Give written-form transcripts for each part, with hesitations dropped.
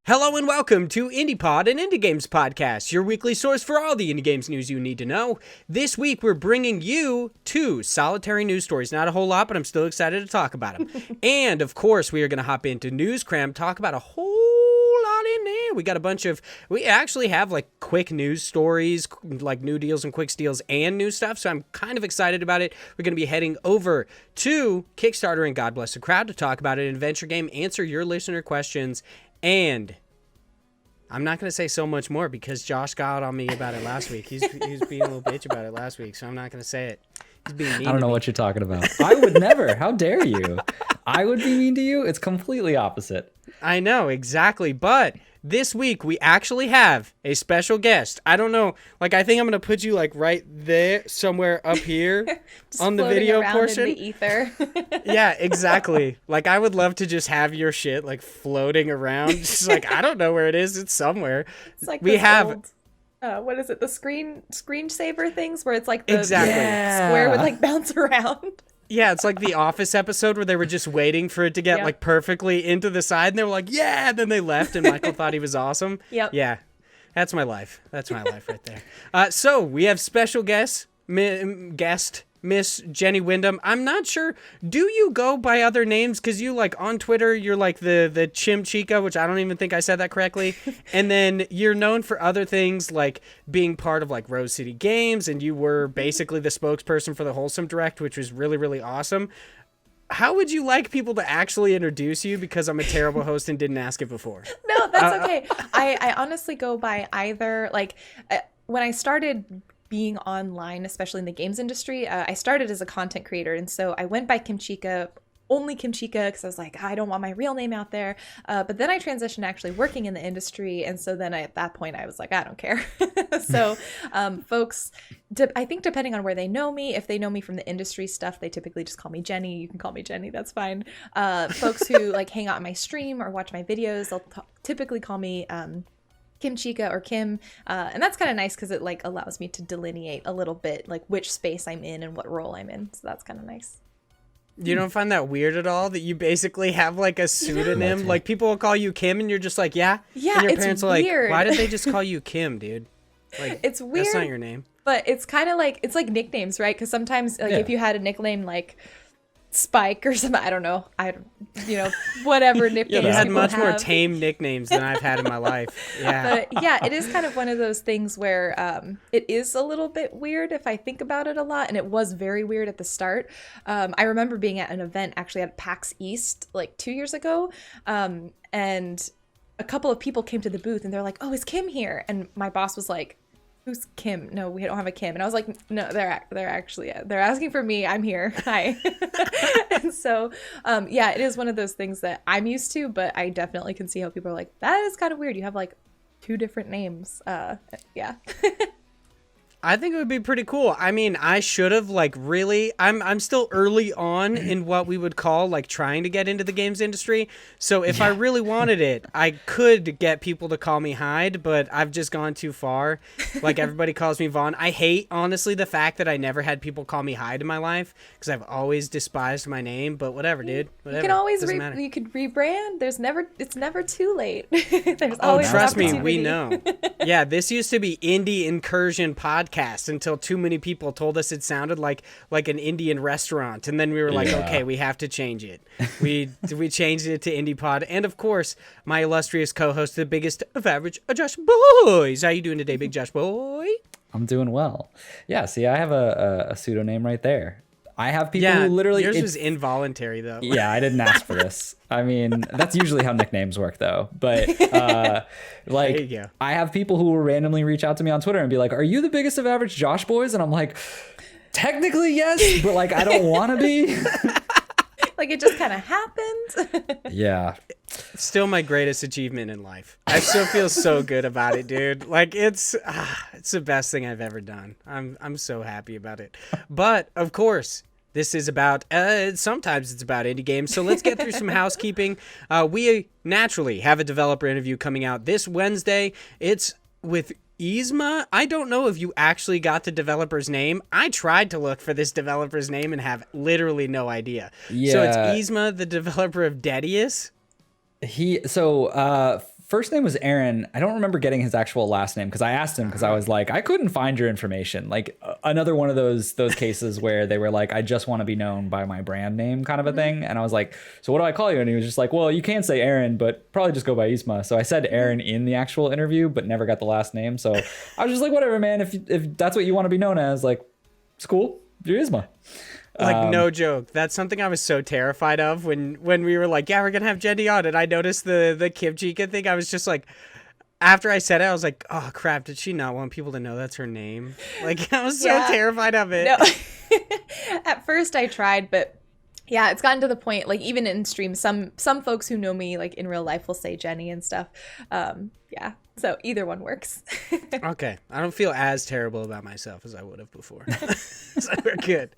Hello and welcome to IndiePod, an indie games podcast, your weekly source for all the indie games news you need to know. This week, we're bringing you 2 solitary news stories. Not a whole lot, but I'm still excited to talk about them. And, of course, we are going to hop into News Cram, talk about a whole lot in there. We actually have, like, quick news stories, like new deals and quick steals and new stuff, so I'm kind of excited about it. We're going to be heading over to Kickstarter and God Bless the Crowd to talk about an adventure game, answer your listener questions, and I'm not going to say so much more because Josh got on me about it last week. He was being a little bitch about it last week, so I'm not going to say it. He's being mean. I don't know what you're talking about. I would never. How dare you? I would be mean to you? It's completely opposite. I know, exactly. But this week, we actually have a special guest. I don't know. Like, I think I'm going to put you, like, right there, somewhere up here on the video portion. In the ether. Yeah, exactly. Like, I would love to just have your shit, like, floating around. Just like, I don't know where it is. It's somewhere. It's like we have... old, what is it? The screensaver things where it's like the exactly. square would, like, bounce around. Yeah, it's like the Office episode where they were just waiting for it to get like perfectly into the side, and they were like, "Yeah!" And then they left, and Michael thought he was awesome. Yep. Yeah, that's my life. That's my life right there. So we have special guest Miss Jenny Windom. I'm not sure. Do you go by other names? Because you, like, on Twitter, you're like the Chimchica, which I don't even think I said that correctly. And then you're known for other things, like being part of, like, Rose City Games, and you were basically the spokesperson for the Wholesome Direct, which was really, really awesome. How would you like people to actually introduce you? Because I'm a terrible host and didn't ask it before. No, that's okay. I honestly go by either, like, when I started being online, especially in the games industry, I started as a content creator, and so I went by Kimchica, only Kimchica, because I was like, I don't want my real name out there. But then I transitioned to actually working in the industry, and so then at that point I was like, I don't care. So folks, I think depending on where they know me, if they know me from the industry stuff, they typically just call me Jenny. You can call me Jenny, that's fine. Folks who like hang out on my stream or watch my videos, they'll typically call me Kimchica or Kim, and that's kind of nice because it like allows me to delineate a little bit like which space I'm in and what role I'm in, so that's kind of nice. You don't find that weird at all that you basically have like a pseudonym? Like people will call you Kim and you're just like, yeah, and your parents are like, why did they just call you Kim, dude? Like, it's weird. That's not your name. But it's kind of like, it's like nicknames, right? Because sometimes like if you had a nickname like Spike or something, I don't know, whatever nicknames. You had much more tame nicknames than I've had in my life. Yeah. But yeah, it is kind of one of those things where it is a little bit weird if I think about it a lot, and it was very weird at the start. I remember being at an event actually at PAX East like 2 years ago, and a couple of people came to the booth and they're like, "Oh, is Kim here?" And my boss was like, "Who's Kim? No, we don't have a Kim." And I was like, "No, they're actually they're asking for me. I'm here. Hi." And so, it is one of those things that I'm used to, but I definitely can see how people are like, "That is kind of weird. You have like 2 different names." Yeah. I think it would be pretty cool. I mean, I should have I'm still early on in what we would call like trying to get into the games industry. So if I really wanted it, I could get people to call me Hyde, but I've just gone too far. Like everybody calls me Vaughn. I hate honestly the fact that I never had people call me Hyde in my life because I've always despised my name, but whatever, dude. Whatever. You can always you could rebrand. It's never too late. There's always trust me, we know. Yeah, this used to be Indie Incursion Podcast until too many people told us it sounded like an Indian restaurant, and then we were like, okay, we have to change it. We changed it to IndiePod, and of course, my illustrious co-host, the biggest of average, Josh Boys. How you doing today, Big Josh Boy? I'm doing well. Yeah, see, I have a pseudonym right there. I have people who literally... yours was involuntary, though. Yeah, I didn't ask for this. I mean, that's usually how nicknames work, though. But, like, there you go. I have people who will randomly reach out to me on Twitter and be like, "Are you the biggest of average Josh Boys?" And I'm like, technically, yes, but, like, I don't want to be. Like, it just kind of happened. Yeah. Still my greatest achievement in life. I still feel so good about it, dude. Like, it's the best thing I've ever done. I'm so happy about it. But, of course, this is about, sometimes it's about indie games. So let's get through some housekeeping. We naturally have a developer interview coming out this Wednesday. It's with Yzma, I don't know if you actually got the developer's name. I tried to look for this developer's name and have literally no idea. Yeah. So it's Yzma, the developer of Dedius? First name was Aaron. I don't remember getting his actual last name because I asked him because I was like, I couldn't find your information. Like another one of those cases where they were like, I just want to be known by my brand name kind of a thing. And I was like, so what do I call you? And he was just like, well, you can say Aaron, but probably just go by Yzma. So I said Aaron in the actual interview, but never got the last name. So I was just like, whatever, man. If that's what you want to be known as, like, it's cool. You're Yzma. Like, no joke. That's something I was so terrified of when we were like, yeah, we're going to have Jenny on. And I noticed the Kimchica thing. I was just like, after I said it, I was like, oh, crap. Did she not want people to know that's her name? Like, I was so terrified of it. No. At first I tried, but yeah, it's gotten to the point, like, even in stream, some folks who know me, like, in real life will say Jenny and stuff. Yeah. So either one works. Okay. I don't feel as terrible about myself as I would have before. So we're good.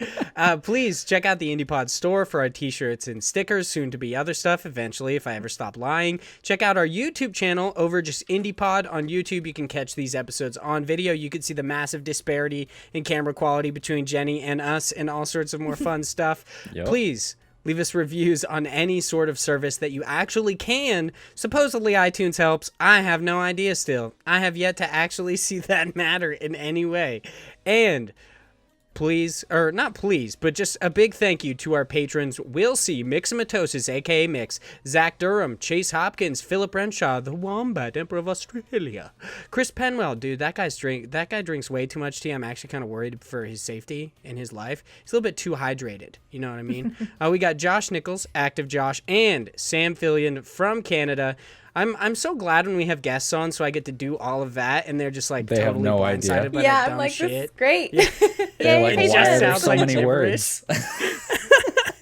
Please check out the IndiePod store for our t-shirts and stickers, soon to be other stuff eventually if I ever stop lying. Check out our YouTube channel over just IndiePod on YouTube. You can catch these episodes on video. You can see the massive disparity in camera quality between Jenny and us and all sorts of more fun stuff. Yep. Please leave us reviews on any sort of service that you actually can. Supposedly iTunes helps. I have no idea still. I have yet to actually see that matter in any way. And please, or not please, but just a big thank you to our patrons, Will C, Mixomatosis, aka Mix, Zach Durham, Chase Hopkins, Philip Renshaw, the Wombat, Emperor of Australia, Chris Penwell. Dude, that guy drinks way too much tea. I'm actually kind of worried for his safety in his life. He's a little bit too hydrated. You know what I mean? We got Josh Nichols, Active Josh, and Sam Fillion from Canada. I'm so glad when we have guests on, so I get to do all of that, and they're just like they totally have no blindsided idea. by Yeah, dumb I'm like, shit. this is great. Yeah. They're like, Yay, why just are there sounds so like many gibberish. words?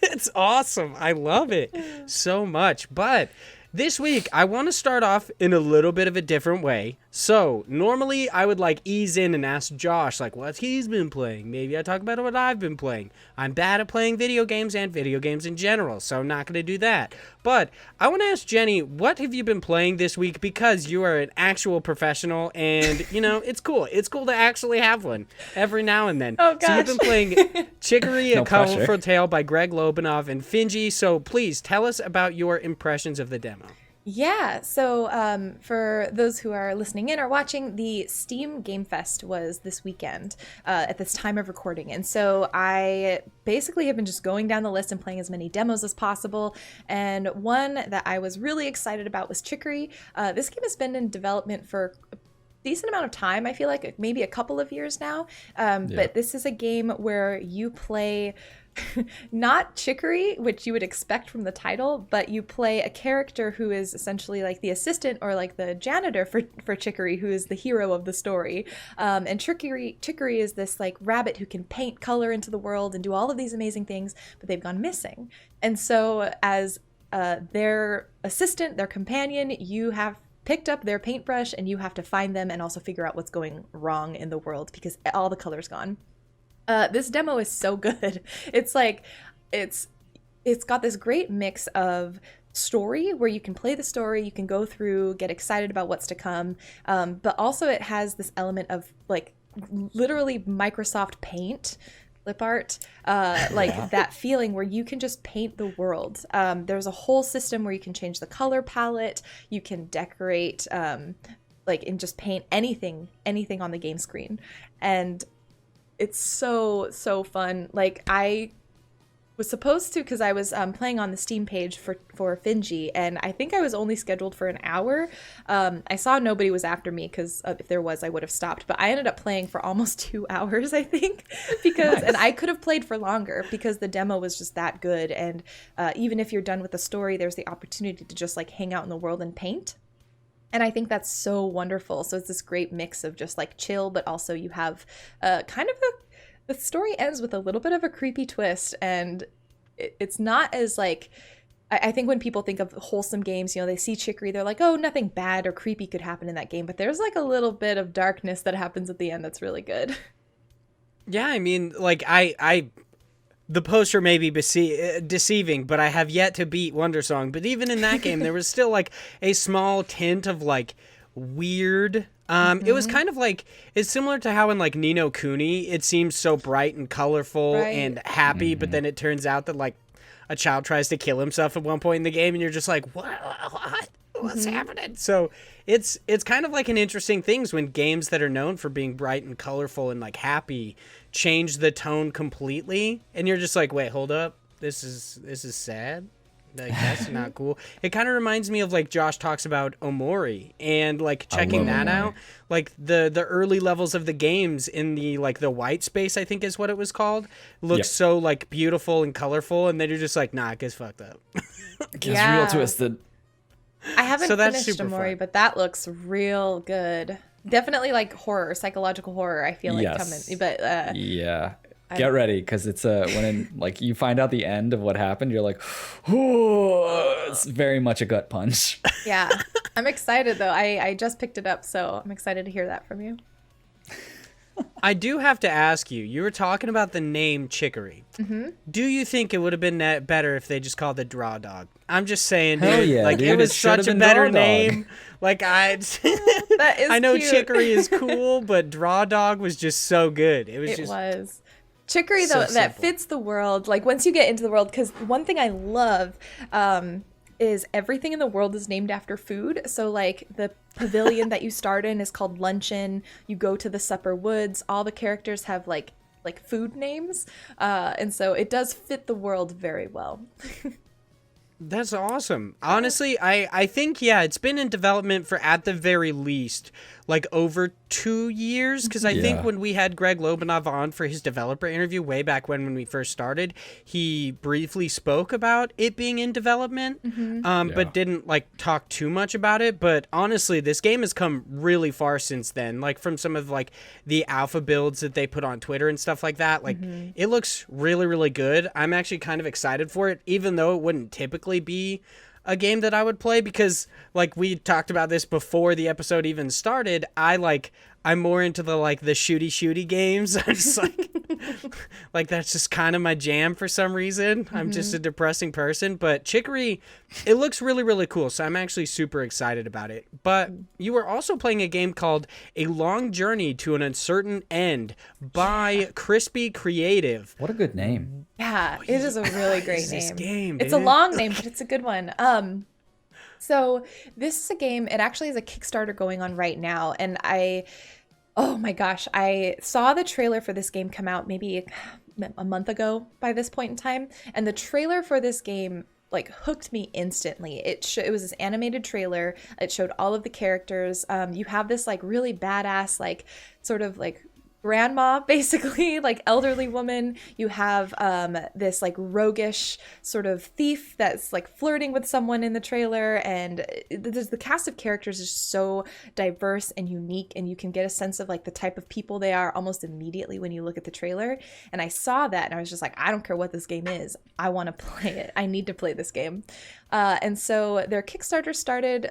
It's awesome. I love it so much. But this week, I want to start off in a little bit of a different way. So, normally, I would, like, ease in and ask Josh, like, what he's been playing. Maybe I talk about what I've been playing. I'm bad at playing video games and video games in general, so I'm not going to do that. But I want to ask Jenny, what have you been playing this week? Because you are an actual professional, and, you know, it's cool. It's cool to actually have one every now and then. Oh, gosh. So you've been playing Chicory, No A Colorful pressure. Tale by Greg Lobanov and Finji. So please tell us about your impressions of the demo. Yeah, so for those who are listening in or watching, the Steam Game Fest was this weekend at this time of recording. And so I basically have been just going down the list and playing as many demos as possible. And one that I was really excited about was Chicory. This game has been in development for a decent amount of time. I feel like maybe a couple of years now. But this is a game where you play not Chicory, which you would expect from the title, but you play a character who is essentially like the assistant or like the janitor for Chicory, who is the hero of the story. And Chicory is this like rabbit who can paint color into the world and do all of these amazing things, but they've gone missing. And so as their assistant, their companion, you have picked up their paintbrush and you have to find them and also figure out what's going wrong in the world because all the color's gone. This demo is so good. It's like, it's got this great mix of story where you can play the story, you can go through, get excited about what's to come, but also it has this element of like literally Microsoft Paint, clip art, that feeling where you can just paint the world. There's a whole system where you can change the color palette, you can decorate, and just paint anything on the game screen. And it's so fun. Like, I was supposed to, because I was playing on the Steam page for Finji, and I think I was only scheduled for an hour. I saw nobody was after me, because if there was, I would have stopped. But I ended up playing for almost 2 hours, I think, because nice. And I could have played for longer because the demo was just that good. And even if you're done with the story, there's the opportunity to just like hang out in the world and paint. And I think that's so wonderful. So it's this great mix of just like chill, but also you have kind of the story ends with a little bit of a creepy twist. And it's not as like, I think when people think of wholesome games, you know, they see Chicory, they're like, oh, nothing bad or creepy could happen in that game. But there's like a little bit of darkness that happens at the end that's really good. Yeah, I mean, like, the poster may be deceiving, but I have yet to beat Wondersong. But even in that game, there was still like a small tint of like weird It was kind of like, it's similar to how in like Ni no Kuni, it seems so bright and colorful and happy, but then it turns out that like a child tries to kill himself at one point in the game, and you're just like, what's happening? So it's kind of like an interesting thing when games that are known for being bright and colorful and like happy change the tone completely, and you're just like, wait, hold up, this is sad. Like, that's not cool. It kind of reminds me of like Josh talks about Omori, and like checking that out, like the early levels of the games in the like the white space, I think is what it was called, looks so like beautiful and colorful, and then you're just like, nah, it gets fucked up. It gets real twisted. I haven't finished Omori, but that looks real good. Definitely like horror, psychological horror, I feel like coming, but get ready, because it's when like you find out the end of what happened, you're like, oh, it's very much a gut punch. Yeah, I'm excited though. I just picked it up, so I'm excited to hear that from you. I do have to ask you, you were talking about the name Chicory. Do you think it would have been better if they just called it Draw Dog? I'm just saying, dude, like, dude, it was such a better name. Like, I know cute. Chicory is cool, but Draw Dog was just so good. It was Chicory, though, that fits the world. Like, once you get into the world, because one thing I love is everything in the world is named after food. So, like, the pavilion that you start in is called Luncheon. You go to the Supper Woods. All the characters have, like food names. And so it does fit the world very well. That's awesome. Honestly, I think, it's been in development for, at the very least, like over 2 years. Because I think when we had Greg Lobanov on for his developer interview way back when we first started, he briefly spoke about it being in development, but didn't like talk too much about it. But honestly, this game has come really far since then. Like from some of like the alpha builds that they put on Twitter and stuff like that. Like it looks really, really good. I'm actually kind of excited for it, even though it wouldn't typically be a game that I would play, because like we talked about this before the episode even started, I'm more into the like the shooty games. I'm just like that's just kind of my jam for some reason. I'm just a depressing person, but Chicory, it looks really, really cool, so I'm actually super excited about it. But you were also playing a game called A Long Journey to an Uncertain End by Crispy Creative. What a good name. Yeah, it is a really great name. It's a long name, but it's a good one. So this is a game, it actually is a Kickstarter going on right now, and oh my gosh, I saw the trailer for this game come out maybe a month ago by this point in time, and the trailer for this game like hooked me instantly. It was this animated trailer. It showed all of the characters. You have this like really badass like sort of like grandma, basically, like elderly woman. You have this like roguish sort of thief that's like flirting with someone in the trailer, and the cast of characters is so diverse and unique, and you can get a sense of like the type of people they are almost immediately when you look at the trailer. And I saw that and I was just like, I don't care what this game is, I want to play it. I need to play this game. And so their Kickstarter started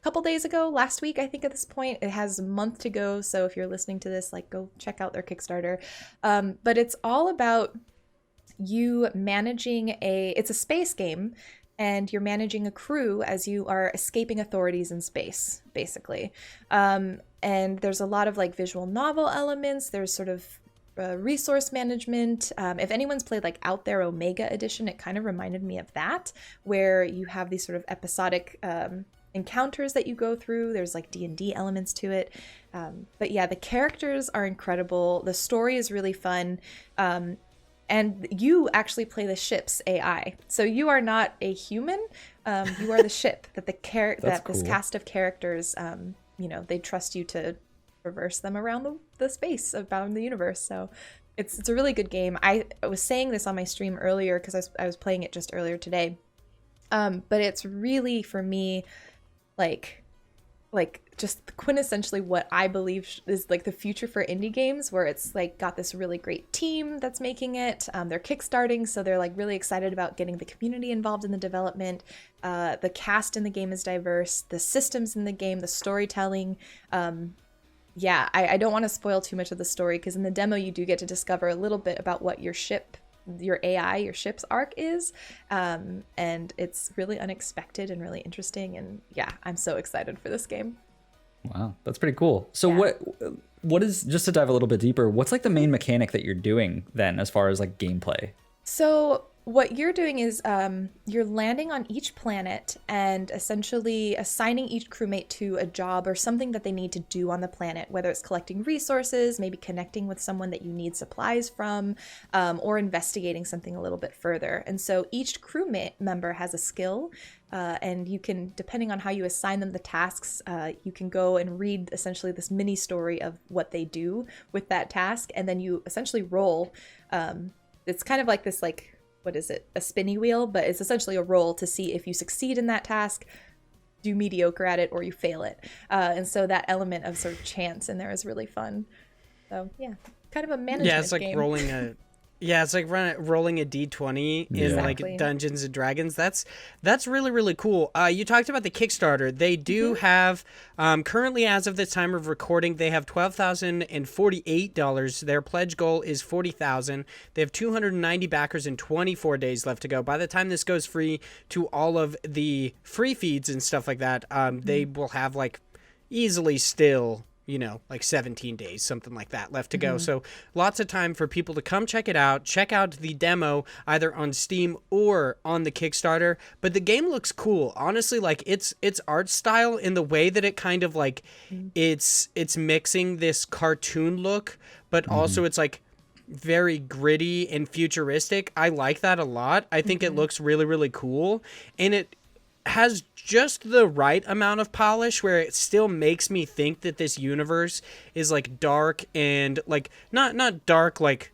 couple days ago, last week, I think at this point. It has a month to go, so if you're listening to this, like, go check out their Kickstarter. But it's all about you managing it's a space game, and you're managing a crew as you are escaping authorities in space, basically. And there's a lot of like visual novel elements. There's sort of resource management. If anyone's played like Out There Omega Edition, it kind of reminded me of that, where you have these sort of episodic encounters that you go through. There's like D&D elements to it. But yeah, the characters are incredible. The story is really fun. And you actually play the ship's AI. So you are not a human. You are the ship that this cast of characters, they trust you to traverse them around the space, around the universe. So it's a really good game. I was saying this on my stream earlier because I was playing it just earlier today. But it's really, for me, like just quintessentially what I believe is like the future for indie games, where it's like got this really great team that's making it. They're kickstarting, so they're like really excited about getting the community involved in the development. The cast in the game is diverse, the systems in the game, the storytelling. I don't want to spoil too much of the story, because in the demo you do get to discover a little bit about what your ship's arc is, and it's really unexpected and really interesting, and yeah, I'm so excited for this game. Wow, that's pretty cool. So what is, just to dive a little bit deeper, what's like the main mechanic that you're doing then as far as like gameplay? So what you're doing is you're landing on each planet and essentially assigning each crewmate to a job or something that they need to do on the planet, whether it's collecting resources, maybe connecting with someone that you need supplies from, or investigating something a little bit further. And so each crewmate member has a skill, and you can, depending on how you assign them the tasks, you can go and read essentially this mini story of what they do with that task, and then you essentially roll. It's kind of like this, like, what is it? A spinny wheel, but it's essentially a roll to see if you succeed in that task, do mediocre at it, or you fail it. And so that element of sort of chance in there is really fun. So yeah, kind of a management game. Yeah, it's like rolling a. Yeah, it's like rolling a d20 in like Dungeons and Dragons. That's really, really cool. You talked about the Kickstarter. They do have, currently as of this time of recording, they have $12,048. Their pledge goal is $40,000. They have 290 backers and 24 days left to go. By the time this goes free to all of the free feeds and stuff like that, they will have like easily still, you know, like 17 days, something like that left to go. So lots of time for people to come check it out, check out the demo either on Steam or on the Kickstarter. But the game looks cool. Honestly, like its art style in the way that it kind of like it's mixing this cartoon look, but also it's like very gritty and futuristic. I like that a lot. I think it looks really, really cool. And it has just the right amount of polish where it still makes me think that this universe is like dark and like not dark like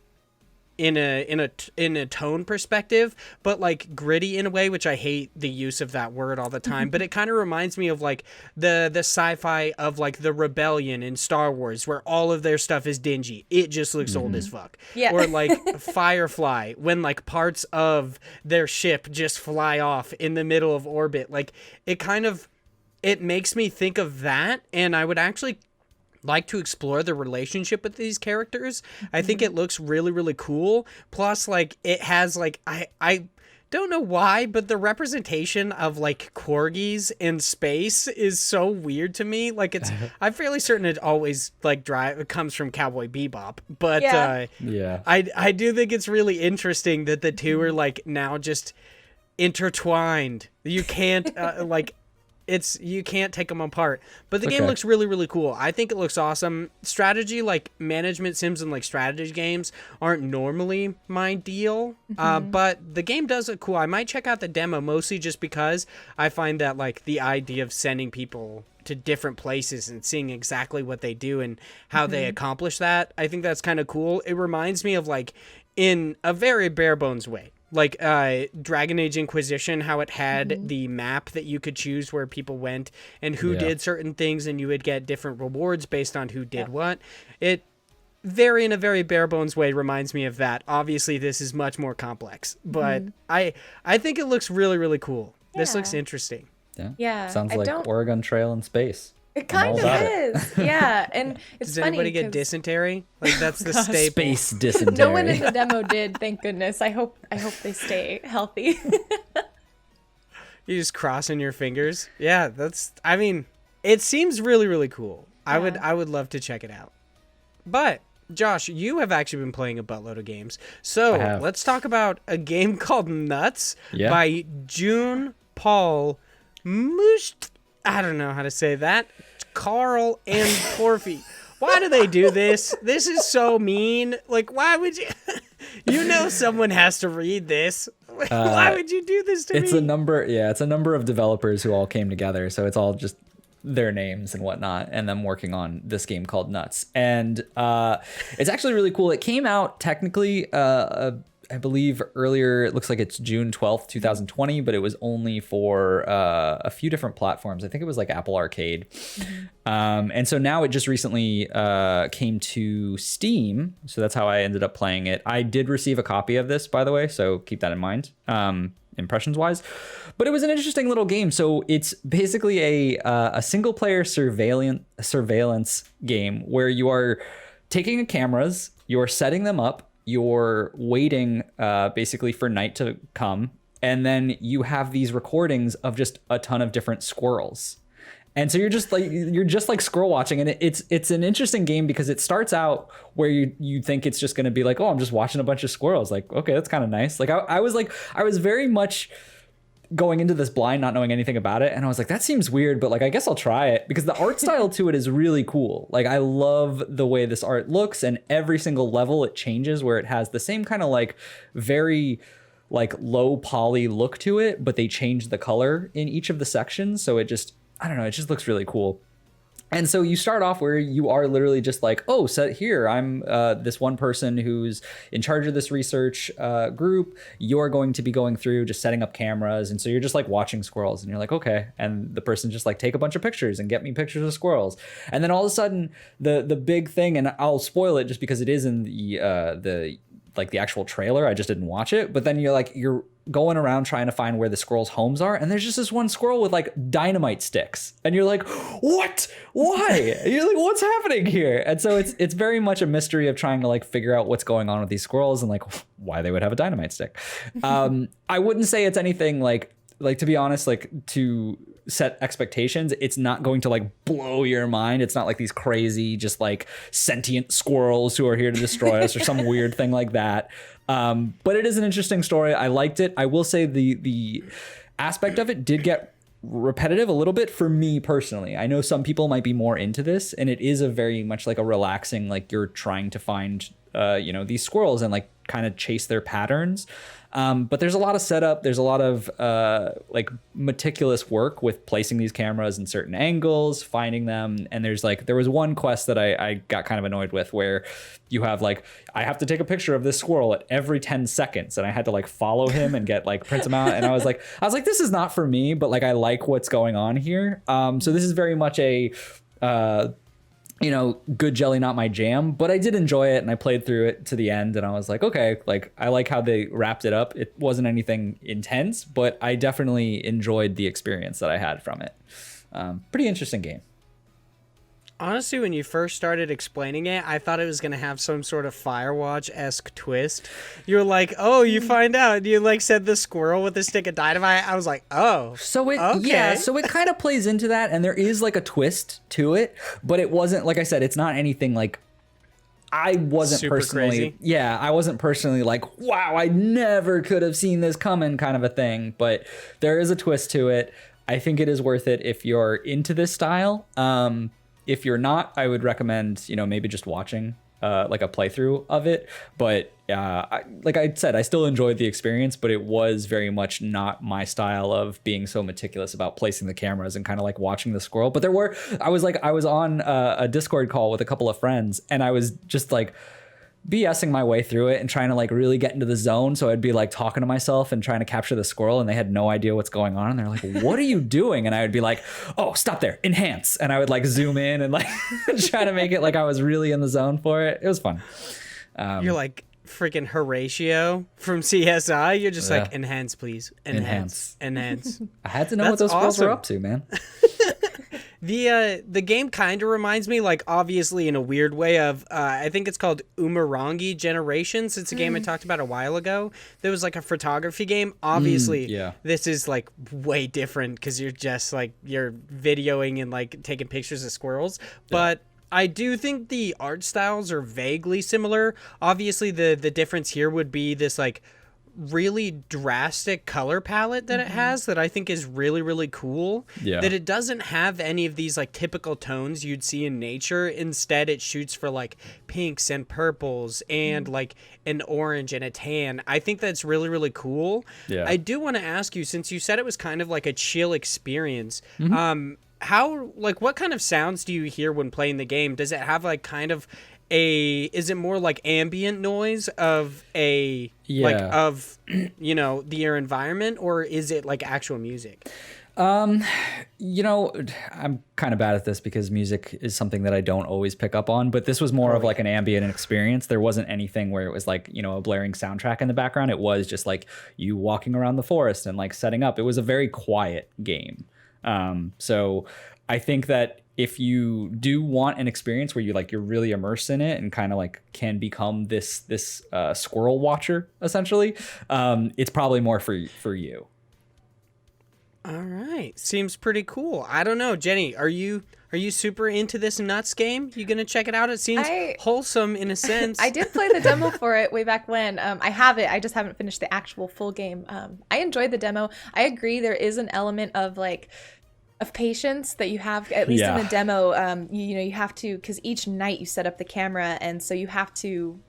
in a tone perspective, but like gritty in a way, which I hate the use of that word all the time. But it kind of reminds me of like the sci-fi of like the Rebellion in Star Wars, where all of their stuff is dingy. It just looks old as fuck. Yeah. Or like Firefly, when like parts of their ship just fly off in the middle of orbit. Like it makes me think of that, and I would actually like to explore the relationship with these characters. I think it looks really, really cool. Plus, like, it has, like, I don't know why, but the representation of, like, corgis in space is so weird to me. Like, I'm fairly certain it always, like, it comes from Cowboy Bebop. But, I do think it's really interesting that the two are, like, now just intertwined. You can't, you can't take them apart. But the game looks really, really cool. I think it looks awesome. Strategy, like management sims and like strategy games aren't normally my deal. But the game does look cool. I might check out the demo mostly just because I find that like the idea of sending people to different places and seeing exactly what they do and how they accomplish that, I think that's kind of cool. It reminds me of like in a very bare bones way, like Dragon Age Inquisition, how it had the map that you could choose where people went and who did certain things, and you would get different rewards based on who did what. It in a very bare bones way reminds me of that. Obviously this is much more complex, but I think it looks really, really cool. This looks interesting. Yeah. Sounds like Oregon Trail in space. It kind of is. Yeah. And it's Does funny. Anybody get dysentery? Like that's the staple. Space dysentery. No one in the demo did, thank goodness. I hope they stay healthy. You just crossing your fingers. Yeah, it seems really, really cool. I would love to check it out. But Josh, you have actually been playing a buttload of games. So let's talk about a game called Nuts by Joon, Paul, Muuutsch. I don't know how to say that. Carl and Torfi. Why do they do this? This is so mean. Like, why would you? You know, someone has to read this. Why would you do this to me? It's a number of developers who all came together. So it's all just their names and whatnot, and them working on this game called Nuts. And it's actually really cool. It came out technically, I believe earlier, it looks like it's June 12th, 2020, but it was only for a few different platforms. I think it was like Apple Arcade. And so now it just recently came to Steam. So that's how I ended up playing it. I did receive a copy of this, by the way, so keep that in mind, impressions wise. But it was an interesting little game. So it's basically a single player surveillance game where you are taking cameras, you're setting them up, you're waiting basically for night to come, and then you have these recordings of just a ton of different squirrels. And so you're just like scroll watching, and it's an interesting game because it starts out where you think it's just going to be like, oh, I'm just watching a bunch of squirrels. Like, okay, that's kind of nice. Like I was very much going into this blind, not knowing anything about it, and I was like, that seems weird, but like I guess I'll try it because the art style to it is really cool. Like I love the way this art looks, and every single level it changes where it has the same kind of like very like low poly look to it, but they change the color in each of the sections, so it just, I don't know, it just looks really cool. And so you start off where you are literally just like, oh, set here, I'm this one person who's in charge of this research group. You're going to be going through just setting up cameras. And so you're just like watching squirrels and you're like, okay. And the person just like, take a bunch of pictures and get me pictures of squirrels. And then all of a sudden the big thing, and I'll spoil it just because it is in the actual trailer. I just didn't watch it. But then you're going around trying to find where the squirrels' homes are, and there's just this one squirrel with like dynamite sticks, and you're like, what? Why? You're like, what's happening here? And so it's very much a mystery of trying to like figure out what's going on with these squirrels and like why they would have a dynamite stick. I wouldn't say it's anything like to be honest, like to set expectations, it's not going to like blow your mind. It's not like these crazy just like sentient squirrels who are here to destroy us or some weird thing like that. But it is an interesting story. I liked it. I will say the aspect of it did get repetitive a little bit for me personally. I know some people might be more into this, and it is a very much like a relaxing, like you're trying to find these squirrels and like kind of chase their patterns. But there's a lot of setup. There's a lot of like meticulous work with placing these cameras in certain angles, finding them. And there was one quest that I got kind of annoyed with where you have like, I have to take a picture of this squirrel at every 10 seconds. And I had to like follow him and get like print him out. And I was like, this is not for me, but like, I like what's going on here. So this is very much a, good jelly, not my jam, but I did enjoy it and I played through it to the end and I was like, okay, like I like how they wrapped it up. It wasn't anything intense, but I definitely enjoyed the experience that I had from it. Pretty interesting game. Honestly, when you first started explaining it, I thought it was going to have some sort of Firewatch-esque twist. You're like, oh, you find out. You like said the squirrel with the stick of dynamite. I was like, oh. So it, okay. Yeah, so it kind of plays into that, and there is like a twist to it, but it wasn't, like I said, it's not anything like, I wasn't super personally, crazy. Yeah, I wasn't personally like, wow, I never could have seen this coming kind of a thing, but there is a twist to it. I think it is worth it if you're into this style. If you're not, I would recommend, maybe just watching like a playthrough of it. But like I said, I still enjoyed the experience, but it was very much not my style of being so meticulous about placing the cameras and kind of like watching the squirrel. But I was on a Discord call with a couple of friends, and I was just like BSing my way through it and trying to like really get into the zone. So I'd be like talking to myself and trying to capture the squirrel, and they had no idea what's going on. And they're like, what are you doing? And I would be like, oh, stop there, enhance. And I would like zoom in and like try to make it like I was really in the zone for it. It was fun. You're like freaking Horatio from CSI. You're just like, enhance, please. Enhance. I had to know what those squirrels were up to, man. The game kind of reminds me, like, obviously in a weird way of, I think it's called Umurangi Generations. It's a game I talked about a while ago. There was like a photography game. Obviously, this is like way different because you're just like, you're videoing and like taking pictures of squirrels. Yeah. But I do think the art styles are vaguely similar. Obviously, the difference here would be this like really drastic color palette that it has that I think is really, really cool. Yeah. That it doesn't have any of these like typical tones you'd see in nature. Instead, it shoots for like pinks and purples and like an orange and a tan. I think that's really, really cool. Yeah. I do want to ask you, since you said it was kind of like a chill experience, what kind of sounds do you hear when playing the game? Does it have like kind of is it more like ambient noise of your environment, or is it like actual music? I'm kind of bad at this because music is something that I don't always pick up on, but this was more of like an ambient experience. There wasn't anything where it was like, a blaring soundtrack in the background. It was just like you walking around the forest and like setting up. It was a very quiet game. So I think that if you do want an experience where you're really immersed in it and kind of like can become this squirrel watcher essentially, it's probably more for you. All right. Seems pretty cool. I don't know. Jenny, are you super into this Nuts game? You going to check it out? It seems wholesome in a sense. I did play the demo for it way back when. I have it. I just haven't finished the actual full game. I enjoyed the demo. I agree there is an element of of patience that you have, at least in the demo. You have to, because each night you set up the camera, and so you have to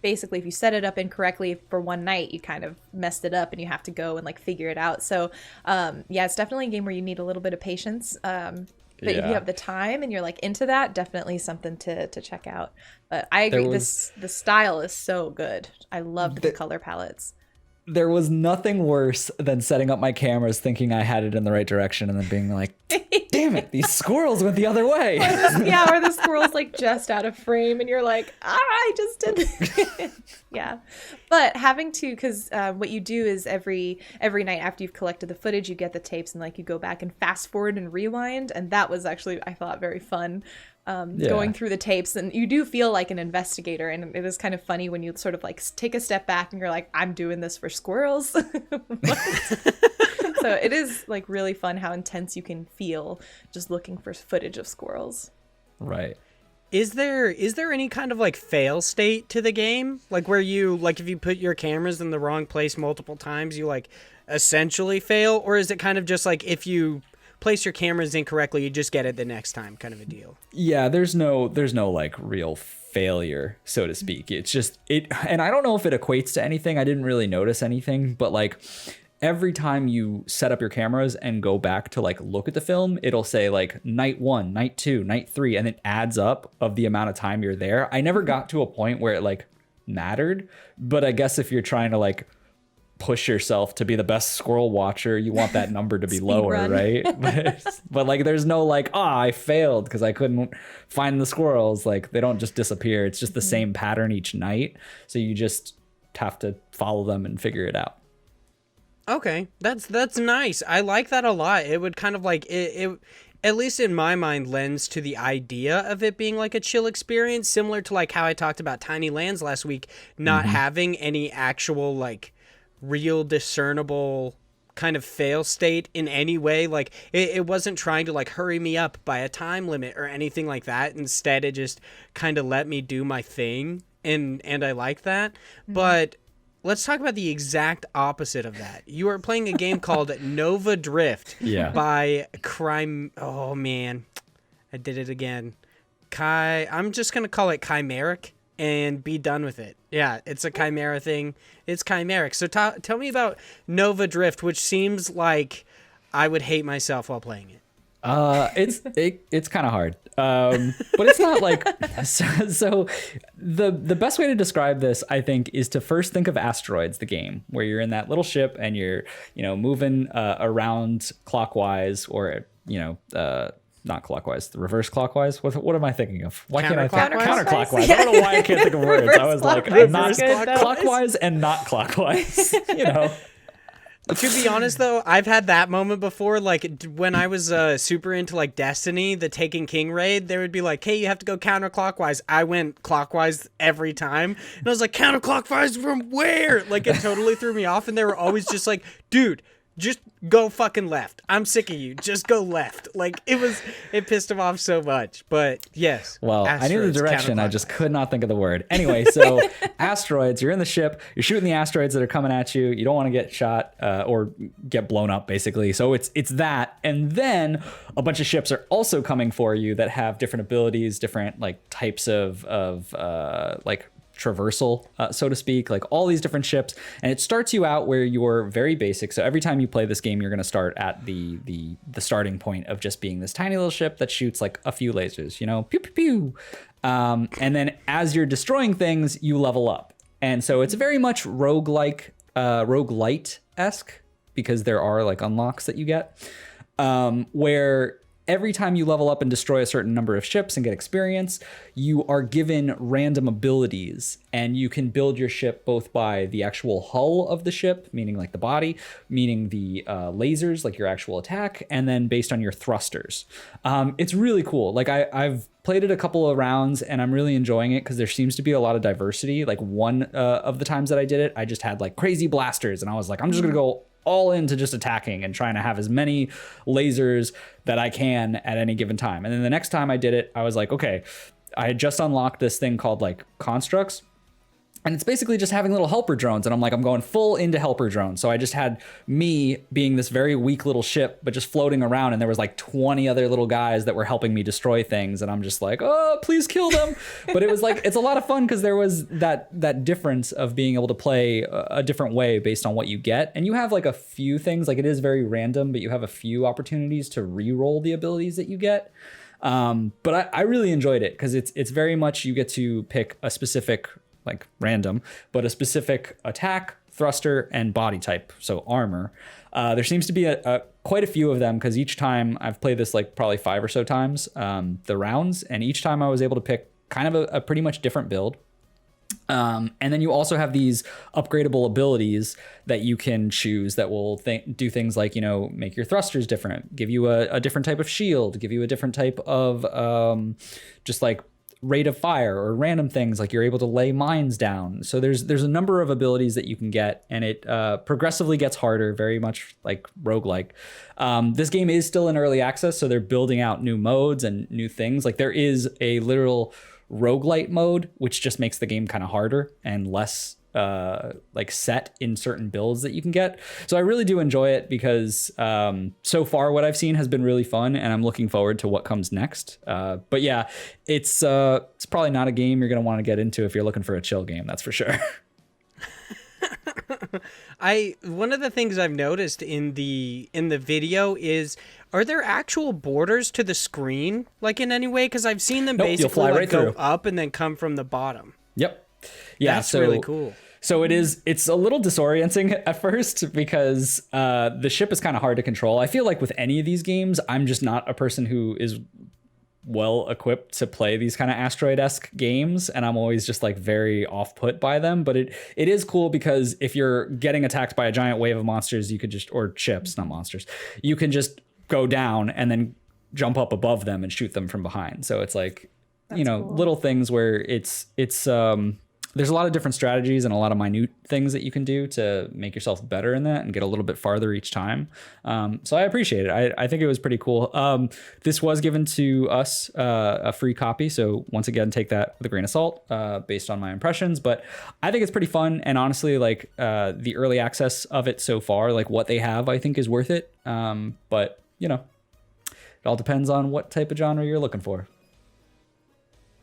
basically, if you set it up incorrectly for one night, you kind of messed it up and you have to go and figure it out. So it's definitely a game where you need a little bit of patience. But if you have the time and you're into that, definitely something to check out. But I agree, the style is so good. I loved the color palettes. There was nothing worse than setting up my cameras thinking I had it in the right direction and then being like, damn it, these squirrels went the other way. Or the squirrel's just out of frame and you're like, I just didn't. Yeah. But having to, because what you do is every night after you've collected the footage, you get the tapes and you go back and fast forward and rewind. And that was actually, I thought, very fun. Going through the tapes, and you do feel like an investigator, and it is kind of funny when you sort of take a step back and you're like, I'm doing this for squirrels. So it is really fun how intense you can feel just looking for footage of squirrels. Right. Is there any kind of fail state to the game? Where you if you put your cameras in the wrong place multiple times, you essentially fail? Or is it kind of just if you place your cameras incorrectly, you just get it the next time kind of a deal? Yeah, there's no real failure, so to speak. It's just and I don't know if it equates to anything. I didn't really notice anything, but every time you set up your cameras and go back to look at the film, it'll say night 1, night 2, night 3, and it adds up of the amount of time you're there. I never got to a point where it mattered, but I guess if you're trying to push yourself to be the best squirrel watcher, you want that number to be lower, run. Right? But there's no I failed because I couldn't find the squirrels. They don't just disappear. It's just the same pattern each night. So you just have to follow them and figure it out. Okay, that's nice. I like that a lot. It would kind of it at least in my mind, lends to the idea of it being a chill experience, similar to how I talked about Tiny Lands last week, not having any actual real discernible kind of fail state in any way. It wasn't trying to hurry me up by a time limit or anything like that. Instead, it just kind of let me do my thing, and I like that. But let's talk about the exact opposite of that. You are playing a game called Nova Drift by Crime. Oh man, I did it again. I'm just gonna call it Chimeric and be done with it. Yeah, it's a Chimera thing. It's Chimeric. So tell me about Nova Drift, which seems like I would hate myself while playing it. It's kind of hard, but it's not so the best way to describe this, I think, is to first think of Asteroids, the game, where you're in that little ship and you're moving around clockwise, or not clockwise, the reverse clockwise. What am I thinking of? Why can't I think counterclockwise? I don't know why I can't think of words. I was not clockwise and not clockwise. To be honest, though, I've had that moment before. When I was super into Destiny, the Taken King raid, they would be hey, you have to go counterclockwise. I went clockwise every time, and I was counterclockwise from where? It totally threw me off, and they were always just dude, just go fucking left. I'm sick of you. Just go left. It pissed him off so much. But yes. Well, I knew the direction. I just could not think of the word. Anyway, so asteroids, you're in the ship. You're shooting the asteroids that are coming at you. You don't want to get shot or get blown up, basically. So it's that. And then a bunch of ships are also coming for you that have different abilities, different types of traversal, so to speak, all these different ships. And it starts you out where you're very basic. So every time you play this game, you're going to start at the starting point of just being this tiny little ship that shoots a few lasers, pew, pew, pew. And then as you're destroying things, you level up. And so it's very much roguelite-esque, because there are unlocks that you get, where every time you level up and destroy a certain number of ships and get experience, you are given random abilities, and you can build your ship both by the actual hull of the ship, meaning the body, meaning the lasers, your actual attack, and then based on your thrusters. It's really cool. I've played it a couple of rounds and I'm really enjoying it because there seems to be a lot of diversity. One of the times that I did it, I just had crazy blasters, and I was I'm just gonna go all into just attacking and trying to have as many lasers that I can at any given time. And then the next time I did it, I was like, okay, I had just unlocked this thing called like constructs. And it's basically just having little helper drones. And I'm like, I'm going full into helper drones. So I just had me being this very weak little ship, but just floating around. And there was like 20 other little guys that were helping me destroy things. And I'm just like, oh, please kill them. But it was like, it's a lot of fun because there was that difference of being able to play a different way based on what you get. And you have like a few things, like it is very random, but you have a few opportunities to re-roll the abilities that you get. But I really enjoyed it because it's very much you get to pick a specific, like random, but a specific attack, thruster, and body type, so armor. There seems to be quite a few of them because each time I've played this like probably 5 or so times, the rounds, and each time I was able to pick kind of a pretty much different build. And then you also have these upgradable abilities that you can choose that will do things like, you know, make your thrusters different, give you a different type of shield, give you a different type of just like rate of fire or random things, like you're able to lay mines down. So there's a number of abilities that you can get, and it progressively gets harder, very much like roguelike. This game is still in early access, so they're building out new modes and new things. Like there is a literal roguelite mode, which just makes the game kind of harder and less like set in certain builds that you can get. So I really do enjoy it because so far what I've seen has been really fun, and I'm looking forward to what comes next. But yeah, it's probably not a game you're going to want to get into if you're looking for a chill game, that's for sure. One of the things I've noticed in the video is, are there actual borders to the screen, like in any way? Because I've seen them basically like go up and then come from the bottom. Yep. Yeah, that's really cool. So it's a little disorienting at first because the ship is kind of hard to control. I feel like with any of these games, I'm just not a person who is well equipped to play these kind of asteroid-esque games, and I'm always just like very off-put by them. But it is cool because if you're getting attacked by a giant wave of monsters, you could just, or ships, not monsters, you can just go down and then jump up above them and shoot them from behind. So it's like, you know, cool little things where it's there's a lot of different strategies and a lot of minute things that you can do to make yourself better in that and get a little bit farther each time. So I appreciate it. I think it was pretty cool. This was given to us a free copy. So once again, take that with a grain of salt based on my impressions. But I think it's pretty fun. And honestly, like the early access of it so far, like what they have, I think is worth it. But, you know, it all depends on what type of genre you're looking for.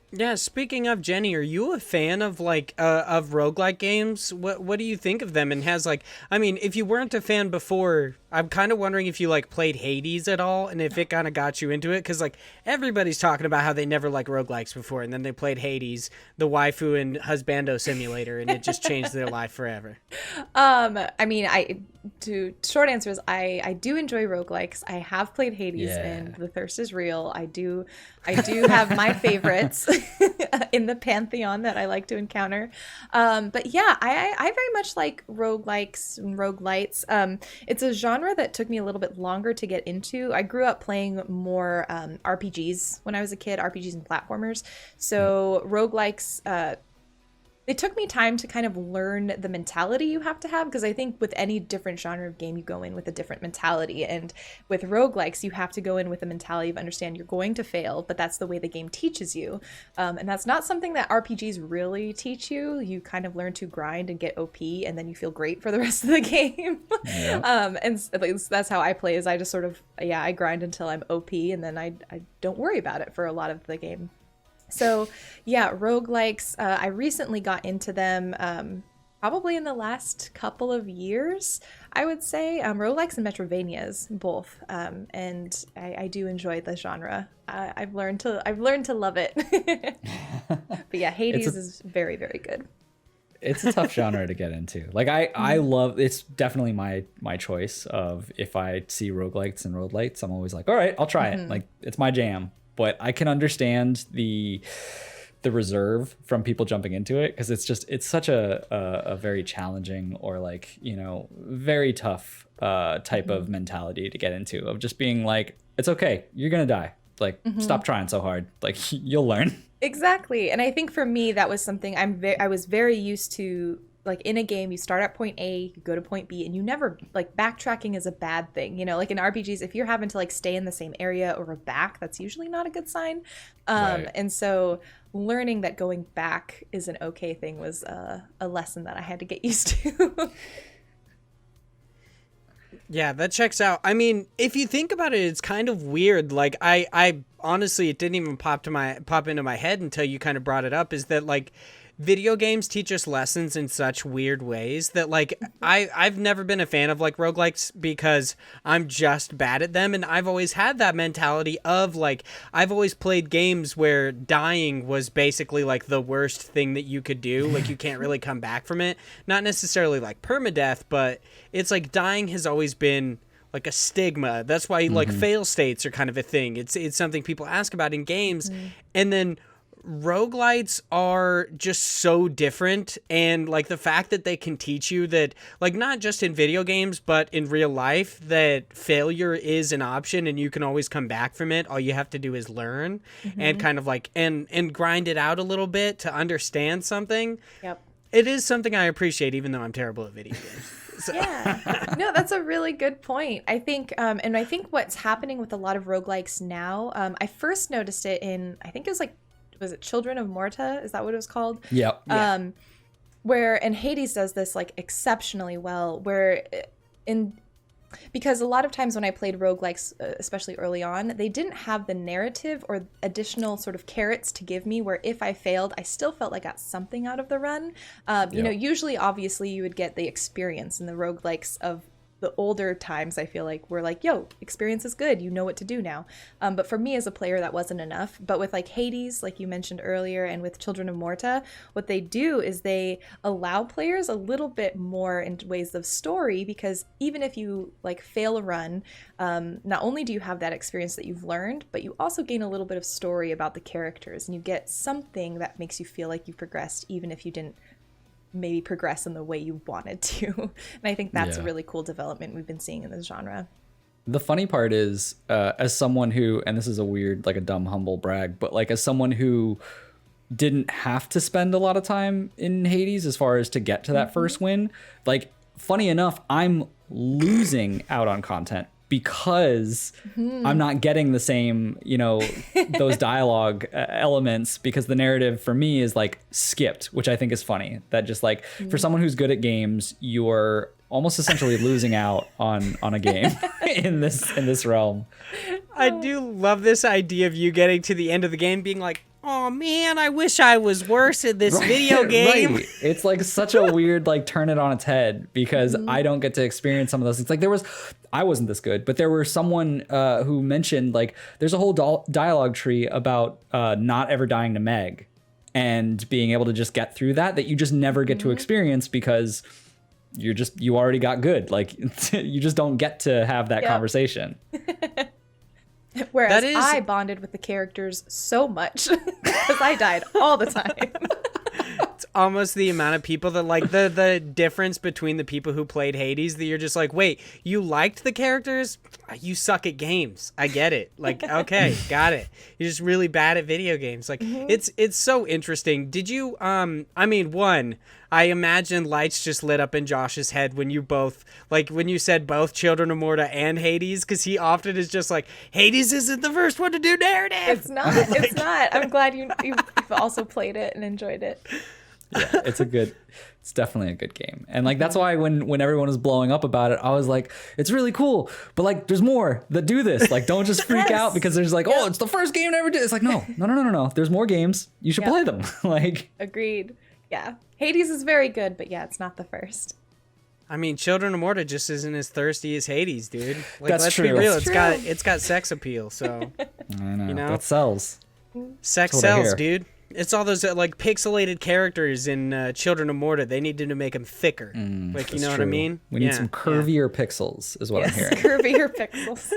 Yeah, speaking of, Jenny, are you a fan of like of roguelike games? What do you think of them? And has like, I mean, if you weren't a fan before, I'm kind of wondering if you like played Hades at all and if it kind of got you into it, because like everybody's talking about how they never liked roguelikes before, and then they played Hades, the waifu and husbando simulator, and it just changed their life forever. I mean, short answer is I do enjoy roguelikes. I have played Hades, and the thirst is real. I do have my favorites in the pantheon that I like to encounter. But yeah, I very much like roguelikes and roguelites. It's a genre that took me a little bit longer to get into. I grew up playing more RPGs when I was a kid, RPGs and platformers. So roguelikes, it took me time to kind of learn the mentality you have to have, because I think with any different genre of game, you go in with a different mentality. And with roguelikes, you have to go in with the mentality of understand you're going to fail, but that's the way the game teaches you. And that's not something that RPGs really teach you. You kind of learn to grind and get OP, and then you feel great for the rest of the game. Yeah. And at least that's how I play, is I just sort of, I grind until I'm OP, and then I don't worry about it for a lot of the game. So yeah, roguelikes, I recently got into them probably in the last couple of years, I would say. Roguelikes and Metrovanias, both. And I do enjoy the genre. I've learned to love it. But yeah, Hades is very, very good. It's a tough genre to get into. Like I love, it's definitely my choice of, if I see roguelikes and roguelites, I'm always like, all right, I'll try it. Like, it's my jam. But I can understand the reserve from people jumping into it, because it's such a very challenging, or like, you know, very tough type of mentality to get into, of just being like, it's okay, you're gonna die, like stop trying so hard, like you'll learn. Exactly. And I think for me, that was something I was very used to like in a game, you start at point A, you go to point B, and you never, like, backtracking is a bad thing. You know, like in RPGs, if you're having to like stay in the same area or back, that's usually not a good sign. Right. And so learning that going back is an okay thing was a lesson that I had to get used to. Yeah, that checks out. I mean, if you think about it, it's kind of weird. Like, I honestly, it didn't even pop into my head until you kind of brought it up, is that, like, video games teach us lessons in such weird ways that, like, I've never been a fan of, like, roguelikes because I'm just bad at them. And I've always had that mentality of, like, I've always played games where dying was basically, like, the worst thing that you could do. Like, you can't really come back from it. Not necessarily, like, permadeath, but it's, like, dying has always been like a stigma. That's why, like, fail states are kind of a thing. It's something people ask about in games. And then roguelites are just so different, and like the fact that they can teach you that, like, not just in video games but in real life, that failure is an option and you can always come back from it. All you have to do is learn and kind of like and grind it out a little bit to understand something. Yep. It is something I appreciate, even though I'm terrible at video games. So. Yeah. No, that's a really good point. I think, and I think what's happening with a lot of roguelikes now, I first noticed it in, I think it was like, was it Children of Morta? Is that what it was called? Yep. Yeah. Where, and Hades does this like exceptionally well, where because a lot of times when I played roguelikes, especially early on, they didn't have the narrative or additional sort of carrots to give me, where if I failed, I still felt like I got something out of the run. You know, usually, obviously, you would get the experience in the roguelikes of the older times. I feel like we're like, yo, experience is good, you know what to do now. But for me as a player, that wasn't enough. But with like Hades, like you mentioned earlier, and with Children of Morta, what they do is they allow players a little bit more in ways of story, because even if you like fail a run, not only do you have that experience that you've learned, but you also gain a little bit of story about the characters, and you get something that makes you feel like you've progressed, even if you didn't maybe progress in the way you wanted to. And I think that's a really cool development we've been seeing in this genre. The funny part is, as someone who, and this is a weird, like a dumb, humble brag, but like as someone who didn't have to spend a lot of time in Hades as far as to get to that first win, like, funny enough, I'm losing out on content because I'm not getting the same, you know, those dialogue elements, because the narrative for me is like skipped, which I think is funny. That just like for someone who's good at games, you're almost essentially losing out on a game in this realm. I do love this idea of you getting to the end of the game being like, oh man, I wish I was worse at this video game. Right. It's like such a weird, like, turn it on its head, because I don't get to experience some of those things. Like I wasn't this good, but there was someone who mentioned, like, there's a whole dialogue tree about not ever dying to Meg and being able to just get through that you just never get to experience, because you already got good. Like, you just don't get to have that conversation. Whereas I bonded with the characters so much because I died all the time. It's almost the amount of people that, like, the difference between the people who played Hades, that you're just like, wait, you liked the characters? You suck at games. I get it. Like, okay, got it. You're just really bad at video games. Like, it's so interesting. Did you, I mean, I imagine lights just lit up in Josh's head when you both, like, when you said both Children of Morta and Hades, because he often is just like, Hades isn't the first one to do narrative. It's not. Like, it's not. I'm glad you've also played it and enjoyed it. Yeah, it's definitely a good game. And like, that's why when everyone was blowing up about it, I was like, it's really cool, but like, there's more that do this. Like, don't just freak out because there's like, oh, it's the first game to ever do. It's like, no. There's more games. You should play them. Like, agreed. Yeah. Hades is very good, but yeah, it's not the first. I mean, Children of Morta just isn't as thirsty as Hades, dude. Like, that's let's true. be real. That's it's got sex appeal, so I know, you know, that sells. Sex sells, dude. It's all those like pixelated characters in Children of Morta. They needed to make them thicker. Like, you know what I mean? We need some curvier pixels, is what I'm hearing. Curvier pixels.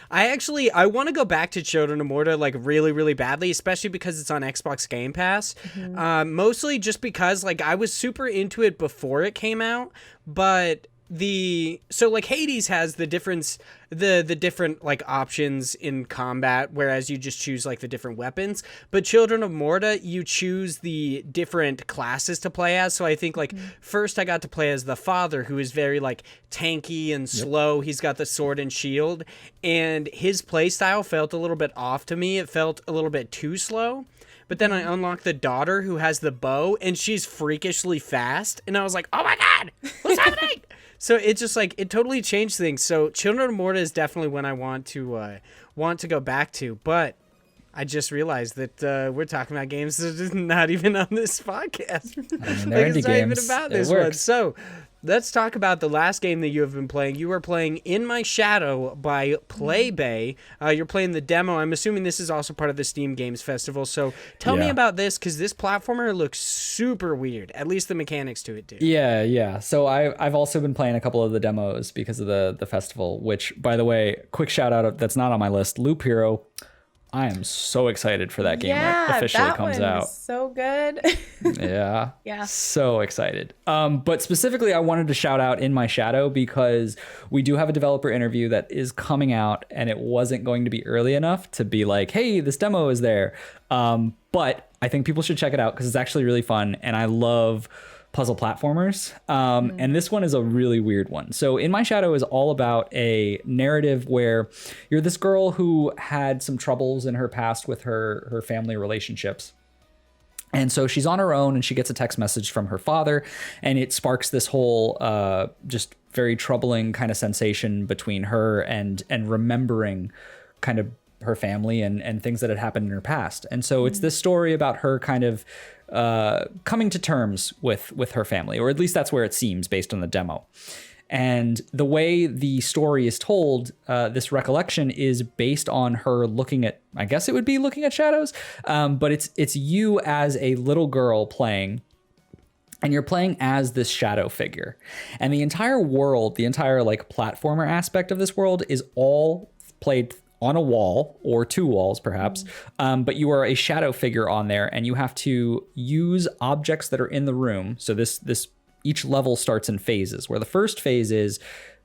I want to go back to Children of Morta, like, really, really badly, especially because it's on Xbox Game Pass. Mostly just because, like, I was super into it before it came out, but like Hades has the different like options in combat, whereas you just choose like the different weapons. But Children of Morta, you choose the different classes to play as. So I think like first I got to play as the father, who is very like tanky and slow. He's got the sword and shield, and his play style felt a little bit off to me. It felt a little bit too slow. But then I unlocked the daughter, who has the bow, and she's freakishly fast. And I was like, oh my God, what's happening? So it's just like, it totally changed things. So Children of Morta is definitely one I want to go back to. But I just realized that we're talking about games that are not even on this podcast. I mean, they're indie games. Even about this one. So let's talk about the last game that you have been playing. You are playing In My Shadow by PlayBae. You're playing the demo. I'm assuming this is also part of the Steam Games Festival. So tell me about this, because this platformer looks super weird. At least the mechanics to it do. Yeah. So I've also been playing a couple of the demos because of the festival, which, by the way, quick shout out that's not on my list, Loop Hero. I am so excited for that game when it officially comes out. So good. Yeah. So excited. But specifically, I wanted to shout out In My Shadow because we do have a developer interview that is coming out, and it wasn't going to be early enough to be like, hey, this demo is there. But I think people should check it out because it's actually really fun, and I love puzzle platformers. And this one is a really weird one. So In My Shadow is all about a narrative where you're this girl who had some troubles in her past with her family relationships. And so she's on her own, and she gets a text message from her father, and it sparks this whole just very troubling kind of sensation between her and remembering kind of her family and things that had happened in her past. And so it's this story about her kind of coming to terms with her family, or at least that's where it seems based on the demo. And the way the story is told, this recollection is based on her looking at, I guess it would be looking at shadows, but it's you as a little girl playing, and you're playing as this shadow figure. And the entire world, the entire like platformer aspect of this world is all played on a wall, or two walls perhaps, but you are a shadow figure on there, and you have to use objects that are in the room. So this each level starts in phases, where the first phase is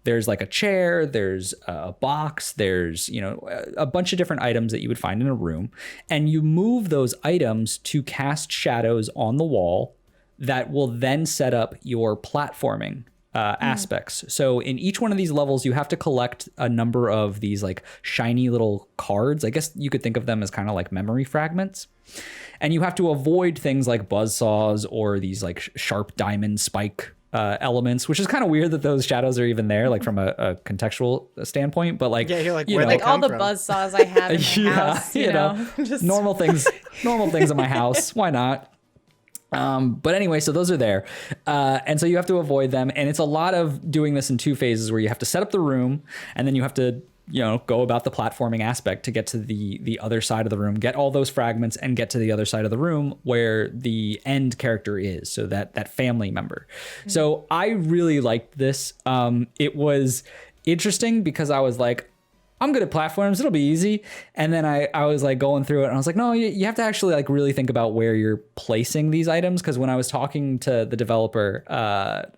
there's like a chair, there's a box, there's, you know, a bunch of different items that you would find in a room, and you move those items to cast shadows on the wall that will then set up your platforming aspects. So in each one of these levels, you have to collect a number of these like shiny little cards. I guess you could think of them as kind of like memory fragments. And you have to avoid things like buzzsaws or these like sharp diamond spike elements, which is kind of weird that those shadows are even there, like from a contextual standpoint. But like, you're like, you where know, they like all the from? buzzsaws I have in my house, you know? Just normal things in my house. Why not? But anyway, so those are there. And so you have to avoid them. And it's a lot of doing this in two phases, where you have to set up the room, and then you have to, you know, go about the platforming aspect to get to the other side of the room, get all those fragments, and get to the other side of the room where the end character is. So that family member. So I really liked this. It was interesting because I was like, I'm good at platforms, it'll be easy. And then I was like going through it, and I was like, no, you have to actually like really think about where you're placing these items. Because when I was talking to the developer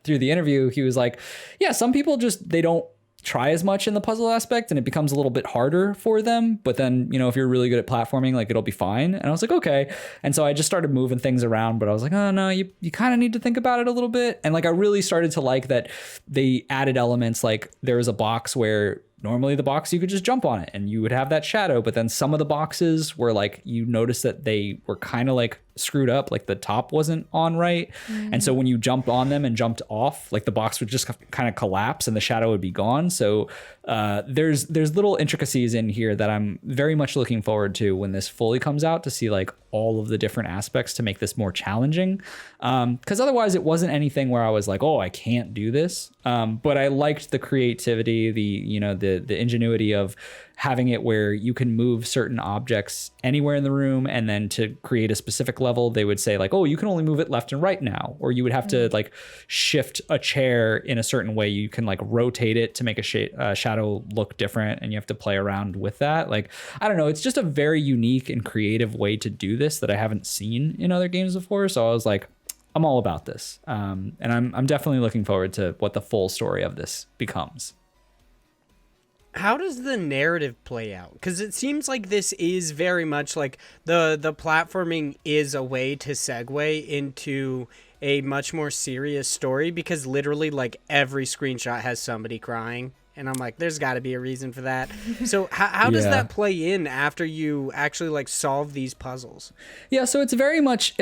through the interview, he was like, yeah, some people just, they don't try as much in the puzzle aspect, and it becomes a little bit harder for them. But then, you know, if you're really good at platforming, like it'll be fine. And I was like, okay. And so I just started moving things around, but I was like, oh no, you kind of need to think about it a little bit. And like, I really started to like that they added elements. Like there was a box where normally the box, you could just jump on it and you would have that shadow. But then some of the boxes were like, you notice that they were kind of like screwed up, like the top wasn't on right. And so when you jumped on them and jumped off, like the box would just kind of collapse and the shadow would be gone. So there's little intricacies in here that I'm very much looking forward to when this fully comes out, to see like all of the different aspects to make this more challenging. Because otherwise it wasn't anything where I was like, oh, I can't do this. But I liked the creativity, the ingenuity of having it where you can move certain objects anywhere in the room, and then to create a specific level, they would say like, oh, you can only move it left and right now, or you would have to like shift a chair in a certain way. You can like rotate it to make a shadow look different, and you have to play around with that. Like, I don't know, it's just a very unique and creative way to do this that I haven't seen in other games before. So I was like, I'm all about this. And I'm definitely looking forward to what the full story of this becomes. How does the narrative play out? Because it seems like this is very much like the platforming is a way to segue into a much more serious story, because literally like every screenshot has somebody crying. And I'm like, there's got to be a reason for that. So how does that play in after you actually like solve these puzzles? Yeah, so it's very much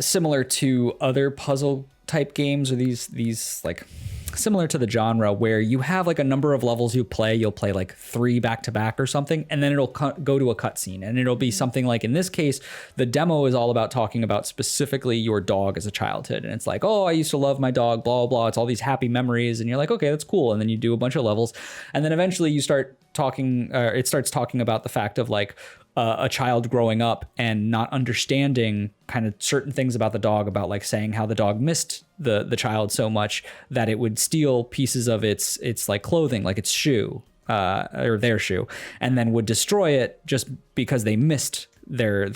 similar to other puzzle type games, or these like similar to the genre, where you have like a number of levels you'll play like 3 back to back or something, and then it'll go to a cutscene, and it'll be something like, in this case, the demo is all about talking about specifically your dog as a childhood, and it's like, oh, I used to love my dog, blah, blah, blah. It's all these happy memories, and you're like, okay, that's cool. And then you do a bunch of levels, and then eventually you start talking, it starts talking about the fact of like, a child growing up and not understanding kind of certain things about the dog, about like saying how the dog missed the child so much that it would steal pieces of its like clothing, like its shoe, or their shoe, and then would destroy it just because they missed their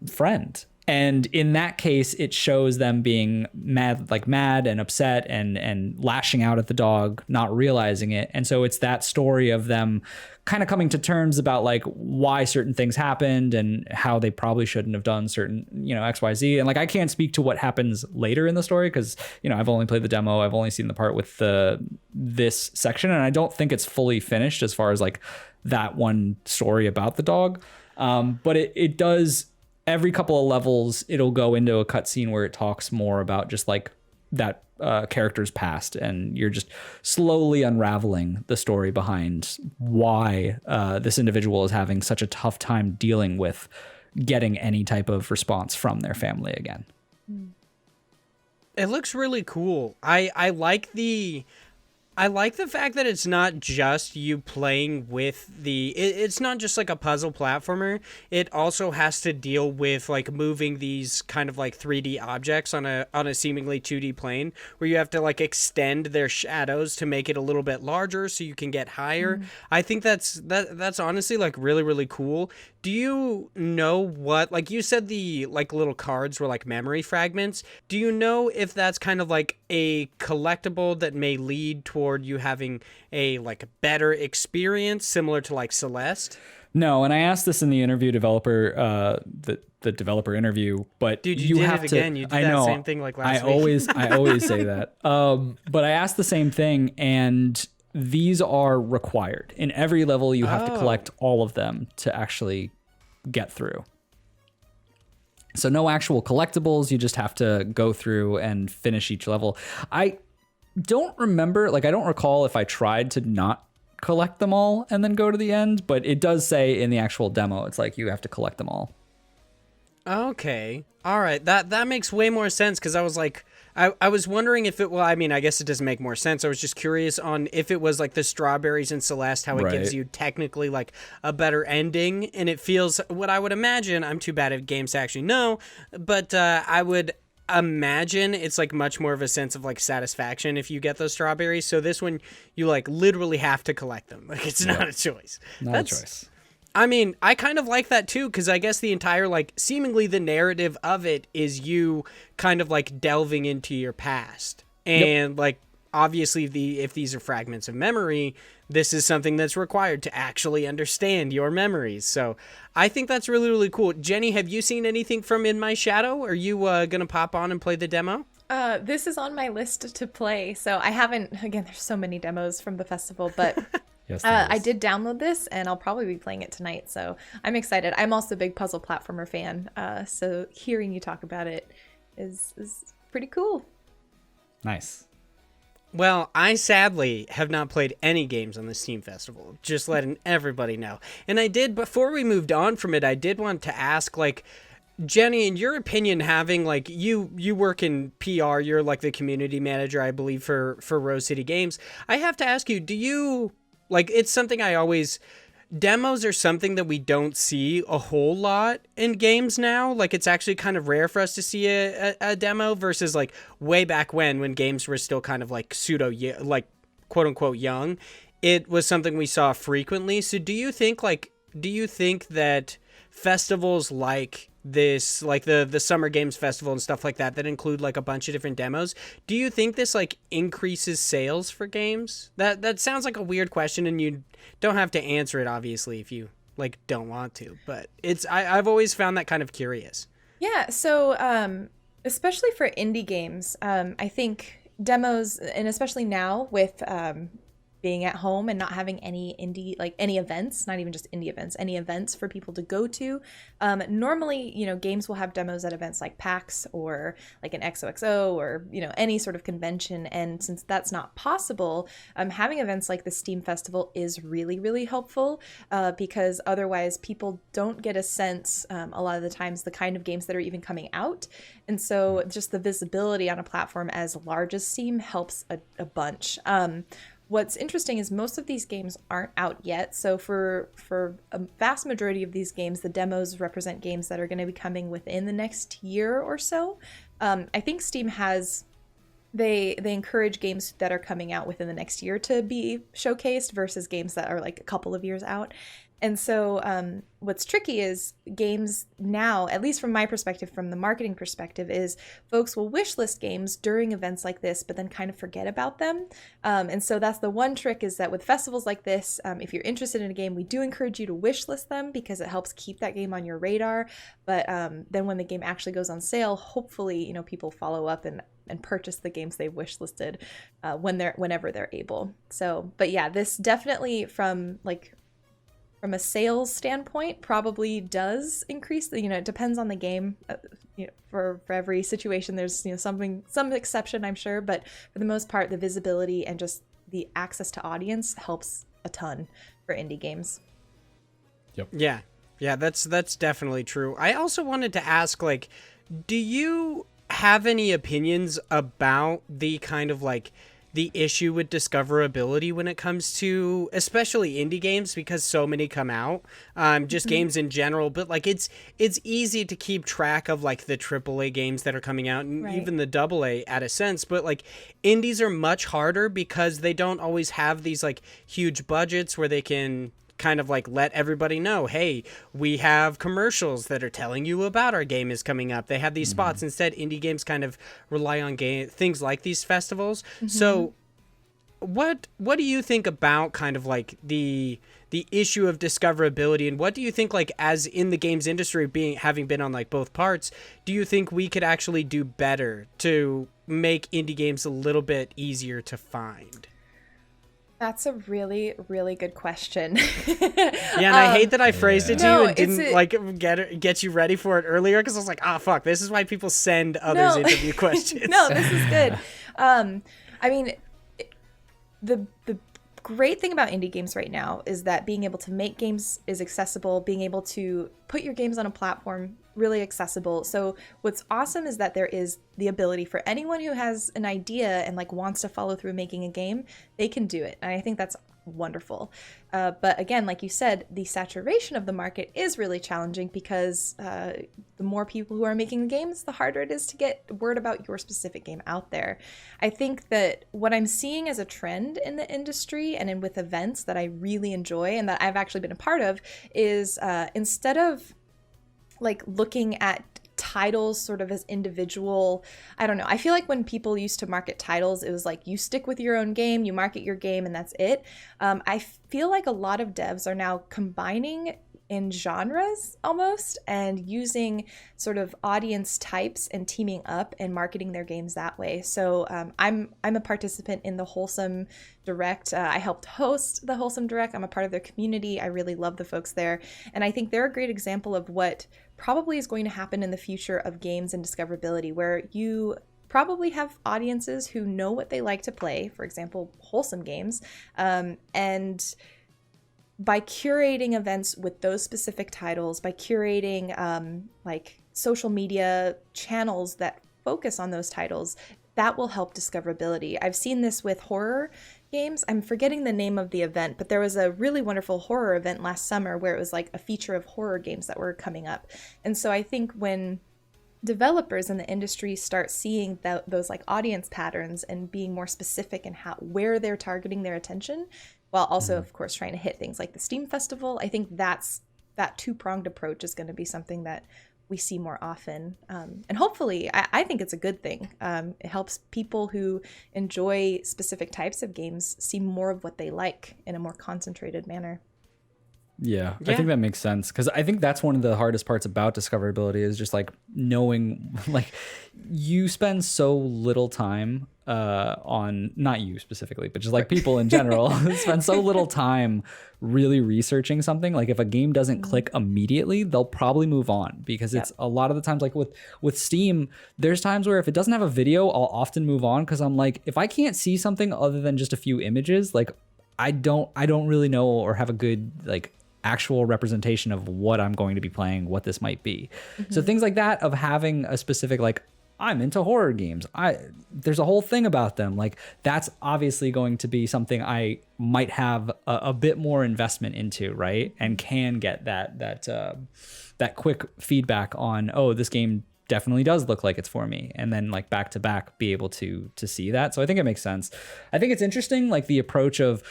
friend. And in that case, it shows them being mad and upset and lashing out at the dog, not realizing it. And so it's that story of them kind of coming to terms about like why certain things happened and how they probably shouldn't have done certain, X, Y, Z. And like, I can't speak to what happens later in the story, because, I've only played the demo. I've only seen the part with this section, and I don't think it's fully finished as far as like that one story about the dog. But it does. Every couple of levels, it'll go into a cutscene where it talks more about just like that character's past, and you're just slowly unraveling the story behind why this individual is having such a tough time dealing with getting any type of response from their family again. It looks really cool. I like the fact that it's not just you playing with it's not just like a puzzle platformer. It also has to deal with like moving these kind of like 3D objects on a seemingly 2D plane, where you have to like extend their shadows to make it a little bit larger so you can get higher. I think that's honestly like really, really cool. Do you know what, like you said, the like little cards were like memory fragments? Do you know if that's kind of like a collectible that may lead toward you having a like better experience similar to like Celeste? No, and I asked this in the interview developer, the developer interview, but dude, you did it again. You did that same thing like last week. I always say that. But I asked the same thing, and these are required. In every level, you have to collect all of them to actually get through. So no actual collectibles, you just have to go through and finish each level. I don't remember, like I don't recall if I tried to not collect them all and then go to the end, but it does say in the actual demo, it's like you have to collect them all. Okay. All right. That makes way more sense, because I was like, I was wondering if it, well, I mean, I guess it doesn't make more sense. I was just curious on if it was like the strawberries in Celeste, how it gives you technically like a better ending. And it feels what I would imagine. I'm too bad at games to actually know, but I would imagine it's like much more of a sense of like satisfaction if you get those strawberries. So this one, you like literally have to collect them. Like it's not a choice. Not a choice. I mean, I kind of like that too, because I guess the entire, like, seemingly the narrative of it is you kind of, like, delving into your past. And, like, obviously, if these are fragments of memory, this is something that's required to actually understand your memories. So I think that's really, really cool. Jenny, have you seen anything from In My Shadow? Are you going to pop on and play the demo? This is on my list to play. So I haven't, again, there's so many demos from the festival, but... Yes, I did download this, and I'll probably be playing it tonight, so I'm excited. I'm also a big puzzle platformer fan, so hearing you talk about it is pretty cool. Nice. Well, I sadly have not played any games on the Steam Festival, just letting everybody know. And I did, before we moved on from it, I did want to ask, like, Jenny, in your opinion, having like you work in PR, you're like the community manager, I believe, for Rose City Games. I have to ask you, do you... Like, it's something demos are something that we don't see a whole lot in games now. Like, it's actually kind of rare for us to see a demo versus, like, way back when games were still kind of, like, like, quote-unquote young. It was something we saw frequently. So do you think that festivals like this, like the Summer Games Festival and stuff like that include like a bunch of different demos. Do you think this like increases sales for games? That sounds like a weird question, and you don't have to answer it obviously if you like don't want to, but I've always found that kind of curious. Yeah, so especially for indie games, I think demos, and especially now with being at home and not having any events, not even just indie events, any events for people to go to. Normally, games will have demos at events like PAX or like an XOXO or, any sort of convention. And since that's not possible, having events like the Steam Festival is really, really helpful because otherwise people don't get a sense a lot of the times the kind of games that are even coming out. And so just the visibility on a platform as large as Steam helps a bunch. What's interesting is most of these games aren't out yet. So for a vast majority of these games, the demos represent games that are going to be coming within the next year or so. I think Steam they encourage games that are coming out within the next year to be showcased versus games that are like a couple of years out. And so what's tricky is games now, at least from my perspective, from the marketing perspective, is folks will wishlist games during events like this, but then kind of forget about them. And so that's the one trick, is that with festivals like this, if you're interested in a game, we do encourage you to wishlist them because it helps keep that game on your radar. But then when the game actually goes on sale, hopefully, people follow up and purchase the games they've wishlisted whenever they're able. So, but yeah, this definitely from a sales standpoint probably does increase it depends on the game. For every situation there's some exception, I'm sure, but for the most part the visibility and just the access to audience helps a ton for indie games. Yep. Yeah, that's definitely true. I also wanted to ask, like, do you have any opinions about the kind of like the issue with discoverability when it comes to especially indie games, because so many come out, just games in general, but like it's easy to keep track of like the AAA games that are coming out and even the AA at a sense, but like indies are much harder because they don't always have these like huge budgets where they can kind of like let everybody know, hey, we have commercials that are telling you about our game is coming up. They have these spots. Instead, indie games kind of rely on things like these festivals. So what do you think about kind of like the issue of discoverability, and what do you think, like, as in the games industry, having been on like both parts, do you think we could actually do better to make indie games a little bit easier to find? That's a really, really good question. Yeah, and I hate that I phrased it to you and didn't like get you ready for it earlier, because I was like, fuck, this is why people send others interview questions. No, this is good. I mean, the great thing about indie games right now is that being able to make games is accessible, being able to put your games on a platform really accessible. So what's awesome is that there is the ability for anyone who has an idea and like wants to follow through making a game, they can do it. And I think that's wonderful. But again, like you said, the saturation of the market is really challenging because the more people who are making games, the harder it is to get word about your specific game out there. I think that what I'm seeing as a trend in the industry and with events that I really enjoy and that I've actually been a part of is instead of like looking at titles sort of as individual, I don't know. I feel like when people used to market titles, it was like you stick with your own game, you market your game, and that's it. I feel like a lot of devs are now combining in genres almost and using sort of audience types and teaming up and marketing their games that way. So I'm a participant in the Wholesome Direct. I helped host the Wholesome Direct. I'm a part of their community. I really love the folks there. And I think they're a great example of what probably is going to happen in the future of games and discoverability, where you probably have audiences who know what they like to play, for example, wholesome games, and by curating events with those specific titles, by curating like social media channels that focus on those titles, that will help discoverability. I've seen this with horror games. I'm forgetting the name of the event, but there was a really wonderful horror event last summer where it was like a feature of horror games that were coming up. And so I think when developers in the industry start seeing those like audience patterns and being more specific in where they're targeting their attention, while also, of course, trying to hit things like the Steam Festival, I think that two-pronged approach is going to be something that we see more often. And hopefully, I think it's a good thing. It helps people who enjoy specific types of games see more of what they like in a more concentrated manner. Yeah, I think that makes sense, because I think that's one of the hardest parts about discoverability is just like knowing, like, you spend so little time on, not you specifically, but just like people in general spend so little time really researching something. Like if a game doesn't click immediately, they'll probably move on, because it's a lot of the times, like with Steam, there's times where if it doesn't have a video, I'll often move on, because I'm like, if I can't see something other than just a few images, like I don't really know or have a good like actual representation of what I'm going to be playing, what this might be. So things like that, of having a specific, like, I'm into horror games, there's a whole thing about them, like that's obviously going to be something I might have a bit more investment into, right? And can get that quick feedback on, oh, this game definitely does look like it's for me, and then like back to back be able to see that. So I think it makes sense. I think it's interesting, like the approach of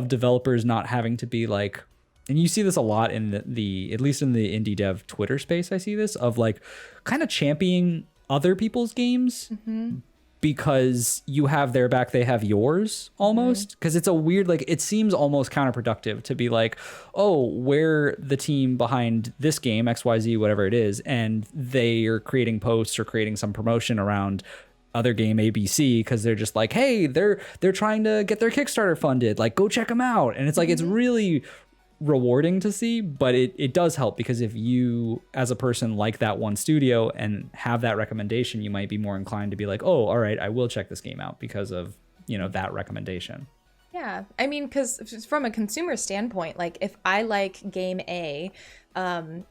developers not having to be like, and you see this a lot in the at least in the indie dev Twitter space, I see this, of like kind of championing other people's games because you have their back, they have yours, almost. Because it's a weird, like, it seems almost counterproductive to be like, oh, we're the team behind this game, XYZ, whatever it is, and they are creating posts or creating some promotion around other game ABC because they're just like, hey, they're trying to get their Kickstarter funded, like, go check them out. And it's like, it's really rewarding to see, but it does help, because if you as a person like that one studio and have that recommendation, you might be more inclined to be like, oh, all right, I will check this game out because of, you know, that recommendation. Yeah, I mean, because from a consumer standpoint, like if I like game A,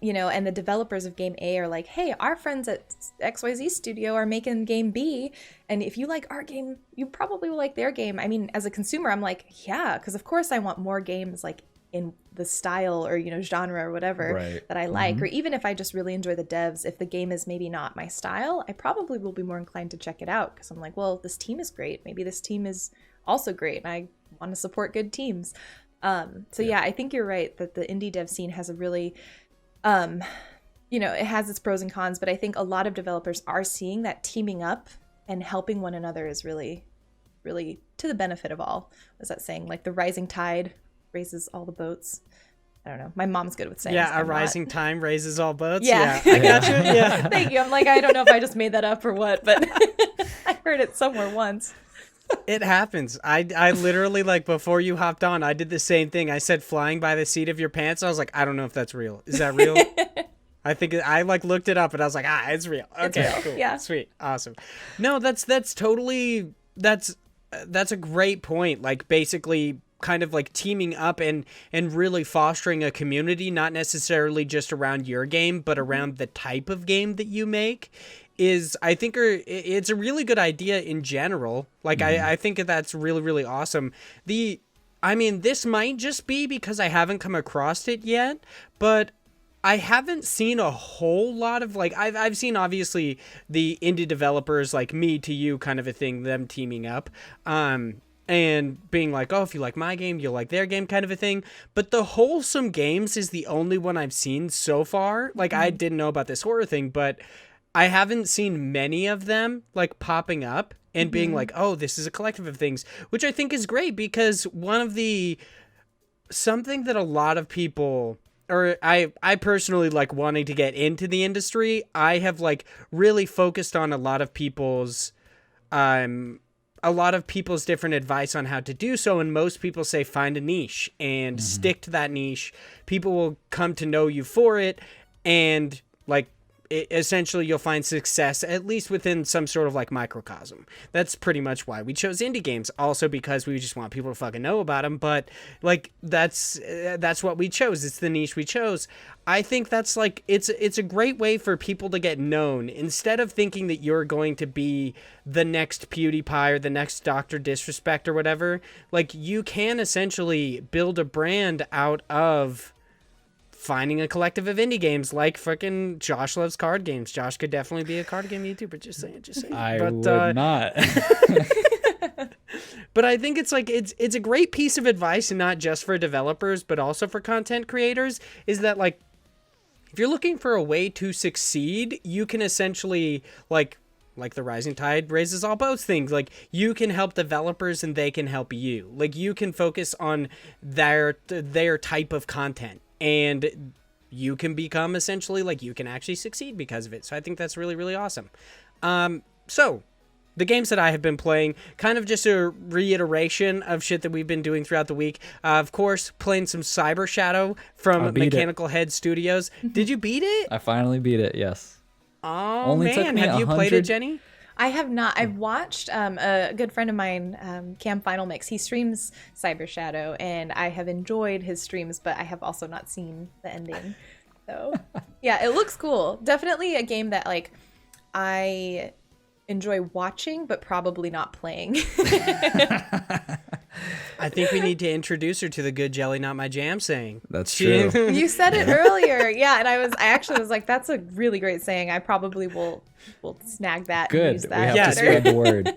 you know, and the developers of game A are like, hey, our friends at XYZ studio are making game B, and if you like our game, you probably will like their game. I mean, as a consumer, I'm like, yeah, because of course I want more games like in the style or, you know, genre or whatever that I like. Or even if I just really enjoy the devs, if the game is maybe not my style, I probably will be more inclined to check it out, because I'm like, well, this team is great, maybe this team is also great, and I want to support good teams. So yeah, I think you're right that the indie dev scene has a really you know, it has its pros and cons, but I think a lot of developers are seeing that teaming up and helping one another is really, really to the benefit of all. What's that saying? Like the rising tide raises all the boats. I don't know. My mom's good with saying. Yeah, a rising tide raises all boats. Yeah. I got you. Yeah. Thank you. I'm like, I don't know if I just made that up or what, but I heard it somewhere once. It happens. I literally, like, before you hopped on, I did the same thing. I said flying by the seat of your pants. I was like, I don't know if that's real. Is that real? I think I like looked it up and I was like, it's real. Okay, it's real. cool. Yeah. Sweet. Awesome. No, that's totally, that's a great point. Like basically kind of like teaming up and really fostering a community, not necessarily just around your game, but around the type of game that you make, is, I think, it's a really good idea in general. Like I think that's really, really awesome. I mean, this might just be because I haven't come across it yet, but I haven't seen a whole lot of, like, I've seen obviously the indie developers like me to you kind of a thing, them teaming up, and being like, oh, if you like my game, you'll like their game kind of a thing. But the Wholesome Games is the only one I've seen so far. Like, I didn't know about this horror thing, but I haven't seen many of them, like, popping up and being like, oh, this is a collective of things, which I think is great, because something that a lot of people, or I personally, like, wanting to get into the industry, I have, like, really focused on a lot of people's different advice on how to do so, and most people say find a niche and stick to that niche. People will come to know you for it, and, like, essentially you'll find success, at least within some sort of like microcosm. That's pretty much why we chose indie games, also because we just want people to fucking know about them. But like that's what we chose. It's the niche we chose. I think that's like it's a great way for people to get known, instead of thinking that you're going to be the next PewDiePie or the next Dr. Disrespect or whatever. Like, you can essentially build a brand out of finding a collective of indie games, like fucking Josh loves card games. Josh could definitely be a card game YouTuber. Just saying. I would not. But I think it's like it's a great piece of advice, and not just for developers, but also for content creators, is that, like, if you're looking for a way to succeed, you can essentially like the rising tide raises all boats things. Like, you can help developers and they can help you. Like, you can focus on their type of content, and you can become essentially like, you can actually succeed because of it. So I think that's really, really awesome. So the games that I have been playing, kind of just a reiteration of shit that we've been doing throughout the week. Of course, playing some Cyber Shadow from Mechanical Head Studios. Did you beat it? I finally beat it, yes. Oh, only man. Have you played it, Jenny? I have not. I've watched a good friend of mine, Cam Final Mix. He streams Cyber Shadow, and I have enjoyed his streams, but I have also not seen the ending. So, yeah, it looks cool. Definitely a game that, like, I enjoy watching, but probably not playing. I think we need to introduce her to the good jelly, not my jam saying. That's true. You said it earlier. Yeah, and I actually was like, that's a really great saying. I probably will snag that. Good. And use that we have to spread the word.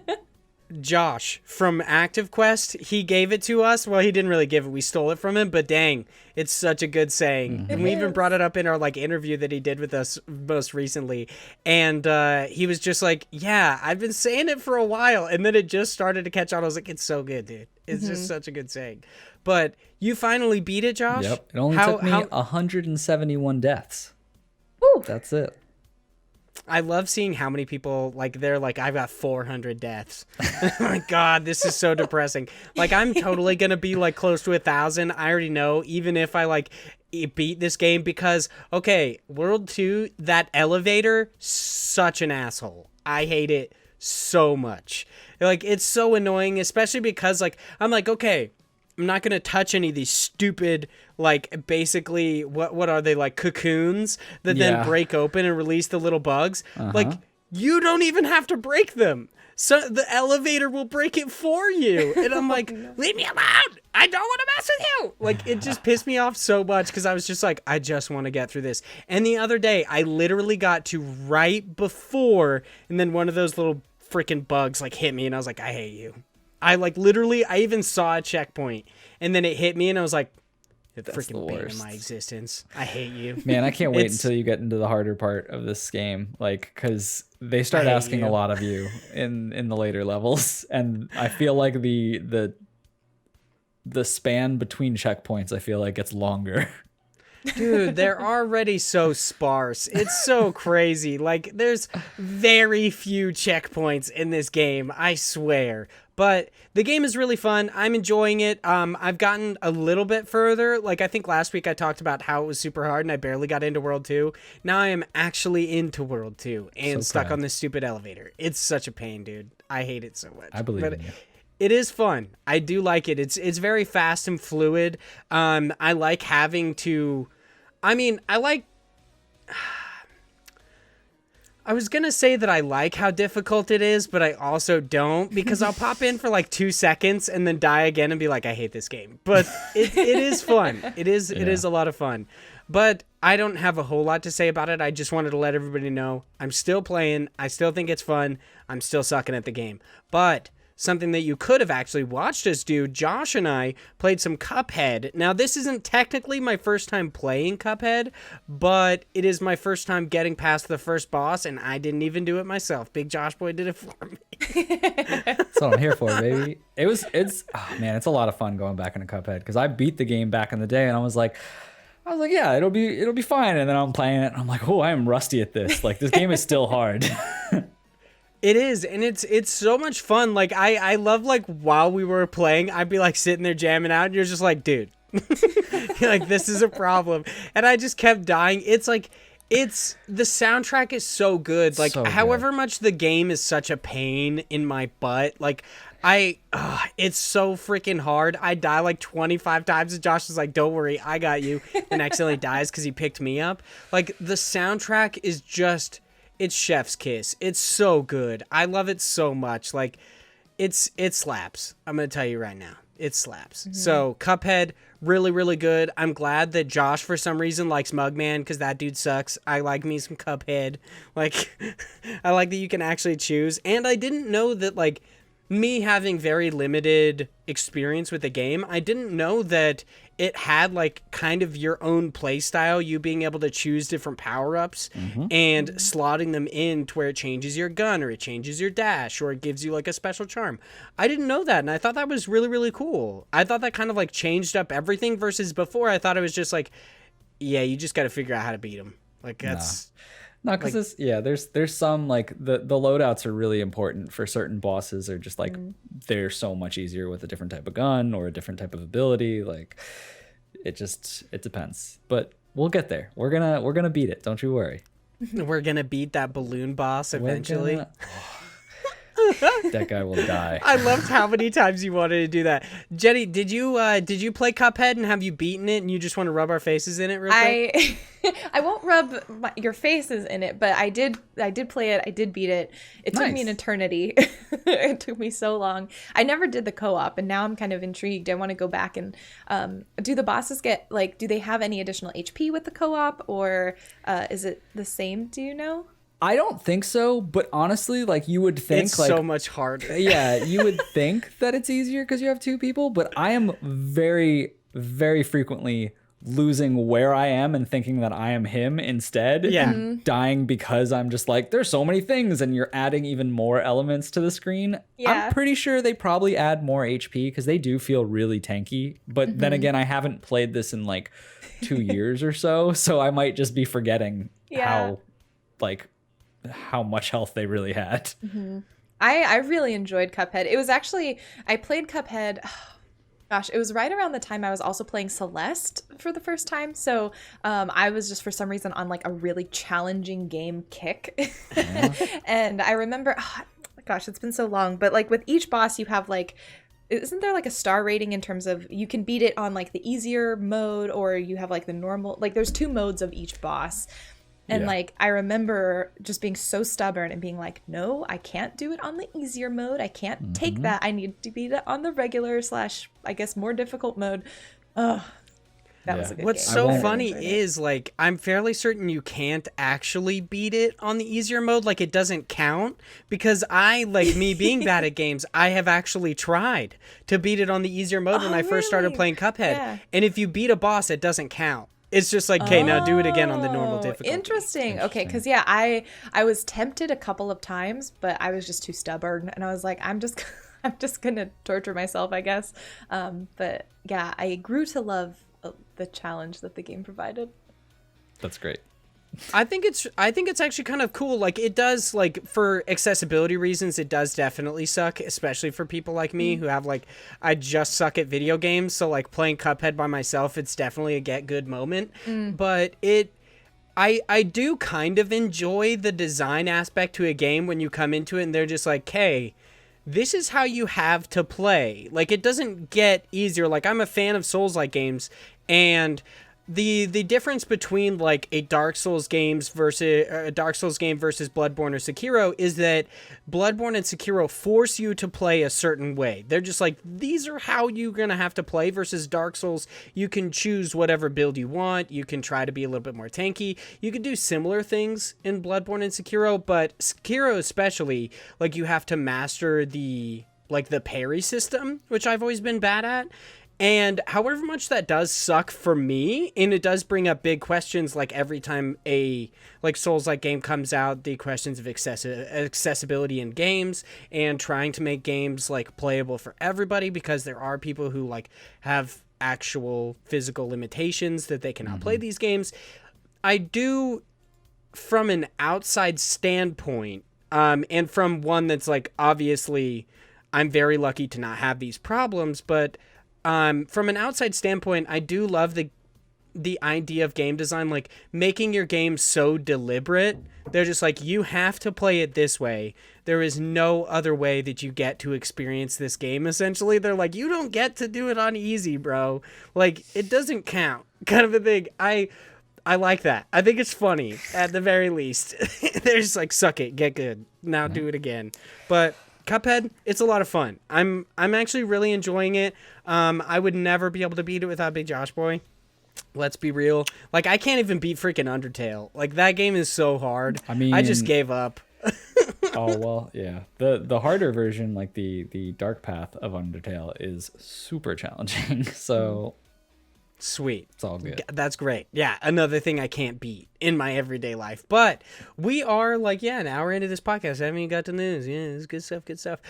Josh from Active Quest, he gave it to us. Well, he didn't really give it. We stole it from him, but dang, it's such a good saying. Mm-hmm. And we even brought it up in our like interview that he did with us most recently. And he was just like, yeah, I've been saying it for a while. And then it just started to catch on. I was like, it's so good, dude. It's just such a good saying. But you finally beat it, Josh? Yep. It only took me 171 deaths. Woo. That's it. I love seeing how many people, like, they're like, I've got 400 deaths. Oh my God, this is so depressing. Like, I'm totally going to be, like, close to 1,000. I already know, even if I, like, beat this game because, okay, World 2, that elevator, such an asshole. I hate it so much. Like, it's so annoying, especially because, like, I'm like, okay, I'm not going to touch any of these stupid, like, basically, what are they, like, cocoons that then break open and release the little bugs? Like, you don't even have to break them. So the elevator will break it for you. And I'm like, leave me alone. I don't want to mess with you. Like, it just pissed me off so much because I was just like, I just want to get through this. And the other day, I literally got to right before, and then one of those little freaking bugs, like, hit me, and I was like, I hate you. I even saw a checkpoint, and then it hit me, and I was like, the freaking bane of my existence. I hate you. Man, I can't wait until you get into the harder part of this game, like, because they start asking a lot of you in the later levels, and I feel like the span between checkpoints, I feel like, gets longer. Dude, they're already so sparse. It's so crazy. Like, there's very few checkpoints in this game, I swear. But the game is really fun. I'm enjoying it. I've gotten a little bit further. Like, I think last week I talked about how it was super hard and I barely got into World 2. Now I am actually into World 2 and stuck on this stupid elevator. It's such a pain, dude. I hate it so much. I believe in you. It is fun. I do like it. It's very fast and fluid. I like having to... I was going to say that I like how difficult it is, but I also don't, because I'll pop in for like 2 seconds and then die again and be like, I hate this game. But it is fun. It is a lot of fun. But I don't have a whole lot to say about it. I just wanted to let everybody know I'm still playing. I still think it's fun. I'm still sucking at the game. But something that you could have actually watched us do, Josh and I played some Cuphead. Now, this isn't technically my first time playing Cuphead, but it is my first time getting past the first boss, and I didn't even do it myself. Big Josh Boy did it for me. That's what I'm here for, baby. It's a lot of fun going back into Cuphead, because I beat the game back in the day, and I was like, yeah, it'll be fine. And then I'm playing it, and I'm like, oh, I am rusty at this. Like, this game is still hard. It is, and it's so much fun. Like, I love, like, while we were playing, I'd be, like, sitting there jamming out, and you're just like, dude, you're like, this is a problem. And I just kept dying. It's, like, the soundtrack is so good. Like, however much the game is such a pain in my butt, like, it's so freaking hard. I die, like, 25 times, and Josh is like, don't worry, I got you, and accidentally dies because he picked me up. Like, the soundtrack is just... It's chef's kiss. It's so good. I love it so much. Like, it slaps. I'm going to tell you right now. It slaps. Mm-hmm. So, Cuphead, really, really good. I'm glad that Josh, for some reason, likes Mugman, because that dude sucks. I like me some Cuphead. Like, I like that you can actually choose. And I didn't know that, like, me having very limited experience with the game, I didn't know that it had like kind of your own play style, you being able to choose different power-ups and slotting them in to where it changes your gun or it changes your dash or it gives you like a special charm. I didn't know that, and I thought that was really, really cool. I thought that kind of like changed up everything versus before. I thought it was just like, yeah, you just got to figure out how to beat them. Like that's... No, because there's some like the loadouts are really important for certain bosses. Are just like they're so much easier with a different type of gun or a different type of ability. Like it depends. But we'll get there. We're gonna beat it. Don't you worry. We're gonna beat that balloon boss eventually. That guy will die. I loved how many times you wanted to do that. Jenny, did you play Cuphead and have you beaten it and you just want to rub our faces in it real quick? I won't rub your faces in it, but I did play it. I did beat it. It took me an eternity. It took me so long. I never did the co-op, and now I'm kind of intrigued. I want to go back and do the bosses get like, do they have any additional HP with the co-op, or is it the same? Do you know? I don't think so, but honestly, like you would think it's like so much harder. Yeah, you would think that it's easier because you have two people, but I am very, very frequently losing where I am and thinking that I am him instead. Yeah. Dying because I'm just like, there's so many things and you're adding even more elements to the screen. Yeah. I'm pretty sure they probably add more HP because they do feel really tanky. But then again, I haven't played this in like 2 years or so I might just be forgetting how much health they really had. I really enjoyed Cuphead. It was actually, I played Cuphead, gosh, it was right around the time I was also playing Celeste for the first time. So I was just for some reason on like a really challenging game kick. And I remember, gosh, it's been so long, but like with each boss you have like, isn't there like a star rating in terms of you can beat it on like the easier mode or you have like the normal, like there's 2 modes of each boss. And like, I remember just being so stubborn and being like, no, I can't do it on the easier mode. I can't take that. I need to beat it on the regular / I guess more difficult mode. Oh, that was a good What's game. so funny is like, I'm fairly certain you can't actually beat it on the easier mode. Like it doesn't count because like me being bad at games, I have actually tried to beat it on the easier mode when I first started playing Cuphead. Yeah. And if you beat a boss, it doesn't count. It's just like, okay, now do it again on the normal difficulty. Interesting. Okay, because I was tempted a couple of times, but I was just too stubborn, and I was like, I'm just gonna torture myself, I guess. But yeah, I grew to love the challenge that the game provided. That's great. I think it's actually kind of cool. Like it does, like for accessibility reasons, it does definitely suck, especially for people like me who have like, I just suck at video games. So like playing Cuphead by myself, it's definitely a get good moment. But I do kind of enjoy the design aspect to a game when you come into it and they're just like, hey, this is how you have to play. Like it doesn't get easier. Like I'm a fan of Souls-like games, and the difference between like a Dark Souls game versus Bloodborne or Sekiro is that Bloodborne and Sekiro force you to play a certain way. They're just like, these are how you're gonna have to play, versus Dark Souls, you can choose whatever build you want. You can try to be a little bit more tanky. You can do similar things in Bloodborne and Sekiro, but Sekiro especially, like you have to master the parry system, which I've always been bad at. And however much that does suck for me, and it does bring up big questions, like every time a like Souls-like game comes out, the questions of accessibility in games and trying to make games like playable for everybody, because there are people who like have actual physical limitations that they cannot play these games. I do, from an outside standpoint, and from one that's like, obviously I'm very lucky to not have these problems, but from an outside standpoint, I do love the idea of game design, like making your game so deliberate. They're just like, you have to play it this way. There is no other way that you get to experience this game, essentially. They're like, you don't get to do it on easy, bro. Like, it doesn't count, kind of a thing. I like that. I think it's funny, at the very least. They're just like, suck it, get good. Now do it again. But Cuphead, it's a lot of fun. I'm actually really enjoying it. I would never be able to beat it without Big Josh Boy. Let's be real. Like, I can't even beat freaking Undertale. Like, that game is so hard. I mean, I just gave up. Oh well, yeah. The harder version, like the dark path of Undertale, is super challenging. So sweet. It's all good. That's great. Yeah, another thing I can't beat in my everyday life. But we are like, an hour into this podcast. I haven't even got to the news. Yeah, it's good stuff, good stuff.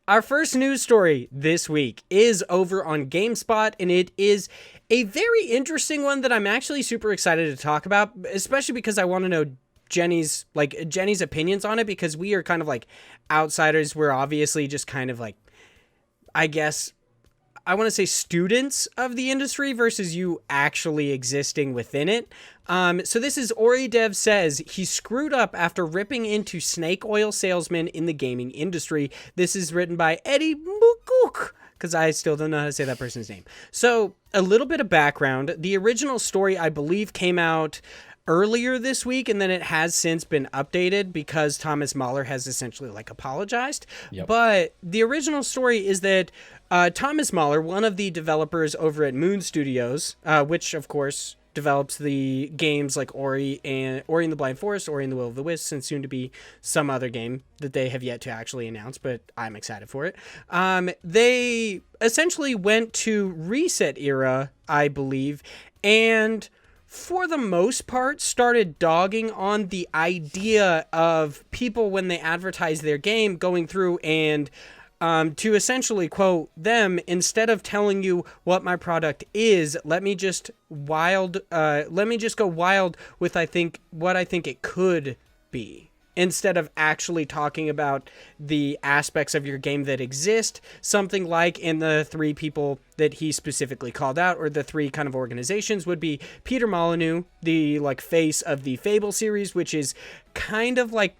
Our first news story this week is over on GameSpot, and it is a very interesting one that I'm actually super excited to talk about, especially because I want to know Jenny's opinions on it, because we are kind of like outsiders. We're obviously just kind of like, I guess, I want to say students of the industry versus you actually existing within it. So this is Ori Dev says he screwed up after ripping into snake oil salesman in the gaming industry. This is written by Eddie Mukuk, because I still don't know how to say that person's name. So a little bit of background. The original story, I believe, came out earlier this week, and then it has since been updated because Thomas Mahler has essentially like apologized. Yep. But the original story is that Thomas Mahler, one of the developers over at Moon Studios, which of course develops the games like Ori and the Blind Forest, Ori and the Will of the Wisps, and soon to be some other game that they have yet to actually announce, but I'm excited for it. They essentially went to Reset Era, I believe, and for the most part started dogging on the idea of people when they advertise their game going through and to essentially quote them, instead of telling you what my product is, let me just go wild with what I think it could be, instead of actually talking about the aspects of your game that exist. Something like in the three people that he specifically called out, or the three kind of organizations, would be Peter Molyneux, the like face of the Fable series, which is kind of like,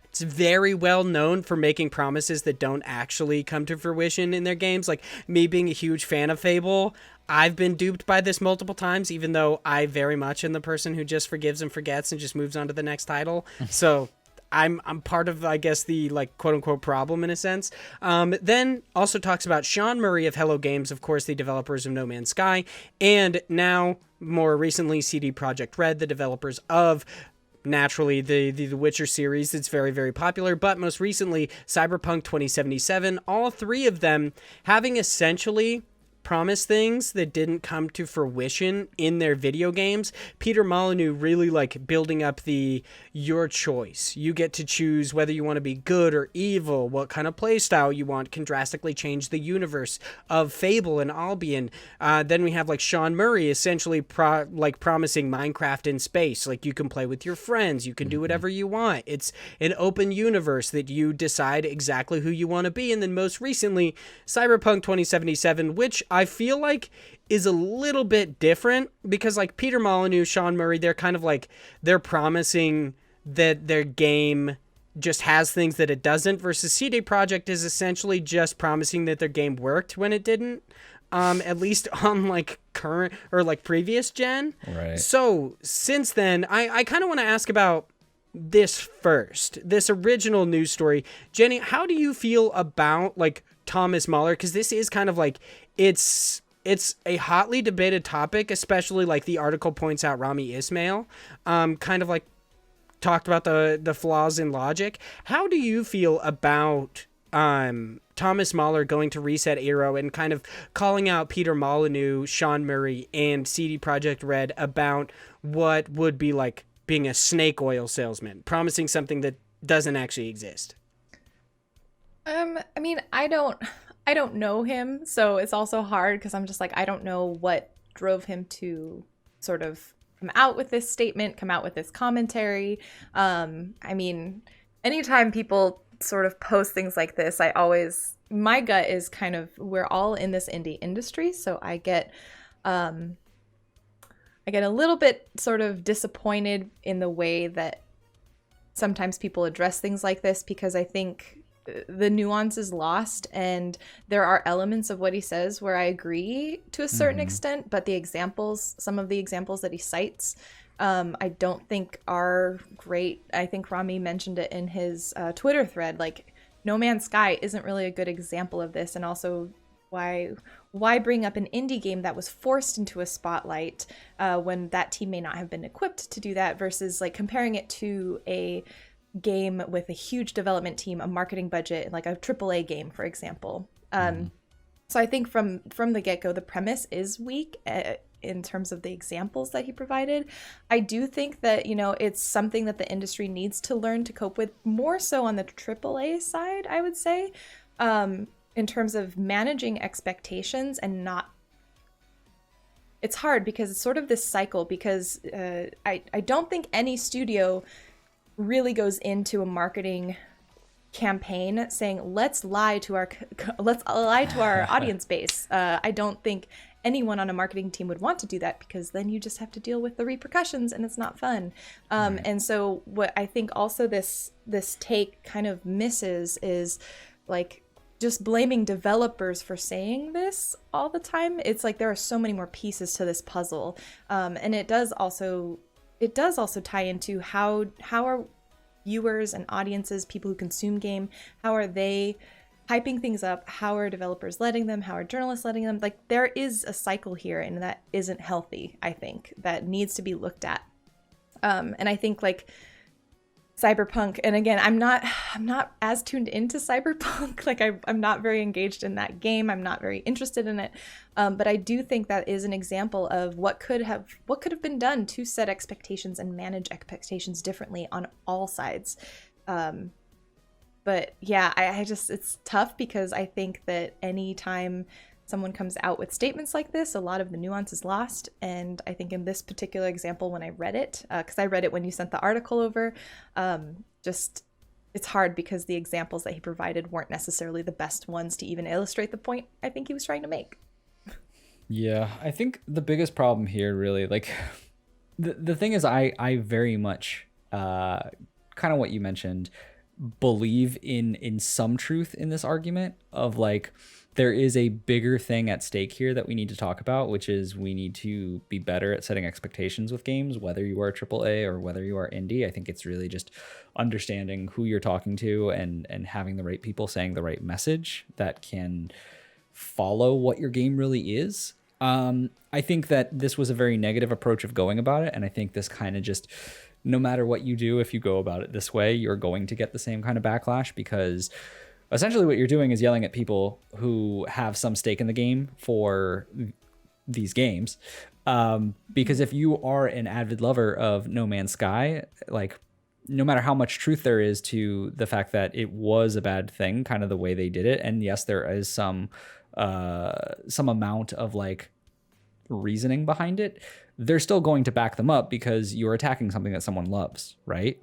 it's very well known for making promises that don't actually come to fruition in their games. Like me being a huge fan of Fable, I've been duped by this multiple times, even though I very much am the person who just forgives and forgets and just moves on to the next title. So I'm part of, I guess, the like quote unquote problem in a sense. Then also talks about Sean Murray of Hello Games, of course, the developers of No Man's Sky, and now more recently CD Projekt Red, the developers of naturally the Witcher series that's very, very popular, but most recently Cyberpunk 2077, all three of them having essentially promised things that didn't come to fruition in their video games. Peter Molyneux really like building up your choice. You get to choose whether you want to be good or evil, what kind of playstyle you want, can drastically change the universe of Fable and Albion. Then we have like Sean Murray essentially promising Minecraft in space. Like you can play with your friends, you can do whatever you want. It's an open universe that you decide exactly who you want to be. And then most recently, Cyberpunk 2077, which I feel like is a little bit different, because like Peter Molyneux, Sean Murray, they're kind of like, they're promising that their game just has things that it doesn't, versus CD Projekt is essentially just promising that their game worked when it didn't, at least on like current or like previous gen. Right. So since then, I kind of want to ask about this first, this original news story. Jenny, how do you feel about like Thomas Mahler? Because this is kind of like, it's a hotly debated topic, especially like the article points out Rami Ismail, kind of like talked about the flaws in logic. How do you feel about Thomas Mahler going to Reset Era and kind of calling out Peter Molyneux, Sean Murray, and CD Projekt Red about what would be like being a snake oil salesman, promising something that doesn't actually exist? I mean, I don't know him, so it's also hard because I'm just like, I don't know what drove him to sort of come out with this statement, come out with this commentary. I mean, anytime people sort of post things like this, my gut is kind of, we're all in this indie industry, so I get a little bit sort of disappointed in the way that sometimes people address things like this, because I think the nuance is lost, and there are elements of what he says where I agree to a certain extent, but some of the examples that he cites, I don't think are great. I think Rami mentioned it in his Twitter thread, like No Man's Sky isn't really a good example of this, and also why bring up an indie game that was forced into a spotlight when that team may not have been equipped to do that, versus like comparing it to a game with a huge development team, a marketing budget, like a AAA game, for example. So I think from the get-go, the premise is weak in terms of the examples that he provided. I do think that, it's something that the industry needs to learn to cope with, more so on the AAA side, I would say, in terms of managing expectations and not. It's hard because it's sort of this cycle, because I don't think any studio really goes into a marketing campaign saying let's lie to our audience base. I don't think anyone on a marketing team would want to do that, because then you just have to deal with the repercussions and it's not fun. Right. And so what I think also this take kind of misses is like just blaming developers for saying this all the time. It's like there are so many more pieces to this puzzle, and it does also tie into how are viewers and audiences, people who consume game, how are they hyping things up? How are developers letting them? How are journalists letting them? Like, there is a cycle here, and that isn't healthy, I think, that needs to be looked at. And I think like Cyberpunk, and again, I'm not as tuned into Cyberpunk. Like I'm not very engaged in that game. I'm not very interested in it. But I do think that is an example of what could have been done to set expectations and manage expectations differently on all sides. But yeah, I just, it's tough, because I think that anytime someone comes out with statements like this, a lot of the nuance is lost. And I think in this particular example, when I read it, because I read it when you sent the article over, it's hard because the examples that he provided weren't necessarily the best ones to even illustrate the point I think he was trying to make. Yeah, I think the biggest problem here, really, like, the thing is, I very much, kind of what you mentioned, believe in some truth in this argument of like, there is a bigger thing at stake here that we need to talk about, which is we need to be better at setting expectations with games, whether you are AAA or whether you are indie. I think it's really just understanding who you're talking to and having the right people saying the right message that can follow what your game really is. I think that this was a very negative approach of going about it. And I think this kind of just, no matter what you do, if you go about it this way, you're going to get the same kind of backlash, because essentially what you're doing is yelling at people who have some stake in the game for these games. Because if you are an avid lover of No Man's Sky, like, no matter how much truth there is to the fact that it was a bad thing, kind of the way they did it, and yes, there is some amount of like reasoning behind it, they're still going to back them up because you're attacking something that someone loves, right?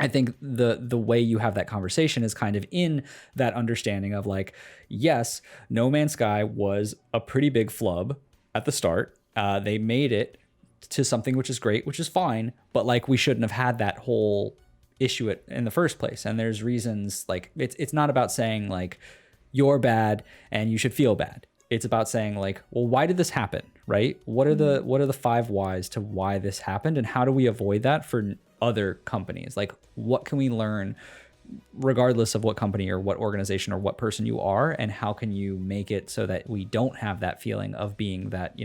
I think the way you have that conversation is kind of in that understanding of like, yes, No Man's Sky was a pretty big flub at the start. They made it to something which is great, which is fine, but like, we shouldn't have had that whole issue in the first place. And there's reasons, like, it's not about saying like you're bad and you should feel bad. It's about saying like, well, why did this happen, right? What are the 5 whys to why this happened, and how do we avoid that for other companies? Like, what can we learn regardless of what company or what organization or what person you are, and how can you make it so that we don't have that feeling of being that,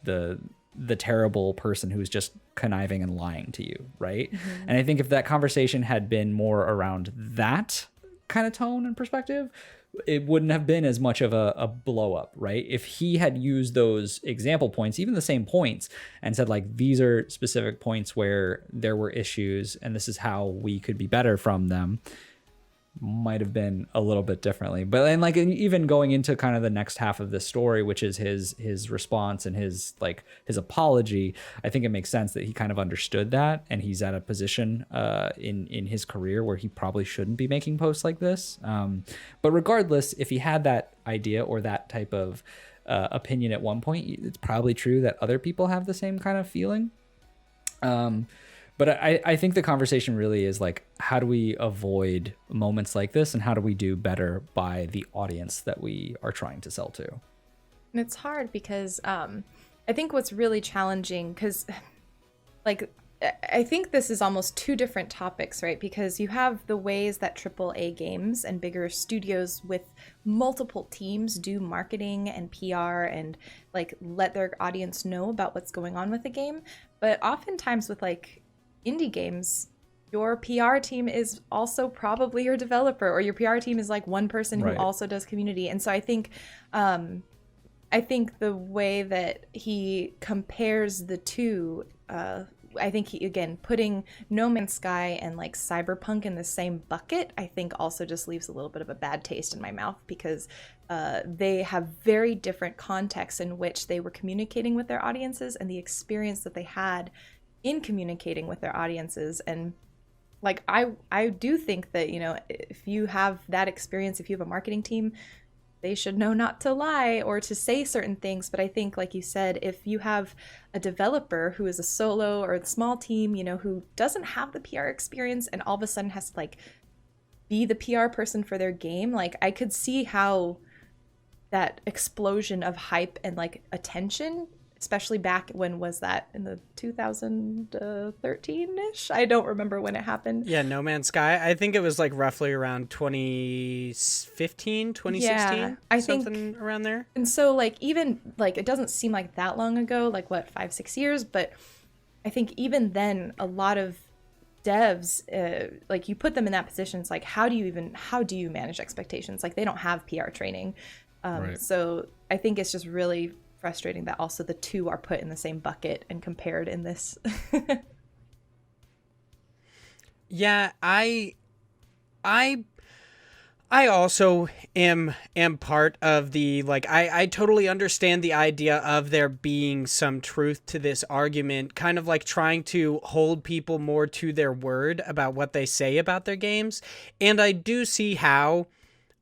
the terrible person who's just conniving and lying to you, right? Mm-hmm. And I think if that conversation had been more around that kind of tone and perspective, it wouldn't have been as much of a blow up, right? If he had used those example points, even the same points, and said like, these are specific points where there were issues and this is how we could be better from them, might have been a little bit differently. But then like, even going into kind of the next half of this story, which is his response and his apology, I think it makes sense that he kind of understood that, and he's at a position in his career where he probably shouldn't be making posts like this. But regardless, if he had that idea or that type of opinion at one point, it's probably true that other people have the same kind of feeling. But I think the conversation really is like, how do we avoid moments like this, and how do we do better by the audience that we are trying to sell to? And it's hard because I think what's really challenging, because like, I think this is almost 2 different topics, right? Because you have the ways that AAA games and bigger studios with multiple teams do marketing and PR and like let their audience know about what's going on with the game. But oftentimes with like indie games, your PR team is also probably your developer, or your PR team is like one person who also does community. And so I think the way that he compares the two, I think he, again, putting No Man's Sky and like Cyberpunk in the same bucket, I think also just leaves a little bit of a bad taste in my mouth, because they have very different contexts in which they were communicating with their audiences and the experience that they had in communicating with their audiences. And like, I do think that, you know, if you have that experience, if you have a marketing team, they should know not to lie or to say certain things. But I think, like you said, if you have a developer who is a solo or a small team, you know, who doesn't have the PR experience and all of a sudden has to like be the PR person for their game, like I could see how that explosion of hype and like attention, especially back when was that, in the 2013-ish? I don't remember when it happened. Yeah, No Man's Sky. I think it was like roughly around 2015, 2016, yeah, I something think around there. And so like, even like, it doesn't seem like that long ago, like what, 5-6 years, but I think even then a lot of devs, like you put them in that position, it's like, how do you manage expectations? Like they don't have PR training. So I think it's just really frustrating that also the two are put in the same bucket and compared in this. Yeah, I also am part of the, like, I totally understand the idea of there being some truth to this argument, kind of like trying to hold people more to their word about what they say about their games. And I do see how,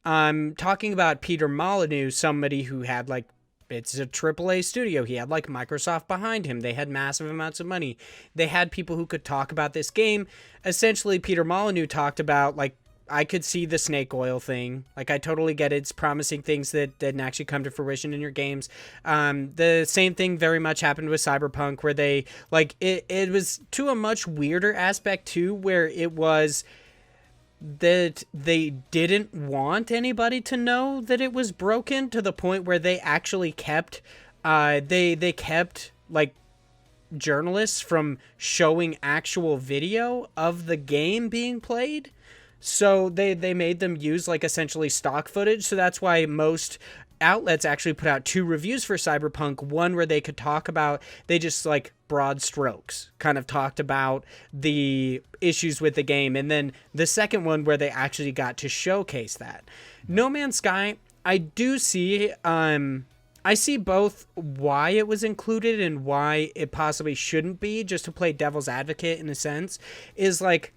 talking about Peter Molyneux, somebody who had like, it's a AAA studio. He had like Microsoft behind him. They had massive amounts of money. They had people who could talk about this game. Essentially, Peter Molyneux talked about, like, I could see the snake oil thing. Like, I totally get it. It's promising things that didn't actually come to fruition in your games. The same thing very much happened with Cyberpunk, where they, like, it was to a much weirder aspect too, where it was that they didn't want anybody to know that it was broken, to the point where they actually kept they kept like journalists from showing actual video of the game being played. So they made them use like essentially stock footage. So that's why most outlets actually put out 2 reviews for Cyberpunk. One where they could talk about, they just like broad strokes kind of talked about the issues with the game. And then the second one where they actually got to showcase that. No Man's Sky, I do see, I see both why it was included and why it possibly shouldn't be, just to play devil's advocate in a sense, is like,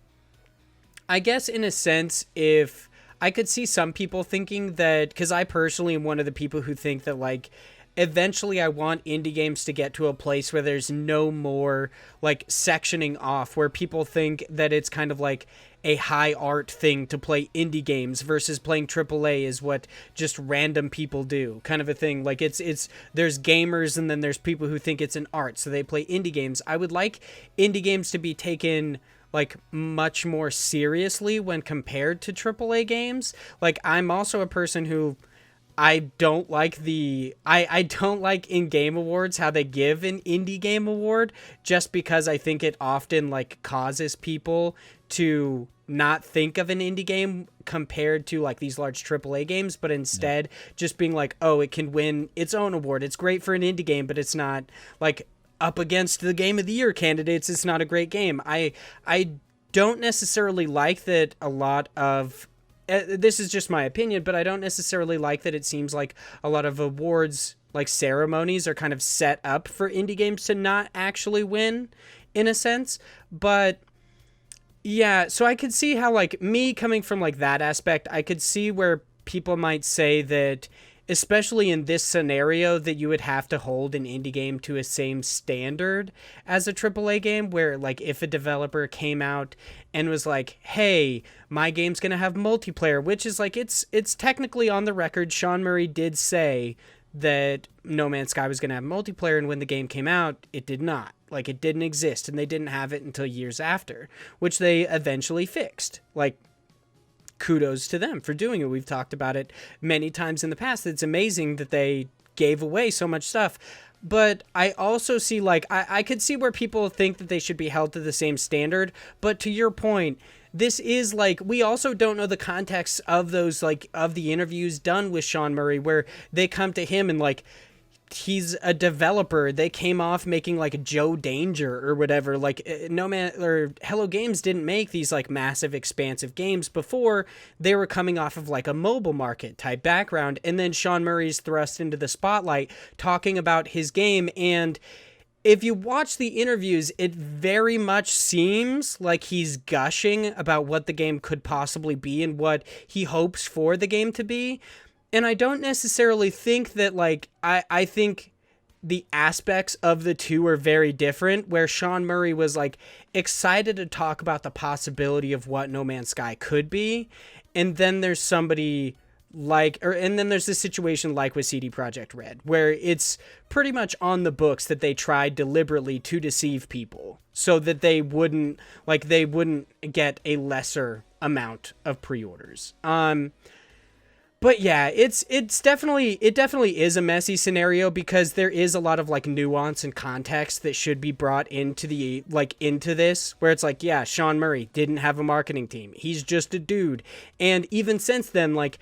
I guess in a sense, if I could see some people thinking that, because I personally am one of the people who think that, like, eventually I want indie games to get to a place where there's no more, like, sectioning off, where people think that it's kind of like a high art thing to play indie games versus playing AAA is what just random people do, kind of a thing. Like, it's there's gamers and then there's people who think it's an art, so they play indie games. I would like indie games to be taken like much more seriously when compared to AAA games. Like, I'm also a person who I don't like I don't like in game awards how they give an indie game award, just because I think it often like causes people to not think of an indie game compared to like these large AAA games, but instead just being like, oh, it can win its own award. It's great for an indie game, but it's not like up against the Game of the Year candidates. It's not a great game. I don't necessarily like that a lot of, this is just my opinion, but I don't necessarily like that it seems like a lot of awards, like ceremonies, are kind of set up for indie games to not actually win, in a sense. But yeah, so I could see how, like, me coming from like that aspect, I could see where people might say that, especially in this scenario, that you would have to hold an indie game to a same standard as a AAA game, where like if a developer came out and was like, hey, my game's going to have multiplayer, which is like, it's technically on the record, Sean Murray did say that No Man's Sky was going to have multiplayer, and when the game came out, it did not. Like, it didn't exist, and they didn't have it until years after, which they eventually fixed. Like, kudos to them for doing it. We've talked about it many times in the past. It's amazing that they gave away so much stuff. But I also see, like, I could see where people think that they should be held to the same standard. But to your point, this is like, we also don't know the context of those, like, of the interviews done with Sean Murray, where they come to him and, like, he's a developer. They came off making like Joe Danger or whatever. Like No Man or Hello Games didn't make these like massive expansive games before. They were coming off of like a mobile market type background. And then Sean Murray's thrust into the spotlight talking about his game. And if you watch the interviews, it very much seems like he's gushing about what the game could possibly be and what he hopes for the game to be. And I don't necessarily think that, like, I think the aspects of the two are very different, where Sean Murray was, like, excited to talk about the possibility of what No Man's Sky could be. And then there's somebody and then there's this situation like with CD Projekt Red, where it's pretty much on the books that they tried deliberately to deceive people so that they wouldn't get a lesser amount of pre-orders. But yeah, it definitely is a messy scenario because there is a lot of like nuance and context that should be brought into this, where it's like, yeah, Sean Murray didn't have a marketing team. He's just a dude. And even since then, like,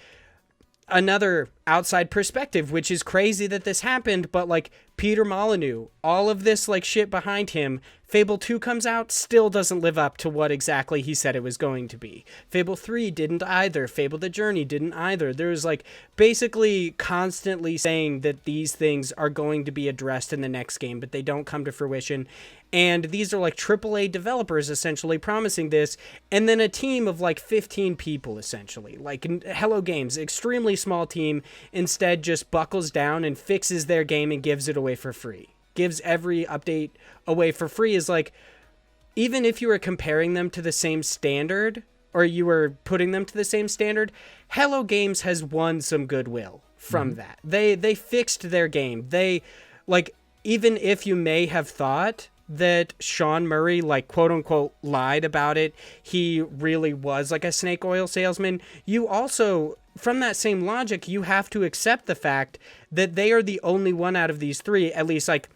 another outside perspective, which is crazy that this happened, but like Peter Molyneux, all of this like shit behind him, Fable 2 comes out, still doesn't live up to what exactly he said it was going to be. Fable 3 didn't either. Fable the Journey didn't either. There's like basically constantly saying that these things are going to be addressed in the next game, but they don't come to fruition. And these are like AAA developers essentially promising this, and then a team of like 15 people essentially. Like Hello Games, extremely small team, instead just buckles down and fixes their game and gives it away for free. Gives every update away for free. Is like, even if you were comparing them to the same standard, or you were putting them to the same standard, Hello Games has won some goodwill from that. They fixed their game. They, like, even if you may have thought that Sean Murray, like, quote unquote, lied about it, he really was like a snake oil salesman, you also, from that same logic, you have to accept the fact that they are the only one out of these three, at least, like,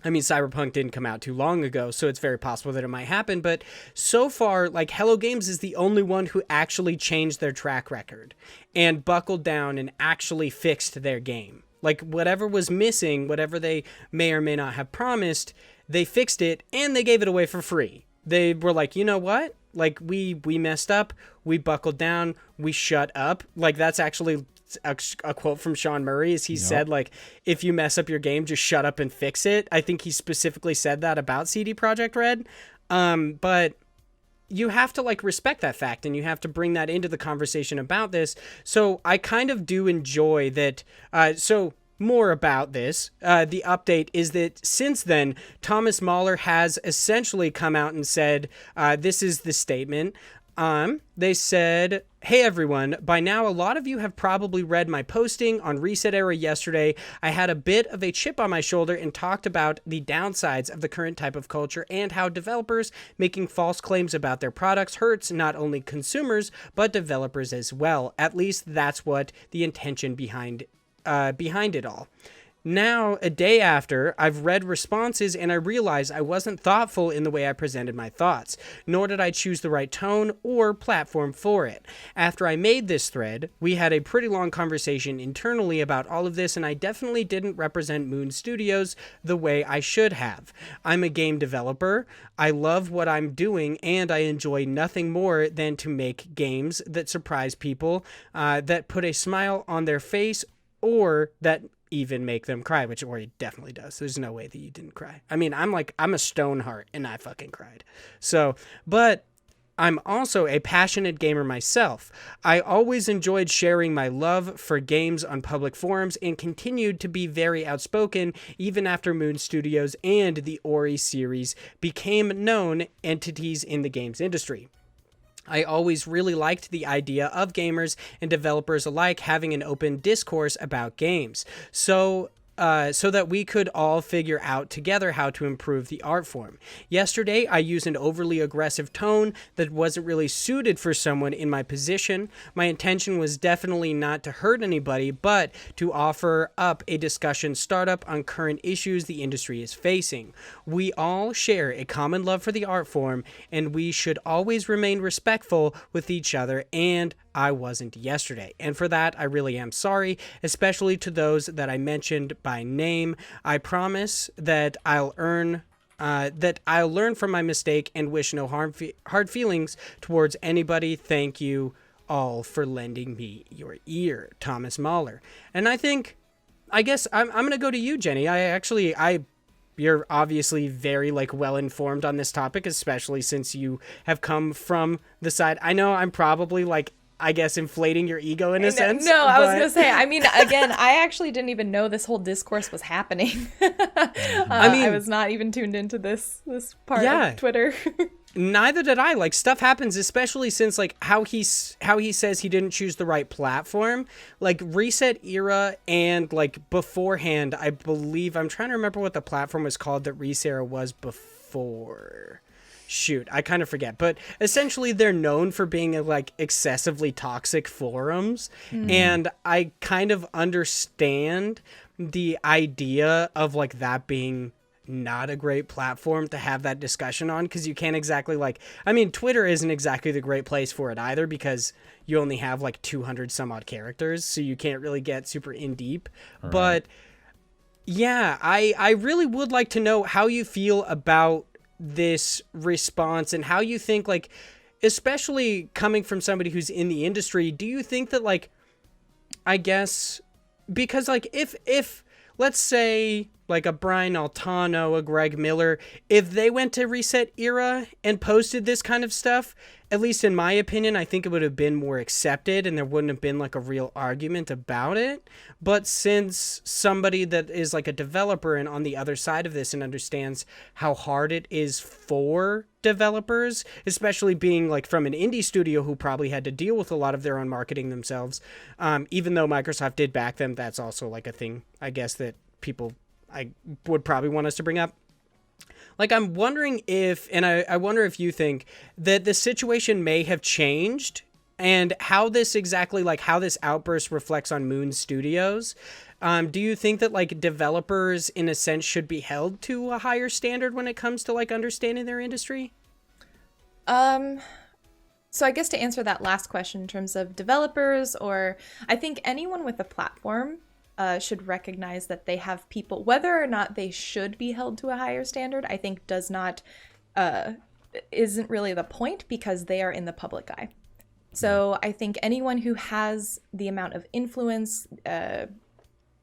I mean, Cyberpunk didn't come out too long ago, so it's very possible that it might happen, but so far, like, Hello Games is the only one who actually changed their track record and buckled down and actually fixed their game. Like, whatever was missing, whatever they may or may not have promised, they fixed it, and they gave it away for free. They were like, you know what? Like, we messed up, we buckled down, we shut up. Like, that's actually a quote from Sean Murray, is he said, like, if you mess up your game, just shut up and fix it. I think he specifically said that about CD Projekt Red. But you have to, like, respect that fact, and you have to bring that into the conversation about this. So I kind of do enjoy that. So more about this, the update is that since then, Thomas Mahler has essentially come out and said, this is the statement. They said, "Hey everyone, by now a lot of you have probably read my posting on Reset Era yesterday. I had a bit of a chip on my shoulder and talked about the downsides of the current type of culture and how developers making false claims about their products hurts not only consumers, but developers as well. At least that's what the intention behind it all. Now, a day after, I've read responses and I realized I wasn't thoughtful in the way I presented my thoughts, nor did I choose the right tone or platform for it. After I made this thread, we had a pretty long conversation internally about all of this, and I definitely didn't represent Moon Studios the way I should have. I'm a game developer, I love what I'm doing, and I enjoy nothing more than to make games that surprise people, that put a smile on their face, or that even make them cry, which Ori definitely does. There's no way that you didn't cry. I mean, I'm a stone heart and I fucking cried. So, but I'm also a passionate gamer myself. I always enjoyed sharing my love for games on public forums and continued to be very outspoken even after Moon Studios and the Ori series became known entities in the games industry. I always really liked the idea of gamers and developers alike having an open discourse about games. So so that we could all figure out together how to improve the art form. Yesterday, I used an overly aggressive tone that wasn't really suited for someone in my position. My intention was definitely not to hurt anybody, but to offer up a discussion startup on current issues the industry is facing. We all share a common love for the art form, and we should always remain respectful with each other, and I wasn't yesterday. And for that, I really am sorry, especially to those that I mentioned by name. I promise that I'll learn from my mistake and wish no hard feelings towards anybody. Thank you all for lending me your ear, Thomas Mahler. And I guess I'm going to go to you, Jenny. You're obviously very well informed on this topic, especially since you have come from the side. I know I'm probably I guess inflating your ego in a sense. No, I was going to say, again, I actually didn't even know this whole discourse was happening. I was not even tuned into this part of Twitter. Neither did I. Stuff happens, especially since how he says he didn't choose the right platform. Reset Era and beforehand, I believe, I'm trying to remember what the platform was called that Reset Era was before. Shoot, I kind of forget. But essentially, they're known for being excessively toxic forums. And I kind of understand the idea of that being not a great platform to have that discussion on, because you can't exactly Twitter isn't exactly the great place for it either, because you only have 200 some odd characters, so you can't really get super in deep. Right. But yeah, I really would like to know how you feel about this response and how you think, especially coming from somebody who's in the industry, do you think that I guess because if let's say a Brian Altano, a Greg Miller, if they went to Reset Era and posted this kind of stuff, at least in my opinion, I think it would have been more accepted and there wouldn't have been a real argument about it. But since somebody that is a developer and on the other side of this and understands how hard it is for developers, especially being from an indie studio who probably had to deal with a lot of their own marketing themselves, even though Microsoft did back them, that's also a thing, I guess, that people I would probably want us to bring up. I'm wondering if, and I wonder if you think that the situation may have changed and how this exactly, how this outburst reflects on Moon Studios. Do you think that developers in a sense should be held to a higher standard when it comes to understanding their industry? So I guess to answer that last question in terms of developers, or I think anyone with a platform should recognize that they have people, whether or not they should be held to a higher standard, I think isn't really the point, because they are in the public eye. So I think anyone who has the amount of influence,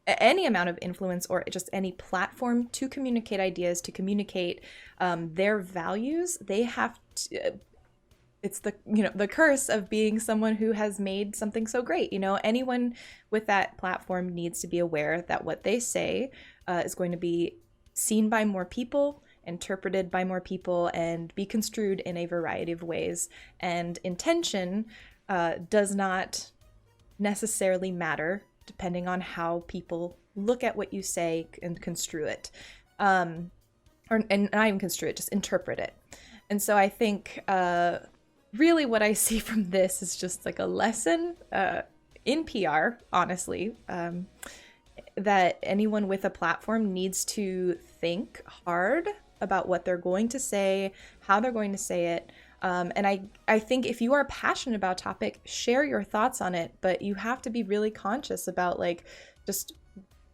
any amount of influence, or just any platform to communicate ideas, to communicate their values, they have to, it's the curse of being someone who has made something so great. Anyone with that platform needs to be aware that what they say is going to be seen by more people, interpreted by more people, and be construed in a variety of ways. And intention does not necessarily matter depending on how people look at what you say and construe it. And not even construe it, just interpret it. And so I think really what I see from this is just a lesson in PR, honestly, that anyone with a platform needs to think hard about what they're going to say, how they're going to say it. And I think if you are passionate about a topic, share your thoughts on it, but you have to be really conscious about just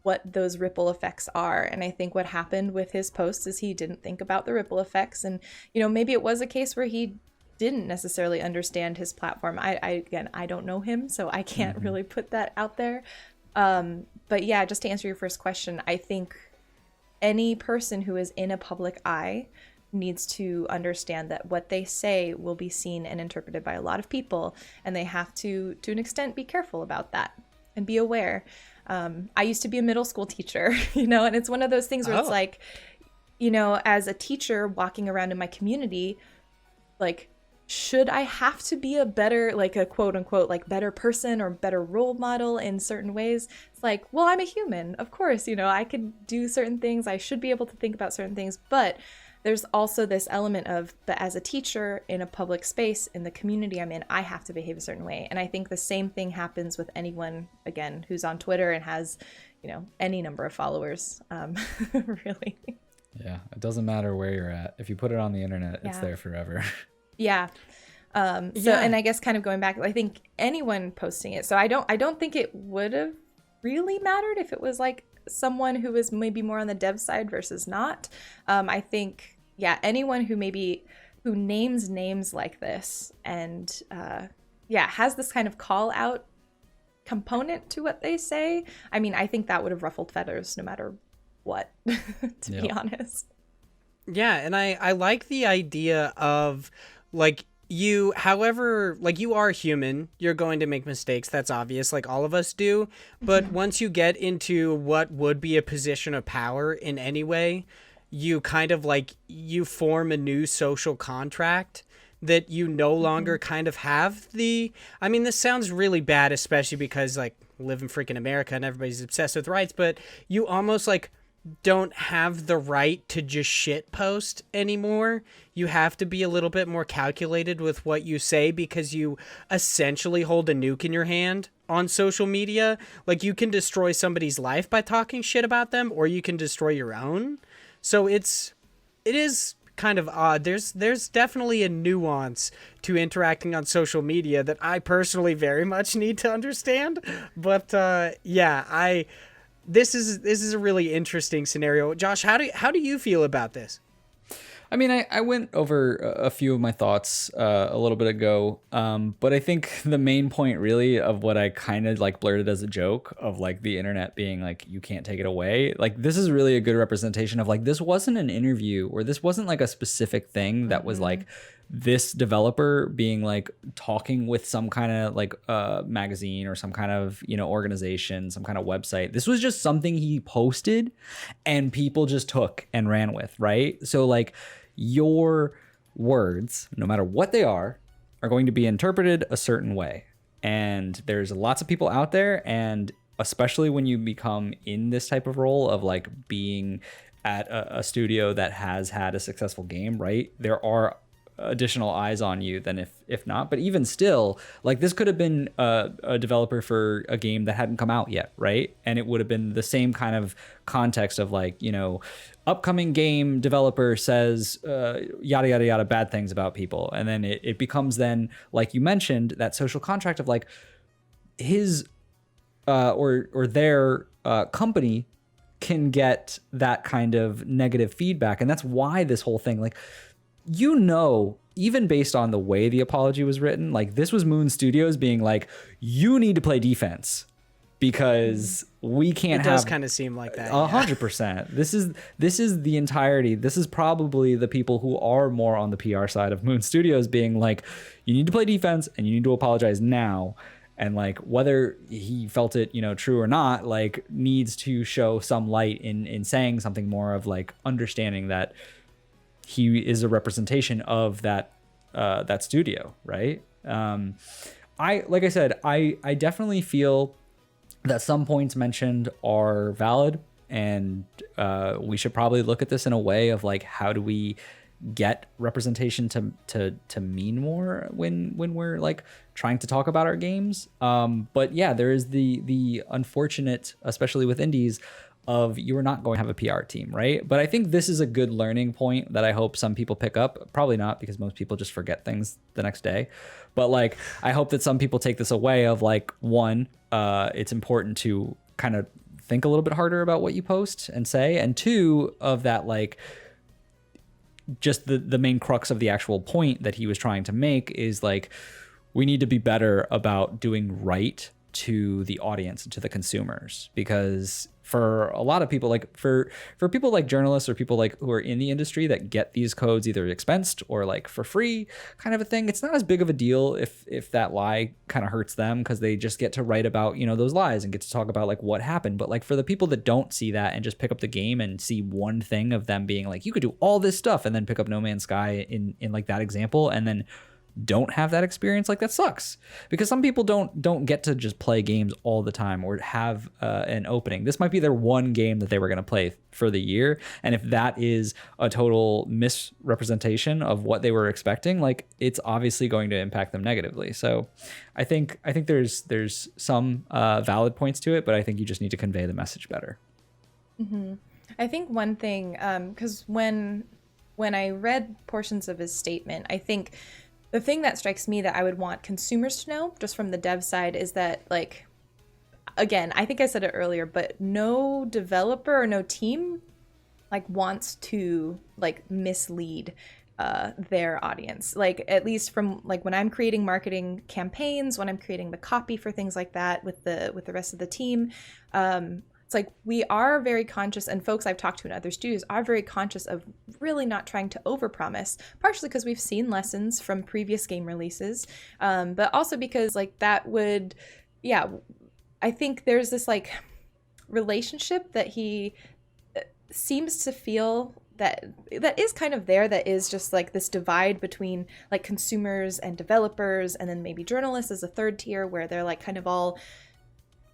what those ripple effects are. And I think what happened with his posts is he didn't think about the ripple effects. And, maybe it was a case where he didn't necessarily understand his platform. I don't know him, so I can't really put that out there. But yeah, just to answer your first question, I think any person who is in a public eye needs to understand that what they say will be seen and interpreted by a lot of people, and they have to an extent, be careful about that and be aware. I used to be a middle school teacher, and it's one of those things where it's as a teacher walking around in my community, should I have to be a better, like a quote unquote, like better person or better role model in certain ways? It's like, well, I'm a human. Of course, you know, I could do certain things. I should be able to think about certain things. But there's also this element of, but as a teacher in a public space, in the community I'm in, I have to behave a certain way. And I think the same thing happens with anyone, again, who's on Twitter and has, you know, any number of followers, really. Yeah, it doesn't matter where you're at. If you put it on the internet, it's there forever. Yeah. And I guess kind of going back, I think anyone posting it. So I don't think it would have really mattered if it was like someone who was maybe more on the dev side versus not. I think, anyone who names names like this and has this kind of call out component to what they say. I mean, I think that would have ruffled feathers no matter what, to be honest. Yeah, and I like the idea of like you are human, you're going to make mistakes. That's obvious, like all of us do. But once you get into what would be a position of power in any way, you kind of like you form a new social contract that you no longer kind of have I mean, this sounds really bad, especially because like live in freaking America and everybody's obsessed with rights, but you almost like don't have the right to just shit post anymore. You have to be a little bit more calculated with what you say because you essentially hold a nuke in your hand on social media. Like you can destroy somebody's life by talking shit about them, or you can destroy your own. So it is kind of odd. There's definitely a nuance to interacting on social media that I personally very much need to understand. But This is a really interesting scenario. Josh, how do you feel about this? I mean, I went over a few of my thoughts a little bit ago, but I think the main point really of what I kind of like blurted as a joke of like the internet being like, you can't take it away. Like this is really a good representation of like, this wasn't an interview or this wasn't like a specific thing that was like this developer being like talking with some kind of like magazine or some kind of, you know, organization, some kind of website. This was just something he posted and people just took and ran with, right? So like your words, no matter what they are going to be interpreted a certain way. And there's lots of people out there, and especially when you become in this type of role of like being at a studio that has had a successful game, right? There are additional eyes on you than if not. But even still, like this could have been a developer for a game that hadn't come out yet, right? And it would have been the same kind of context of like, you know, upcoming game developer says yada yada yada bad things about people, and then it becomes then, like you mentioned, that social contract of like his or their company can get that kind of negative feedback. And that's why this whole thing, like, you know, even based on the way the apology was written, like this was Moon Studios being like, you need to play defense because we can't have. It does kind of seem like that. 100%. This is the entirety. This is probably the people who are more on the PR side of Moon Studios being like, you need to play defense and you need to apologize now. And like whether he felt it, you know, true or not, like needs to show some light in saying something more of like understanding that he is a representation of that that studio, right? Like I said, I definitely feel that some points mentioned are valid, and we should probably look at this in a way of like, how do we get representation to mean more when we're like trying to talk about our games? But yeah, there is the unfortunate, especially with indies, of you are not going to have a PR team, right? But I think this is a good learning point that I hope some people pick up. Probably not, because most people just forget things the next day. But like, I hope that some people take this away of like, one, it's important to kind of think a little bit harder about what you post and say. And two, of that, like, just the main crux of the actual point that he was trying to make is like, we need to be better about doing right to the audience and to the consumers, because for a lot of people, like for people like journalists or people like who are in the industry that get these codes either expensed or like for free kind of a thing, it's not as big of a deal if that lie kind of hurts them, because they just get to write about, you know, those lies and get to talk about like what happened. But like for the people that don't see that and just pick up the game and see one thing of them being like, you could do all this stuff, and then pick up No Man's Sky in like that example, and then don't have that experience, like that sucks, because some people don't get to just play games all the time or have an opening. This might be their one game that they were going to play for the year, and if that is a total misrepresentation of what they were expecting, like it's obviously going to impact them negatively. So I think there's some valid points to it, but I think you just need to convey the message better. Mm-hmm. I think one thing, because when I read portions of his statement, I think the thing that strikes me that I would want consumers to know, just from the dev side, is that, like, again, I think I said it earlier, but no developer or no team, like, wants to, like, mislead their audience. Like, at least from, like, when I'm creating marketing campaigns, when I'm creating the copy for things like that with the rest of the team, it's like we are very conscious, and folks I've talked to in other studios are very conscious of really not trying to overpromise, partially because we've seen lessons from previous game releases, but also because, like, that would, yeah, I think there's this, like, relationship that he seems to feel that is kind of there, that is just like this divide between, like, consumers and developers, and then maybe journalists as a third tier, where they're, like, kind of all,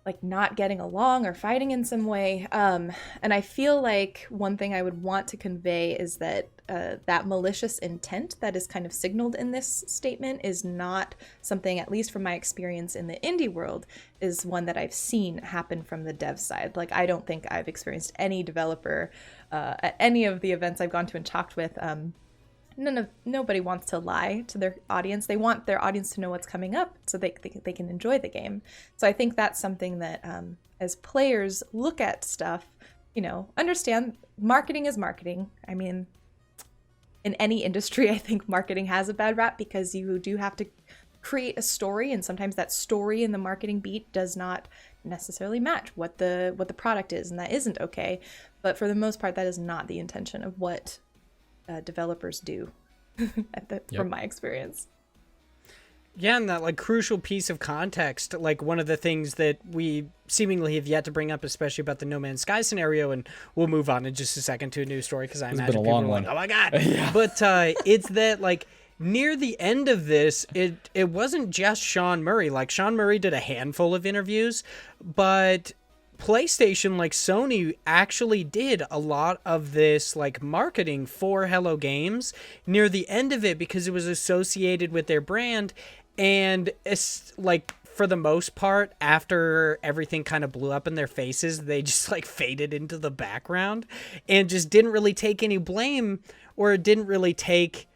like, not getting along or fighting in some way. And I feel like one thing I would want to convey is that that malicious intent that is kind of signaled in this statement is not something, at least from my experience in the indie world, is one that I've seen happen from the dev side. Like, I don't think I've experienced any developer at any of the events I've gone to and talked with. Nobody wants to lie to their audience. They want their audience to know what's coming up so they can enjoy the game. So I think that's something that as players look at stuff, understand marketing is marketing. I mean, in any industry, I think marketing has a bad rap because you do have to create a story, and sometimes that story in the marketing beat does not necessarily match what the product is, and that isn't okay. But for the most part, that is not the intention of what developers do from my experience. Yeah, and that, like, crucial piece of context, like, one of the things that we seemingly have yet to bring up, especially about the No Man's Sky scenario, and we'll move on in just a second to a news story, because I imagine people are like, oh my god. Yeah. But it's that, like, near the end of this, it wasn't just Sean Murray. Like, Sean Murray did a handful of interviews, but PlayStation, like Sony, actually did a lot of this, like, marketing for Hello Games near the end of it, because it was associated with their brand. And it's like, for the most part, after everything kind of blew up in their faces, they just, like, faded into the background and just didn't really take any blame, or didn't really take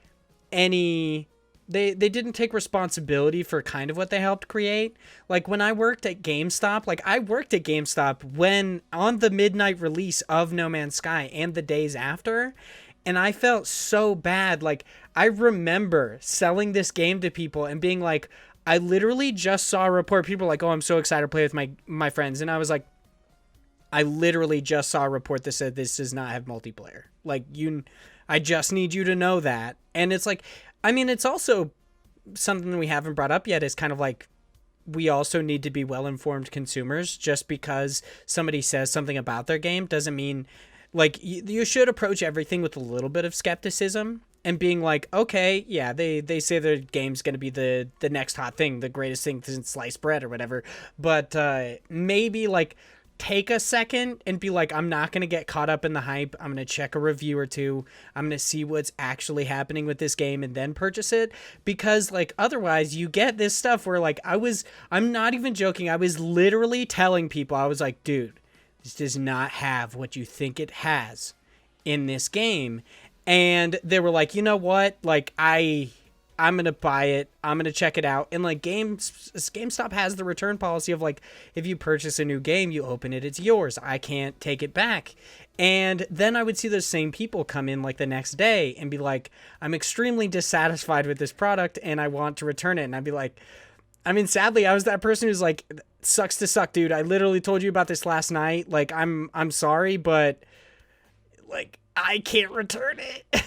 any... They didn't take responsibility for kind of what they helped create. Like, when I worked at GameStop, when on the midnight release of No Man's Sky and the days after, and I felt so bad. Like, I remember selling this game to people and being like, I literally just saw a report. People were like, oh, I'm so excited to play with my friends. And I was like, I literally just saw a report that said this does not have multiplayer. Like, I just need you to know that. And it's like, I mean, it's also something we haven't brought up yet, is kind of like, we also need to be well-informed consumers. Just because somebody says something about their game doesn't mean, like, you should approach everything with a little bit of skepticism and being like, okay, yeah, they say their game's going to be the next hot thing, the greatest thing since sliced bread or whatever. But maybe, like, take a second and be like, I'm not going to get caught up in the hype. I'm going to check a review or two. I'm going to see what's actually happening with this game and then purchase it. Because, like, otherwise you get this stuff where, like, I'm not even joking. I was literally telling people, I was like, dude, this does not have what you think it has in this game. And they were like, you know what? Like, I'm going to buy it. I'm going to check it out. And, like, GameStop has the return policy of, like, if you purchase a new game, you open it, it's yours. I can't take it back. And then I would see those same people come in, like, the next day and be like, I'm extremely dissatisfied with this product and I want to return it. And I'd be like, I mean, sadly, I was that person who's like, sucks to suck, dude. I literally told you about this last night. Like, I'm sorry, but, like, I can't return it.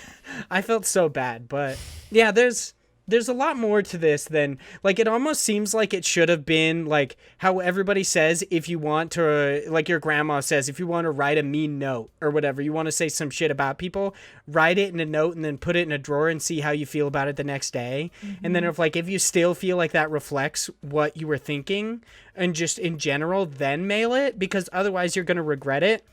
I felt so bad. But yeah, there's there's a lot more to this than, like, it almost seems like it should have been like how everybody says, if you want to, like your grandma says, if you want to write a mean note or whatever, you want to say some shit about people, write it in a note and then put it in a drawer and see how you feel about it the next day. And then if you still feel like that reflects what you were thinking and just in general, then mail it, because otherwise you're going to regret it.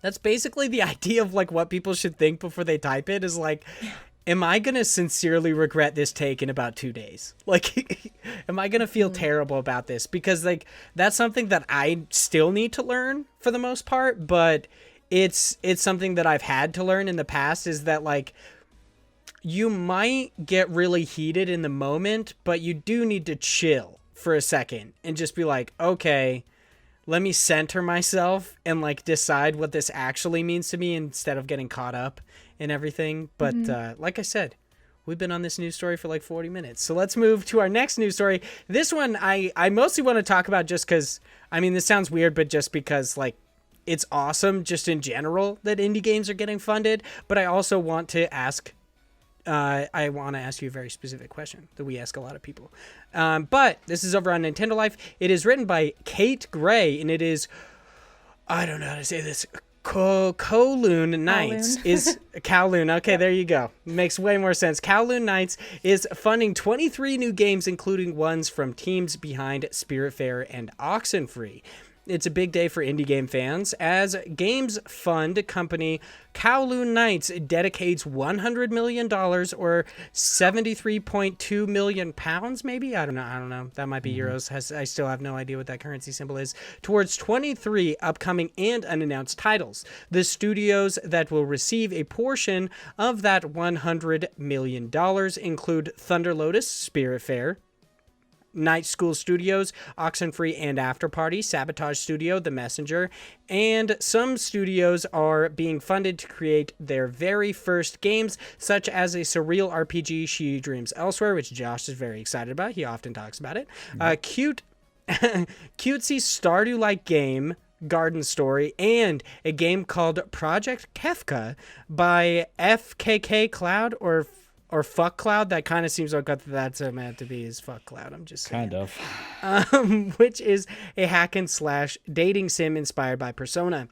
That's basically the idea of like what people should think before they type it, is like, am I going to sincerely regret this take in about 2 days? Like, am I going to feel terrible about this? Because like, that's something that I still need to learn for the most part, but it's something that I've had to learn in the past, is that like, you might get really heated in the moment, but you do need to chill for a second and just be like, okay, let me center myself and like decide what this actually means to me instead of getting caught up in everything. But like I said, we've been on this news story for like 40 minutes. So let's move to our next news story. This one I mostly want to talk about just because, I mean, this sounds weird, but just because like it's awesome just in general that indie games are getting funded. But I also want to ask you a very specific question that we ask a lot of people. But this is over on Nintendo Life. It is written by Kate Gray, and it is, I don't know how to say this, Kowloon Nights is Kowloon. Okay, there you go. Makes way more sense. Kowloon Nights is funding 23 new games, including ones from teams behind Spiritfarer and Oxenfree. It's a big day for indie game fans, as games fund company Kowloon Nights dedicates $100 million or 73.2 million pounds, maybe? I don't know. That might be euros. I still have no idea what that currency symbol is. Towards 23 upcoming and unannounced titles. The studios that will receive a portion of that $100 million include Thunder Lotus, Spiritfarer, Night School Studios, Oxenfree and Afterparty, Sabotage Studio, The Messenger, and some studios are being funded to create their very first games, such as a surreal RPG, She Dreams Elsewhere, which Josh is very excited about. He often talks about it. Cutesy Stardew-like game, Garden Story, and a game called Project Kefka by FKK Cloud or Fuck Cloud. That kind of seems like what that's meant to be, is Fuck Cloud. I'm just saying. Kind of. Which is a hack and slash dating sim inspired by Persona.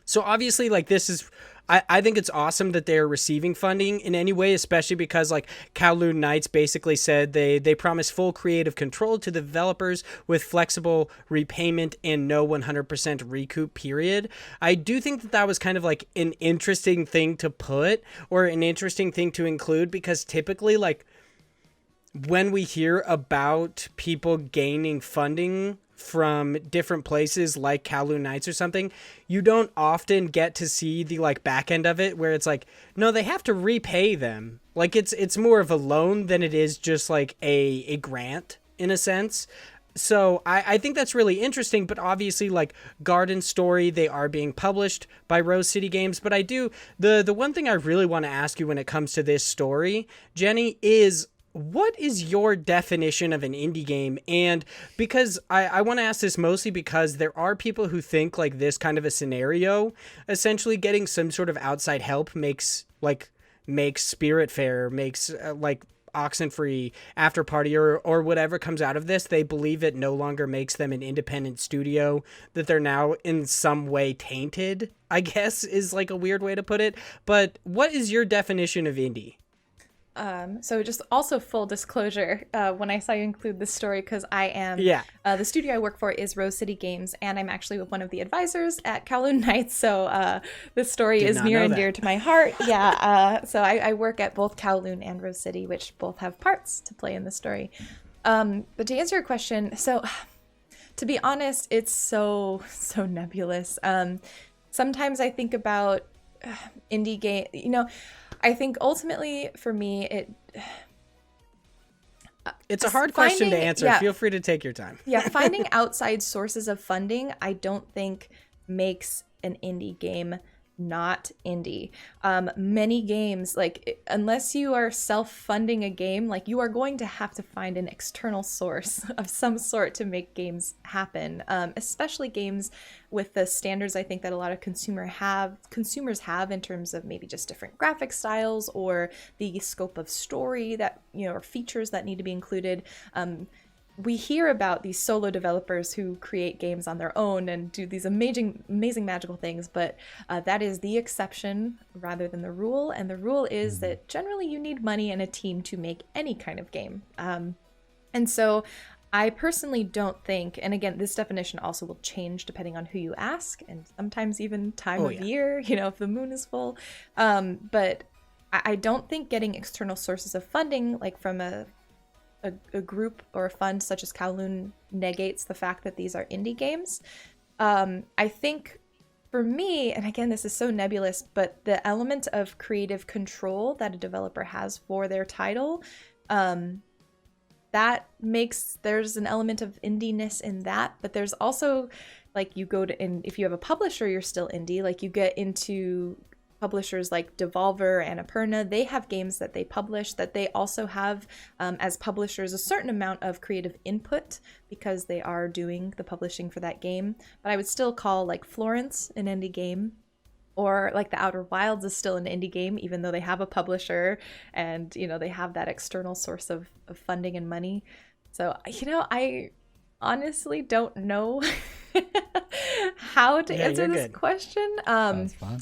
So obviously, like, this is, I think it's awesome that they're receiving funding in any way, especially because like Kowloon Nights basically said they promise full creative control to the developers with flexible repayment and no 100% recoup period. I do think that was kind of like an interesting thing to put, or an interesting thing to include, because typically like when we hear about people gaining funding from different places like Kowloon Nights or something, you don't often get to see the like back end of it, where it's like, no, they have to repay them. Like it's more of a loan than it is just like a grant in a sense. So I think that's really interesting, but obviously like Garden Story, they are being published by Rose City Games. But I do, the one thing I really want to ask you when it comes to this story, Jenny, is what is your definition of an indie game? And because I want to ask this mostly because there are people who think like this kind of a scenario, essentially getting some sort of outside help makes Spiritfarer, makes like Oxenfree, Afterparty, or whatever comes out of this, they believe it no longer makes them an independent studio, that they're now in some way tainted, I guess is like a weird way to put it. But what is your definition of indie? So just also full disclosure, when I saw you include this story, because I am, the studio I work for is Rose City Games, and I'm actually one of the advisors at Kowloon Nights, so this story is near and dear to my heart. So I work at both Kowloon and Rose City, which both have parts to play in the story. But to answer your question, so to be honest, it's so nebulous. Sometimes I think about indie game, I think ultimately for me, it's a hard question to answer. Yeah, feel free to take your time. Finding outside sources of funding, I don't think makes an indie game not indie. Many games, like unless you are self-funding a game, like you are going to have to find an external source of some sort to make games happen, especially games with the standards I think that a lot of consumers have in terms of maybe just different graphic styles or the scope of story that, or features that need to be included. We hear about these solo developers who create games on their own and do these amazing magical things, but that is the exception rather than the rule. And the rule is that generally you need money and a team to make any kind of game. And so I personally don't think, and again, this definition also will change depending on who you ask, and sometimes even time of year, if the moon is full. But I don't think getting external sources of funding, like from a group or a fund such as Kowloon, negates the fact that these are indie games. I think for me, and again, this is so nebulous, but the element of creative control that a developer has for their title, that makes, there's an element of indie-ness in that, but there's also, like, you go to, and if you have a publisher, you're still indie. Like, you get into publishers like Devolver and Annapurna, they have games that they publish that they also have, as publishers, a certain amount of creative input because they are doing the publishing for that game. But I would still call like Florence an indie game, or like The Outer Wilds is still an indie game, even though they have a publisher and, they have that external source of funding and money. So, I honestly don't know how to answer this question.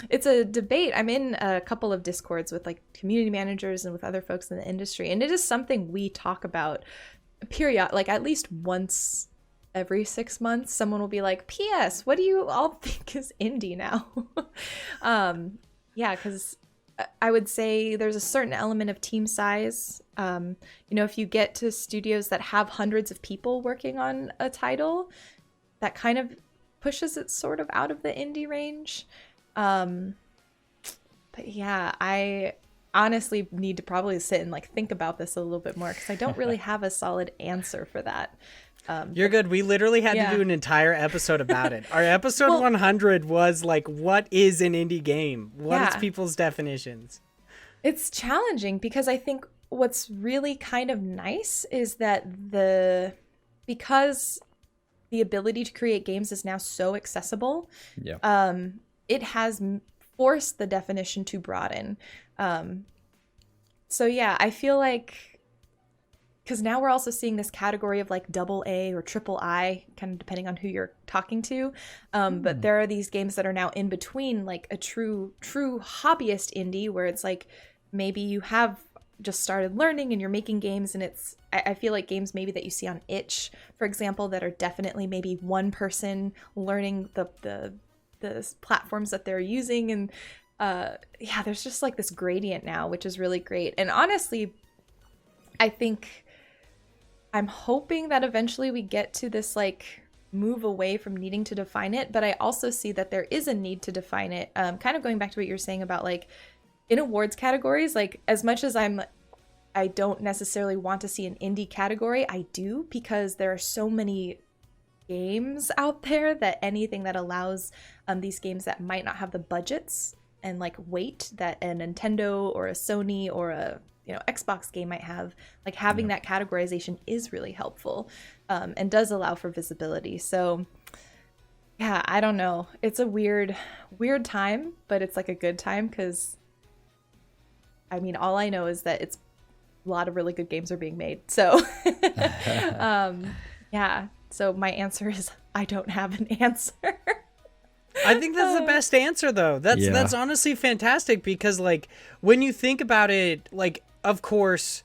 It's a debate. I'm in a couple of Discords with like community managers and with other folks in the industry, and it is something we talk about like at least once every 6 months. Someone will be like, PS, what do you all think is indie now? Because I would say there's a certain element of team size. If you get to studios that have hundreds of people working on a title, that kind of pushes it sort of out of the indie range. But yeah, I honestly need to probably sit and like think about this a little bit more because I don't really have a solid answer for that. You're good. We literally had to do an entire episode about it. Our episode 100 was like, what is an indie game? What is people's definitions? It's challenging because I think what's really kind of nice is that because the ability to create games is now so accessible, it has forced the definition to broaden. So yeah, I feel like, because now we're also seeing this category of like AA or III, kind of depending on who you're talking to. But there are these games that are now in between, like a true hobbyist indie, where it's like maybe you have just started learning and you're making games, and I feel like games maybe that you see on itch, for example, that are definitely maybe one person learning the platforms that they're using, and there's just like this gradient now, which is really great. And honestly, I think I'm hoping that eventually we get to this like move away from needing to define it, but I also see that there is a need to define it. Kind of going back to what you're saying about like in awards categories, like as much as I don't necessarily want to see an indie category, I do, because there are so many games out there that anything that allows these games that might not have the budgets and like weight that a Nintendo or a Sony or a Xbox game might have, like having that categorization is really helpful, and does allow for visibility. So yeah, I don't know. It's a weird time, but it's like a good time because I mean, all I know is that it's a lot of really good games are being made. So yeah. So my answer is I don't have an answer. I think that's the best answer, though. That's honestly fantastic, because like when you think about it, like of course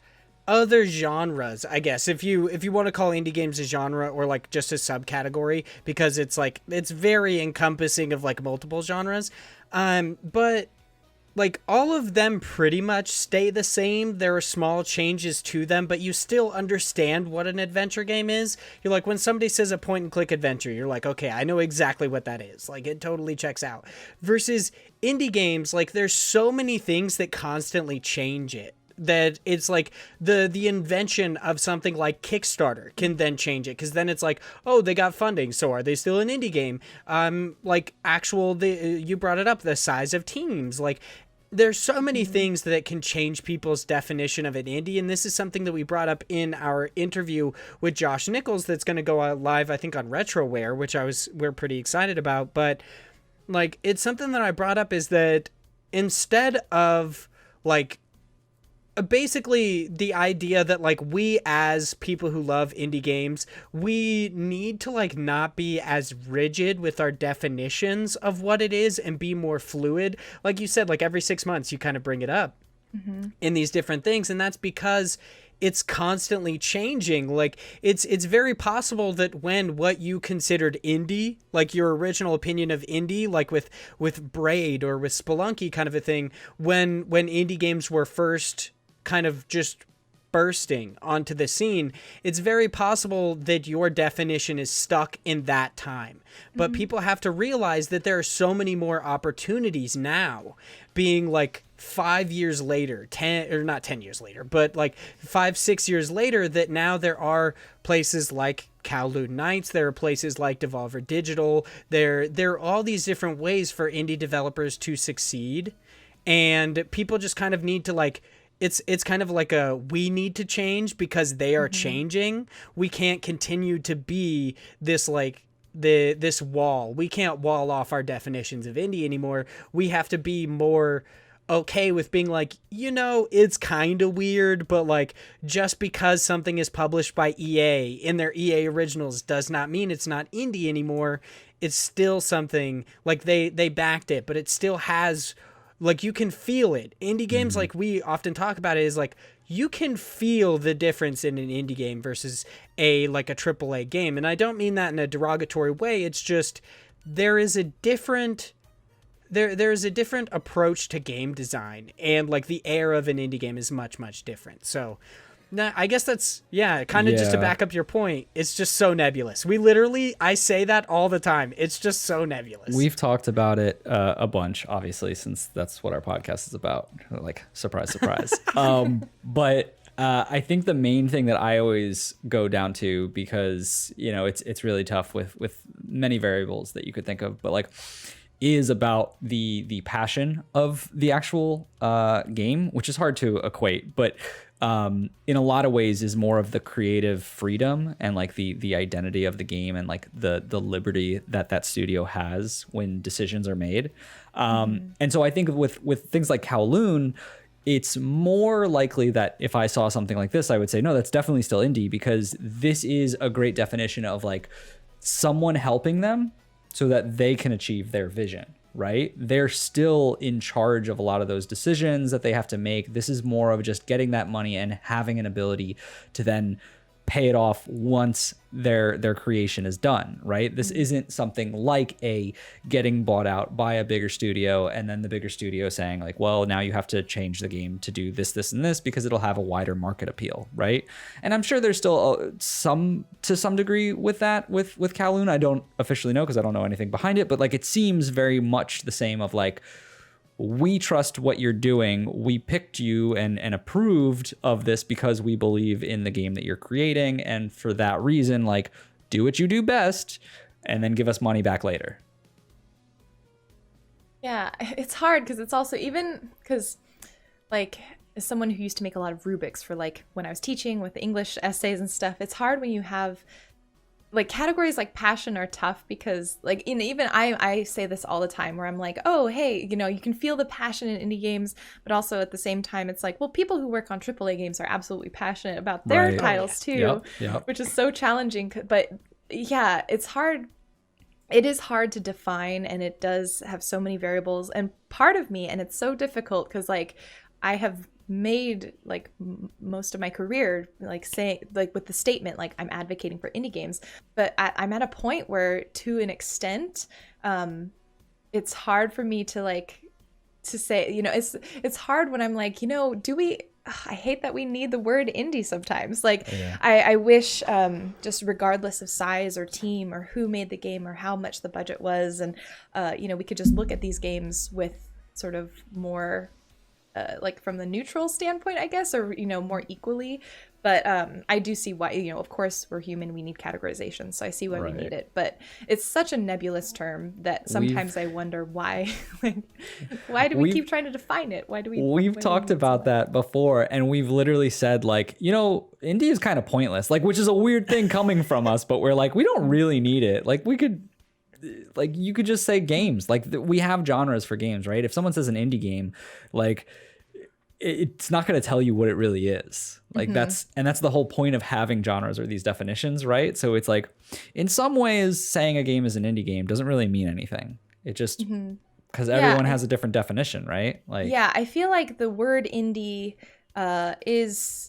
other genres, I guess, if you want to call indie games a genre or like just a subcategory, because it's like it's very encompassing of like multiple genres, but like all of them pretty much stay the same. There are small changes to them, but you still understand what an adventure game is. You're like, when somebody says a point and click adventure, you're like, okay, I know exactly what that is. Like it totally checks out. Versus indie games, like there's so many things that constantly change it. that it's like the invention of something like Kickstarter can then change it, because then it's like, oh, they got funding, so are they still an indie game? Like you brought it up, the size of teams, like there's so many things that can change people's definition of an indie, and this is something that we brought up in our interview with Josh Nichols that's going to go out live, I think, on Retroware, which we're pretty excited about. But like, it's something that I brought up, is that instead of like basically the idea that like we as people who love indie games, we need to like not be as rigid with our definitions of what it is and be more fluid. Like you said, like every 6 months you kind of bring it up in these different things, and that's because it's constantly changing. Like it's very possible that when what you considered indie, like your original opinion of indie, like with Braid or with Spelunky kind of a thing, when indie games were first kind of just bursting onto the scene, it's very possible that your definition is stuck in that time. But people have to realize that there are so many more opportunities now, being like 5 years later, 10 or not 10 years later, but like 5-6 years later, that now there are places like Kowloon Nights, there are places like Devolver Digital, there are all these different ways for indie developers to succeed, and people just kind of need to like, it's kind of like we need to change because they are changing. We can't continue to be this like this wall. We can't wall off our definitions of indie anymore. We have to be more okay with being like, it's kind of weird, but like just because something is published by EA in their EA originals does not mean it's not indie anymore. It's still something like they backed it, but it still has, like, you can feel it. Indie games, like we often talk about it, is like you can feel the difference in an indie game versus a AAA game. And I don't mean that in a derogatory way. It's just there is a different approach to game design, and like the air of an indie game is much, much different. So I guess that's, just to back up your point, it's just so nebulous. I say that all the time. It's just so nebulous. We've talked about it a bunch, obviously, since that's what our podcast is about. Like, surprise, surprise. But I think the main thing that I always go down to, because, it's really tough with many variables that you could think of, but like, is about the passion of the actual game, which is hard to equate, but in a lot of ways is more of the creative freedom and like the identity of the game, and like the liberty that studio has when decisions are made. And so I think with things like Kowloon, it's more likely that if I saw something like this, I would say, no, that's definitely still indie, because this is a great definition of like someone helping them so that they can achieve their vision, right? They're still in charge of a lot of those decisions that they have to make. This is more of just getting that money and having an ability to then pay it off once their creation is done, right? This isn't something like a getting bought out by a bigger studio and then the bigger studio saying like, well, now you have to change the game to do this, this, and this because it'll have a wider market appeal, right? And I'm sure there's still some degree with that with Kowloon. I don't officially know because I don't know anything behind it, but like it seems very much the same of like, we trust what you're doing. We picked you and approved of this because we believe in the game that you're creating. And for that reason, like, do what you do best and then give us money back later. Yeah, it's hard because it's also, even because like as someone who used to make a lot of rubrics for like when I was teaching with English essays and stuff, it's hard when you have like categories like passion are tough because like even I say this all the time where I'm like, oh, hey, you can feel the passion in indie games, but also at the same time, it's like, well, people who work on AAA games are absolutely passionate about their titles too, which is so challenging. But yeah, it's hard. It is hard to define, and it does have so many variables. And part of me, and it's so difficult because like I have made like most of my career like saying like with the statement like I'm advocating for indie games, but I'm at a point where to an extent it's hard for me to like to say, it's hard when I'm like, do we I hate that we need the word indie sometimes. Like I wish just regardless of size or team or who made the game or how much the budget was, and we could just look at these games with sort of more like from the neutral standpoint, I guess, or more equally. But I do see why, of course we're human, we need categorization, so I see why we need it. But it's such a nebulous term that sometimes I wonder why. Like, why do we keep trying to define it? Why do we? We've talked about that before, and we've literally said like, indie is kind of pointless, like, which is a weird thing coming from us, but we're like, we don't really need it. Like, we could. Like, you could just say games. Like, we have genres for games, right? If someone says an indie game, like, it's not going to tell you what it really is. Like, that's the whole point of having genres or these definitions, right? So it's like, in some ways, saying a game is an indie game doesn't really mean anything. It just, because everyone has a different definition, right? Like, yeah, I feel like the word indie is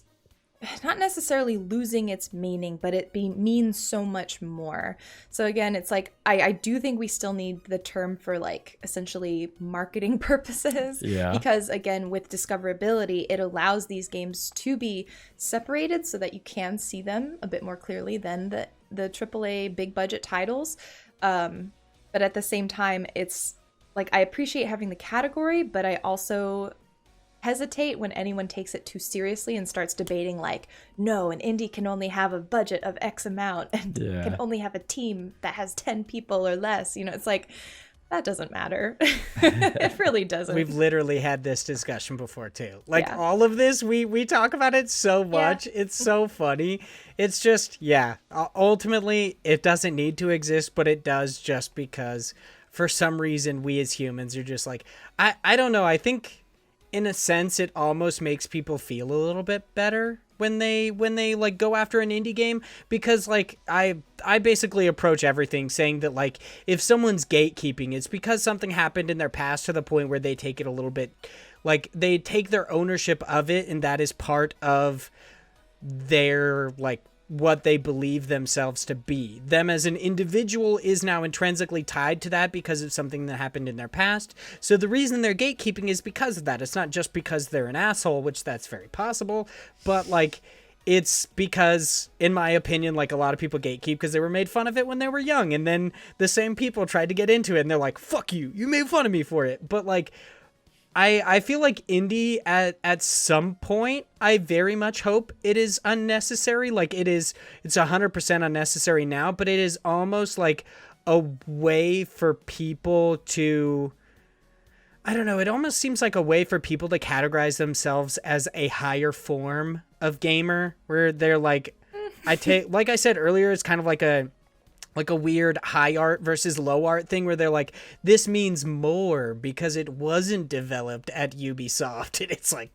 not necessarily losing its meaning, but it means so much more. So again, it's like, I do think we still need the term for like essentially marketing purposes. Yeah. Because again, with discoverability, it allows these games to be separated so that you can see them a bit more clearly than the AAA big budget titles. But at the same time, it's like, I appreciate having the category, but I also hesitate when anyone takes it too seriously and starts debating like, no, an indie can only have a budget of X amount and can only have a team that has 10 people or less. It's like, that doesn't matter. It really doesn't. We've literally had this discussion before too. Like, all of this, we talk about it so much. Yeah. It's so funny. It's just, ultimately it doesn't need to exist, but it does, just because for some reason we as humans are just like, I don't know. I think, in a sense, it almost makes people feel a little bit better when they like go after an indie game, because like I basically approach everything saying that like, if someone's gatekeeping, it's because something happened in their past to the point where they take it a little bit, like they take their ownership of it, and that is part of their like what they believe themselves to be. Them as an individual is now intrinsically tied to that because of something that happened in their past. So the reason they're gatekeeping is because of that. It's not just because they're an asshole, which that's very possible, but like, it's because, in my opinion, like, a lot of people gatekeep because they were made fun of it when they were young, and then the same people tried to get into it and they're like, fuck you, you made fun of me for it. But like, I feel like indie at some point, I very much hope it is unnecessary. Like, it's 100% unnecessary now, but it is almost like a way for people to, I don't know, it almost seems like a way for people to categorize themselves as a higher form of gamer, where they're like, like I said earlier, it's kind of like a weird high art versus low art thing, where they're like, this means more because it wasn't developed at Ubisoft. And it's like,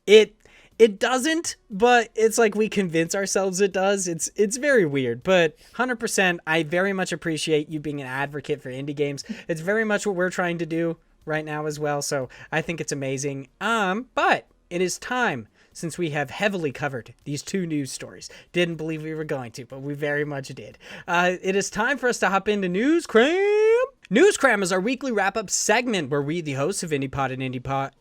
it doesn't, but it's like we convince ourselves it does. It's very weird, but 100%, I very much appreciate you being an advocate for indie games. It's very much what we're trying to do right now as well. So I think it's amazing. But it is time, since we have heavily covered these two news stories. Didn't believe we were going to, but we very much did. It is time for us to hop into News Cram. News Cram is our weekly wrap-up segment where we, the hosts of IndiePod and IndiePod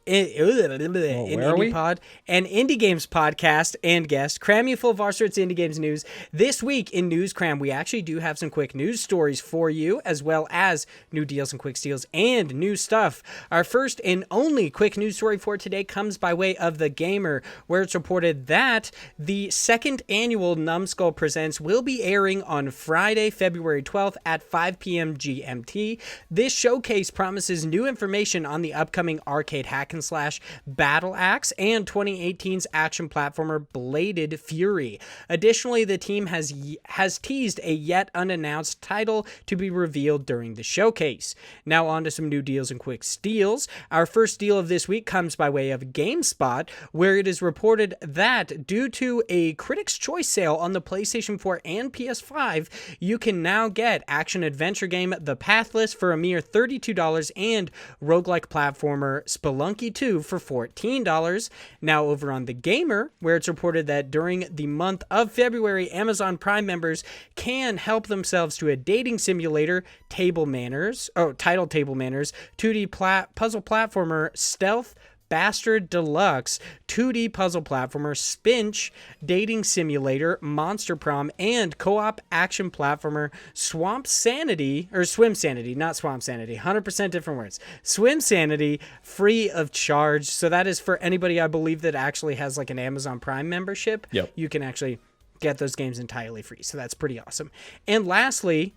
and Indie Games podcast and guests, cram you full of our sorts of indie games news. This week in News Cram, we actually do have some quick news stories for you, as well as new deals and quick steals and new stuff. Our first and only quick news story for today comes by way of The Gamer, where it's reported that the second annual Numbskull Presents will be airing on Friday, February 12th at 5 p.m. GMT. This showcase promises new information on the upcoming arcade hack and slash Battle Axe and 2018's action platformer Bladed Fury. Additionally, the team has teased a yet unannounced title to be revealed during the showcase. Now on to some new deals and quick steals. Our first deal of this week comes by way of GameSpot, where it is reported that due to a Critics' Choice sale on the PlayStation 4 and PS5, you can now get action-adventure game The Pathless for a mere $32 and roguelike platformer Spelunky 2 for $14. Now over on The Gamer, where it's reported that during the month of February, Amazon Prime members can help themselves to a dating simulator, titled Table Manners, 2D puzzle platformer Stealth Bastard Deluxe, 2D puzzle platformer, Spinch, dating simulator, Monster Prom, and co-op action platformer, Swim Sanity, not Swamp Sanity, 100% different words. Swim Sanity, free of charge. So that is for anybody, I believe, that actually has like an Amazon Prime membership. Yep. You can actually get those games entirely free. So that's pretty awesome. And lastly,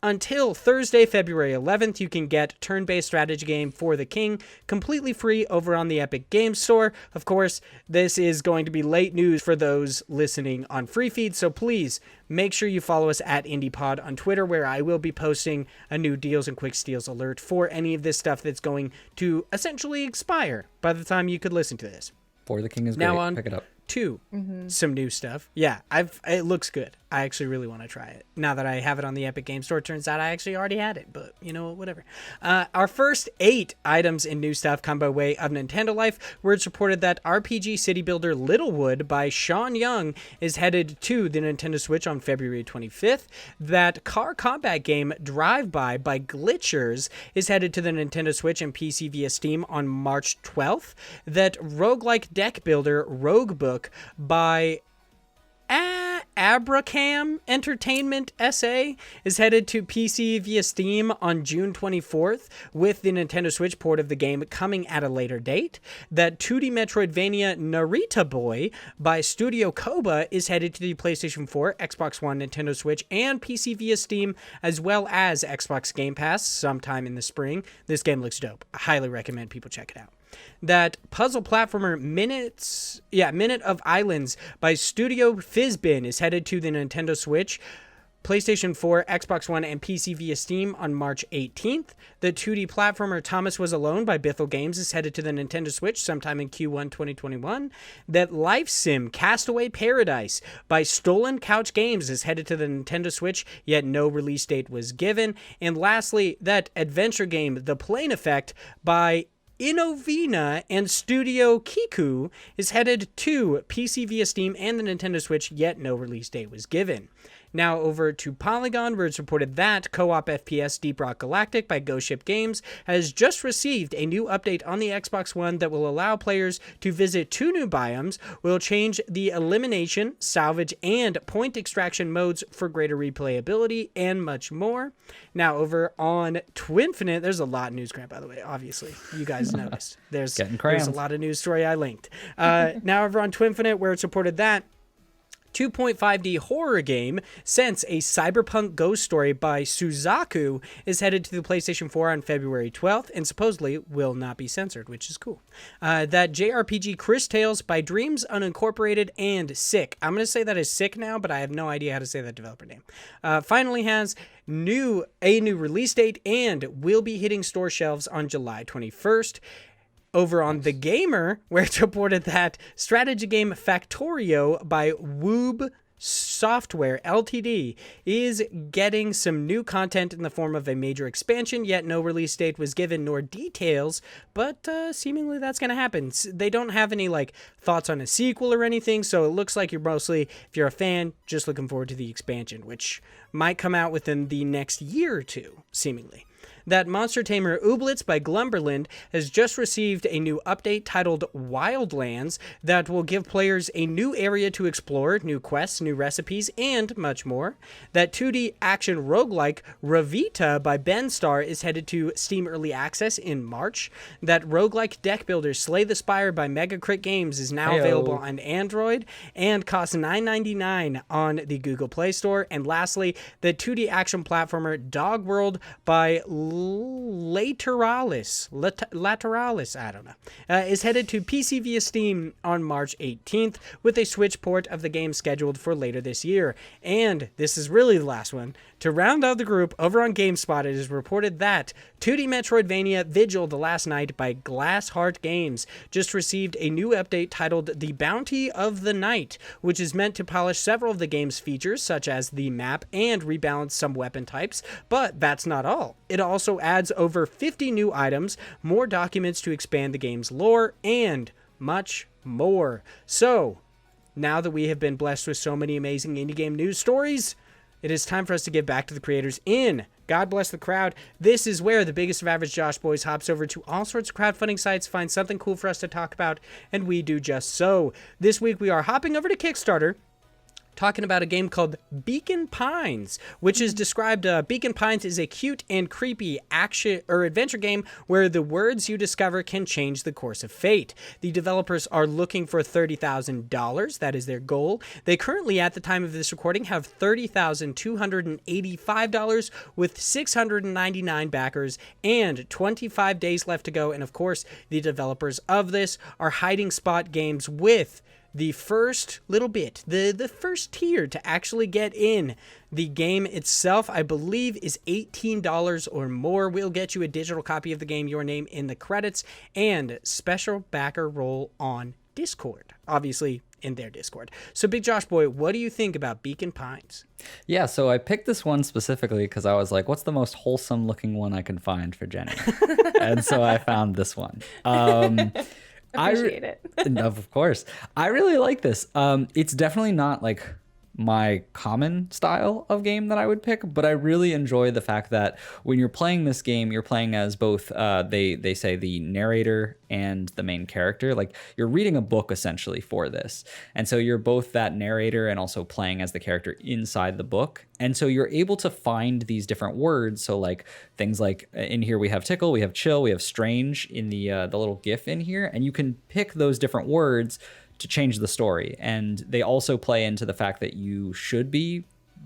until Thursday, February 11th, you can get turn-based strategy game For the King completely free over on the Epic Games Store. Of course, this is going to be late news for those listening on Free Feed, so please make sure you follow us at IndiePod on Twitter, where I will be posting a new deals and quick steals alert for any of this stuff that's going to essentially expire by the time you could listen to this. For the King is great. Now on Pick it up. to some new stuff. Yeah, it looks good. I actually really want to try it. Now that I have it on the Epic Games Store, turns out I actually already had it, but you know, whatever. Our first 8 items in new stuff come by way of Nintendo Life, where it's reported that RPG city builder Littlewood by Sean Young is headed to the Nintendo Switch on February 25th, that car combat game Drive-By by Glitchers is headed to the Nintendo Switch and PC via Steam on March 12th, that roguelike deck builder Roguebook by Abracam Entertainment SA is headed to PC via Steam on June 24th, with the Nintendo Switch port of the game coming at a later date. That 2D Metroidvania Narita Boy by Studio Koba is headed to the PlayStation 4, Xbox One, Nintendo Switch, and PC via Steam, as well as Xbox Game Pass sometime in the spring. This game looks dope. I highly recommend people check it out. That puzzle platformer Minute of Islands by Studio Fizbin is headed to the Nintendo Switch, PlayStation 4, Xbox One, and PC via Steam on March 18th. The 2D platformer Thomas Was Alone by Bithell Games is headed to the Nintendo Switch sometime in Q1 2021. That Life Sim Castaway Paradise by Stolen Couch Games is headed to the Nintendo Switch, yet no release date was given. And lastly, that adventure game The Plane Effect by Innovina and Studio Kiku is headed to PC via Steam and the Nintendo Switch, yet no release date was given. Now over to Polygon, where it's reported that co-op FPS Deep Rock Galactic by Ghost Ship Games has just received a new update on the Xbox One that will allow players to visit 2 new biomes, will change the elimination, salvage, and point extraction modes for greater replayability, and much more. Now over on Twinfinite, there's a lot of news, Cram, by the way, obviously. You guys noticed. There's a lot of news story I linked. Now over on Twinfinite, where it's reported that 2.5D horror game Sense, a cyberpunk ghost story by Suzaku, is headed to the PlayStation 4 on February 12th and supposedly will not be censored, which is cool. That JRPG Chris Tales by Dreams Unincorporated and Sick. I'm going to say that is Sick now, but I have no idea how to say that developer name. Finally has a new release date and will be hitting store shelves on July 21st. Over on The Gamer, where it's reported that strategy game Factorio by Woob Software Ltd. is getting some new content in the form of a major expansion, yet no release date was given nor details, but seemingly that's going to happen. They don't have any thoughts on a sequel or anything, so it looks like you're mostly, if you're a fan, just looking forward to the expansion, which might come out within the next year or two, seemingly. That Monster Tamer Ooblets by Glumberland has just received a new update titled Wildlands that will give players a new area to explore, new quests, new recipes, and much more. That 2D action roguelike Ravita by Benstar is headed to Steam Early Access in March. That roguelike deck builder Slay the Spire by Mega Crit Games is now available on Android and costs $9.99 on the Google Play Store. And lastly, the 2D action platformer Dog World by Lateralis, I don't know, is headed to PC via Steam on March 18th with a Switch port of the game scheduled for later this year. And this is really the last one. To round out the group, over on GameSpot, it is reported that 2D Metroidvania Vigil the Last Night by Glassheart Games just received a new update titled The Bounty of the Night, which is meant to polish several of the game's features, such as the map, and rebalance some weapon types. But that's not all. It also adds over 50 new items, more documents to expand the game's lore, and much more. So, now that we have been blessed with so many amazing indie game news stories, it is time for us to give back to the creators in God bless the crowd. This is where the biggest of average Josh boys hops over to all sorts of crowdfunding sites, finds something cool for us to talk about, and we do just so. This week we are hopping over to Kickstarter, talking about a game called Beacon Pines, which is described, Beacon Pines is a cute and creepy action or adventure game where the words you discover can change the course of fate. The developers are looking for $30,000. That is their goal. They currently, at the time of this recording, have $30,285 with 699 backers and 25 days left to go. And of course, the developers of this are Hiding Spot Games with the first little bit, the first tier to actually get in. The game itself, I believe, is $18 or more. We'll get you a digital copy of the game, your name in the credits, and special backer role on Discord. Obviously, in their Discord. So, Big Josh Boy, what do you think about Beacon Pines? Yeah, so I picked this one specifically because I was like, what's the most wholesome looking one I can find for Jenny? And so I found this one. Appreciate it. Of course. I really like this. It's definitely not like my common style of game that I would pick, but I really enjoy the fact that when you're playing this game, you're playing as both, they say the narrator and the main character. Like you're reading a book essentially for this. And so you're both that narrator and also playing as the character inside the book. And so you're able to find these different words. So like things like in here we have tickle, we have chill, we have strange in the little GIF in here, and you can pick those different words to change the story. And they also play into the fact that you should be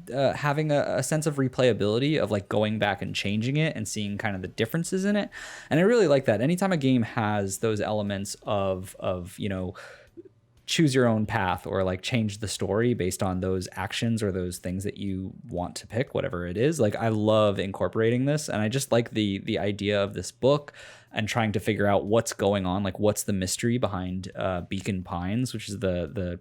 having a sense of replayability of like going back and changing it and seeing kind of the differences in it. And I really like that. Anytime a game has those elements of you know, choose your own path or like change the story based on those actions or those things that you want to pick, whatever it is, like I love incorporating this. And I just like the idea of this book and trying to figure out what's going on, like what's the mystery behind Beacon Pines, which is the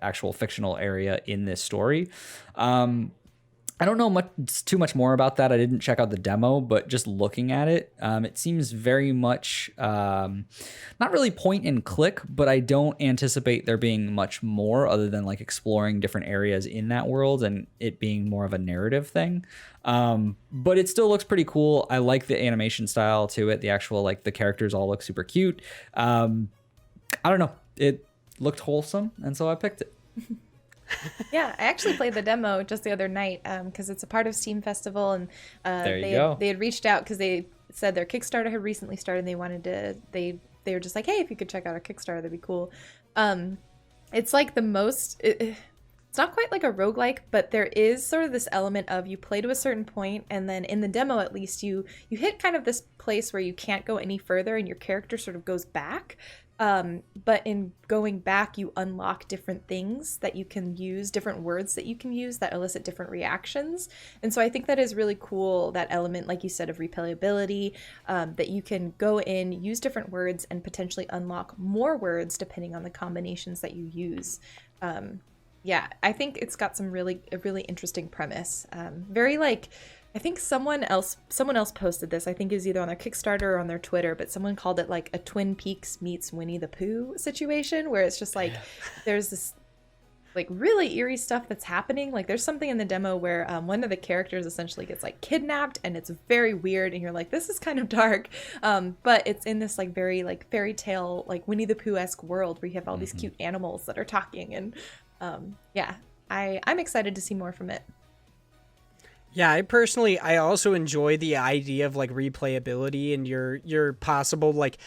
actual fictional area in this story. I don't know too much more about that. I didn't check out the demo, but just looking at it, it seems very much not really point and click, but I don't anticipate there being much more other than like exploring different areas in that world and it being more of a narrative thing. But it still looks pretty cool. I like the animation style to it. The actual, like the characters all look super cute. I don't know. It looked wholesome, and so I picked it. Yeah, I actually played the demo just the other night because it's a part of Steam Festival, and they had reached out because they said their Kickstarter had recently started and they wanted to, they were just like, hey, if you could check out our Kickstarter, that'd be cool. It's like the most, it's not quite like a roguelike, but there is sort of this element of you play to a certain point, and then in the demo at least you hit kind of this place where you can't go any further and your character sort of goes back. But in going back, you unlock different things that you can use, different words that you can use that elicit different reactions. And so I think that is really cool, that element, like you said, of replayability, that you can go in, use different words, and potentially unlock more words depending on the combinations that you use. Yeah, I think it's got a really interesting premise. Very like, I think someone else posted this. I think it was either on their Kickstarter or on their Twitter, but someone called it like a Twin Peaks meets Winnie the Pooh situation, where it's just like there's this like really eerie stuff that's happening. Like there's something in the demo where one of the characters essentially gets like kidnapped, and it's very weird, and you're like, this is kind of dark, but it's in this like very like fairy tale, like Winnie the Pooh-esque world where you have all these cute animals that are talking, and yeah, I'm excited to see more from it. Yeah, I also enjoy the idea of like replayability and your possible like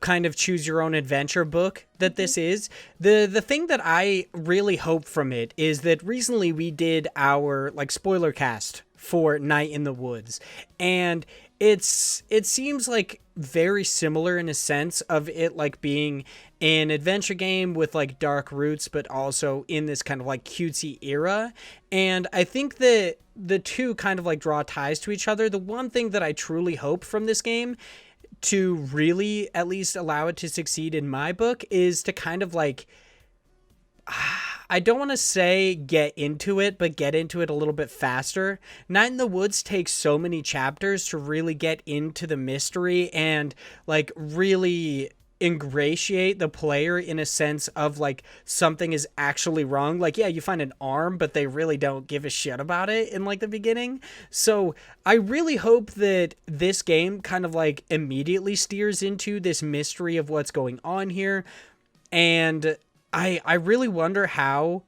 kind of choose your own adventure book that this is. The thing that I really hope from it is that recently we did our like spoiler cast for Night in the Woods, and it seems like very similar in a sense of it like being an adventure game with like dark roots, but also in this kind of like cutesy era. And I think that the two kind of like draw ties to each other. The one thing that I truly hope from this game to really at least allow it to succeed in my book is to kind of like, I don't want to say get into it, but get into it a little bit faster. Night in the Woods takes so many chapters to really get into the mystery and like really ingratiate the player in a sense of like something is actually wrong. Like, yeah, you find an arm, but they really don't give a shit about it in like the beginning. So I really hope that this game kind of like immediately steers into this mystery of what's going on here. And I really wonder how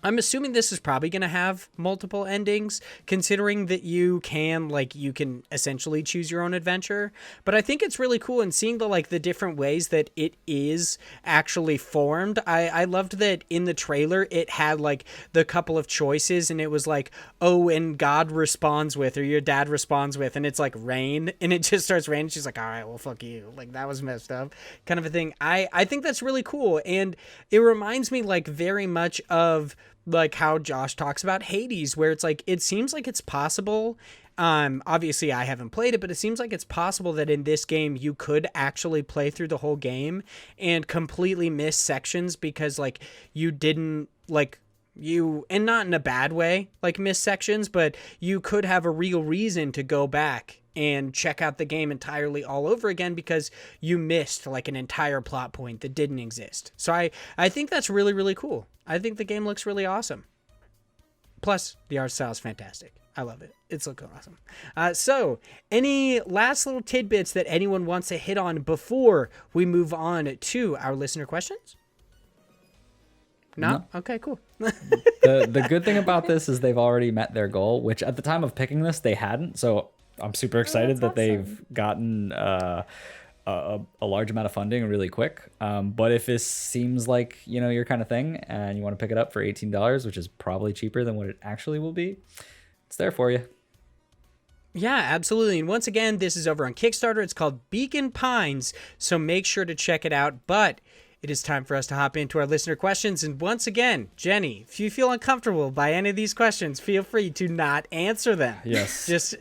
I'm assuming this is probably going to have multiple endings, considering that you can essentially choose your own adventure. But I think it's really cool, and seeing the different ways that it is actually formed. I loved that in the trailer it had like the couple of choices, and it was like, oh, and God responds with, or your dad responds with, and it's like rain, and it just starts raining. She's like, all right, well, fuck you. Like, that was messed up, kind of a thing. I think that's really cool, and it reminds me like very much of like how Josh talks about Hades, where it's like, it seems like it's possible. Obviously I haven't played it, but it seems like it's possible that in this game you could actually play through the whole game and completely miss sections because like you didn't and not in a bad way, like miss sections, but you could have a real reason to go back and check out the game entirely all over again because you missed like an entire plot point that didn't exist. So I think that's really, really cool. I think the game looks really awesome. Plus, the art style is fantastic. I love it. It's looking awesome. So, any last little tidbits that anyone wants to hit on before we move on to our listener questions? No? Okay, cool. The good thing about this is they've already met their goal, which at the time of picking this, they hadn't. So I'm super excited that they've gotten a large amount of funding really quick. But if this seems like, your kind of thing and you want to pick it up for $18, which is probably cheaper than what it actually will be, it's there for you. Yeah, absolutely. And once again, this is over on Kickstarter. It's called Beacon Pines, so make sure to check it out. But it is time for us to hop into our listener questions. And once again, Jenny, if you feel uncomfortable by any of these questions, feel free to not answer them. Yes. Just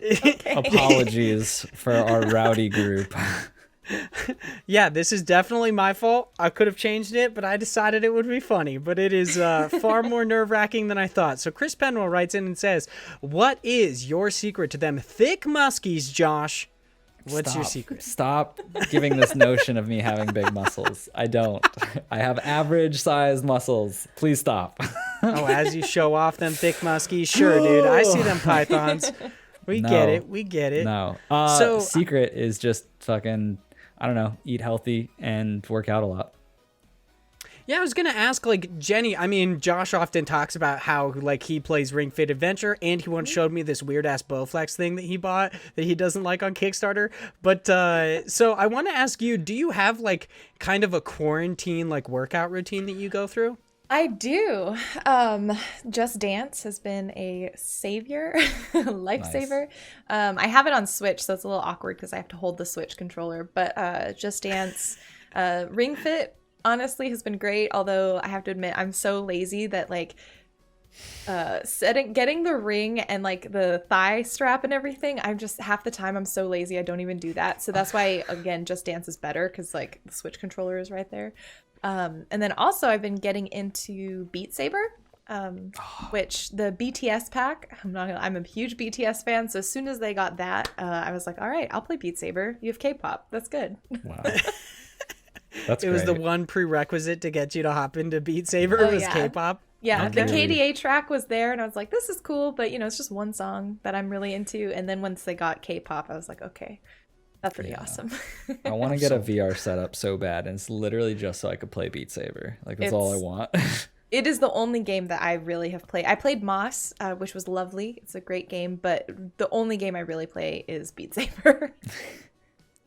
apologies for our rowdy group. Yeah, this is definitely my fault. I could have changed it, but I decided it would be funny. But it is far more nerve-wracking than I thought. So Chris Penwell writes in and says, what is your secret to them thick muskies, Josh? What's your secret? Stop giving this notion of me having big muscles. I don't. I have average-sized muscles. Please stop. Oh, as you show off them thick muskies? Sure, dude. I see them pythons. We get it. No. Secret is just fucking, I don't know, eat healthy and work out a lot. Yeah, I was going to ask, like, Jenny, I mean, Josh often talks about how, like, he plays Ring Fit Adventure, and he once showed me this weird-ass Bowflex thing that he bought that he doesn't like on Kickstarter. But, so I want to ask you, do you have, like, kind of a quarantine, like, workout routine that you go through? I do. Just Dance has been a savior, lifesaver. Nice. I have it on Switch, so it's a little awkward because I have to hold the Switch controller. But Just Dance, Ring Fit, honestly has been great. Although I have to admit, I'm so lazy that like getting the ring and like the thigh strap and everything, I'm just half the time I'm so lazy I don't even do that. So that's why again, Just Dance is better because like the Switch controller is right there. And then also I've been getting into Beat Saber, which the BTS pack, I'm a huge BTS fan. So as soon as they got that, I was like, all right, I'll play Beat Saber. You have K-pop. That's good. Wow. It was the one prerequisite to get you to hop into Beat Saber was K-pop. Yeah, okay. The KDA track was there, and I was like, this is cool, but, it's just one song that I'm really into. And then once they got K-pop, I was like, okay, that's pretty awesome. I want to get a VR setup so bad, and it's literally just so I could play Beat Saber. Like, that's all I want. It is the only game that I really have played. I played Moss, which was lovely. It's a great game, but the only game I really play is Beat Saber.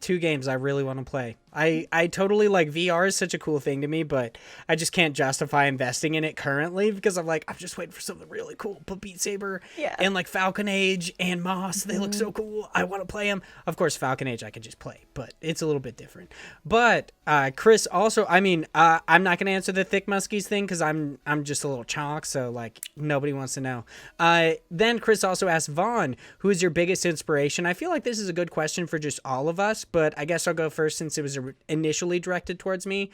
2 games I really want to play. I totally like VR is such a cool thing to me, but I just can't justify investing in it currently because I'm just waiting for something really cool. But Beat Saber and like Falcon Age and Moss, they look so cool. I want to play them. Of course, Falcon Age I could just play, but it's a little bit different. But Chris also, I'm not going to answer the thick muskies thing because I'm just a little chalk, so like nobody wants to know. Then Chris also asked Vaughn, who is your biggest inspiration? I feel like this is a good question for just all of us, but I guess I'll go first since it was initially directed towards me.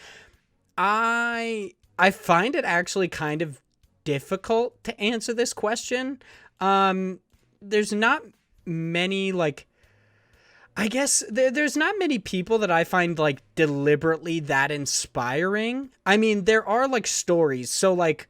I find it actually kind of difficult to answer this question. There's not many I guess there's not many people that I find like deliberately that inspiring. I mean, there are like stories. So like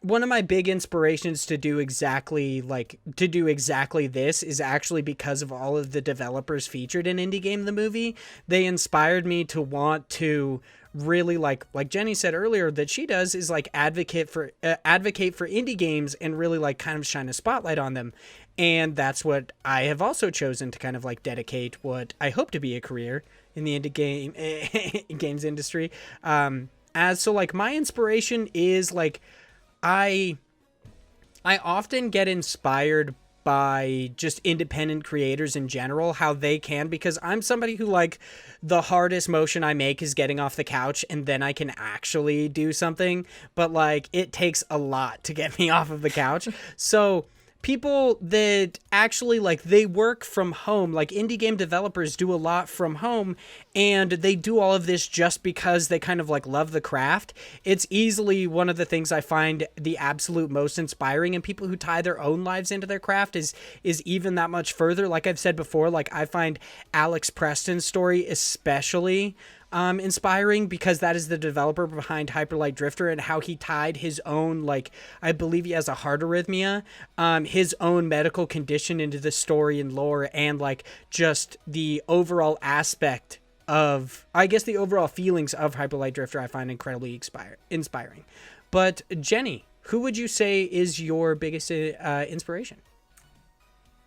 one of my big inspirations to do exactly this is actually because of all of the developers featured in Indie Game the movie. They inspired me to want to really like Jenny said earlier that she does is like advocate for indie games and really like kind of shine a spotlight on them. And that's what I have also chosen to kind of like dedicate what I hope to be a career in the indie games industry. So like my inspiration is like I often get inspired by just independent creators in general, how they can, because I'm somebody who like the hardest motion I make is getting off the couch and then I can actually do something, but like it takes a lot to get me off of the couch. So people that actually like they work from home, like indie game developers do a lot from home and they do all of this just because they kind of like love the craft. It's easily one of the things I find the absolute most inspiring, and people who tie their own lives into their craft is even that much further. Like I've said before, like I find Alex Preston's story especially inspiring because that is the developer behind Hyper Light Drifter, and how he tied his own, like, I believe he has a heart arrhythmia, his own medical condition into the story and lore, and like just the overall aspect of, I guess, the overall feelings of Hyper Light Drifter I find incredibly inspiring. But Jenny, who would you say is your biggest inspiration?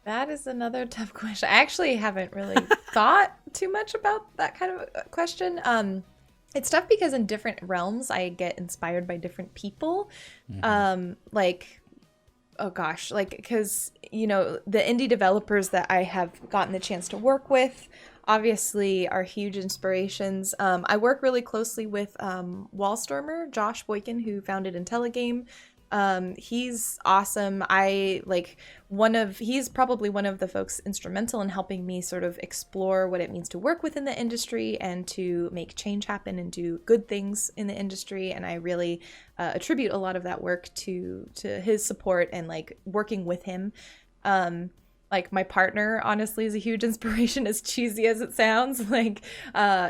That is another tough question. I actually haven't really thought too much about that kind of question. It's tough because in different realms, I get inspired by different people. Like, oh gosh, like, because, you know, the indie developers that I have gotten the chance to work with obviously are huge inspirations. I work really closely with Wallstormer, Josh Boykin, who founded Intelligame. He's awesome. He's probably one of the folks instrumental in helping me sort of explore what it means to work within the industry and to make change happen and do good things in the industry. And I really attribute a lot of that work to his support and like working with him. Like my partner, honestly, is a huge inspiration, as cheesy as it sounds. Like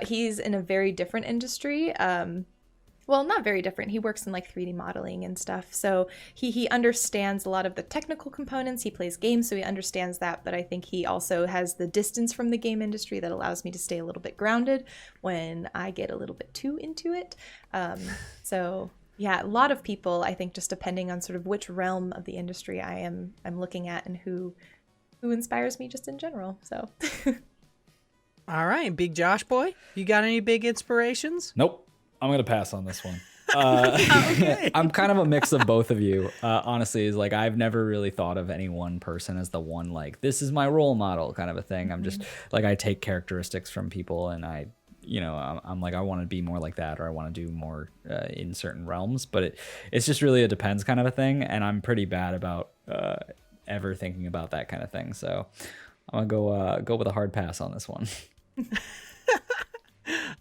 he's in a very different industry. Well, not very different. He works in like 3D modeling and stuff. So he understands a lot of the technical components. He plays games, so he understands that. But I think he also has the distance from the game industry that allows me to stay a little bit grounded when I get a little bit too into it. So yeah, a lot of people, I think, just depending on sort of which realm of the industry I'm looking at and who inspires me just in general. So all right, big Josh boy, you got any big inspirations? Nope. I'm going to pass on this one. Okay. I'm kind of a mix of both of you. Honestly, is like I've never really thought of any one person as the one, like, this is my role model kind of a thing. I'm just like, I take characteristics from people and I'm like, I want to be more like that, or I want to do more in certain realms. But it's just really a depends kind of a thing. And I'm pretty bad about ever thinking about that kind of thing. So I'm going to go with a hard pass on this one.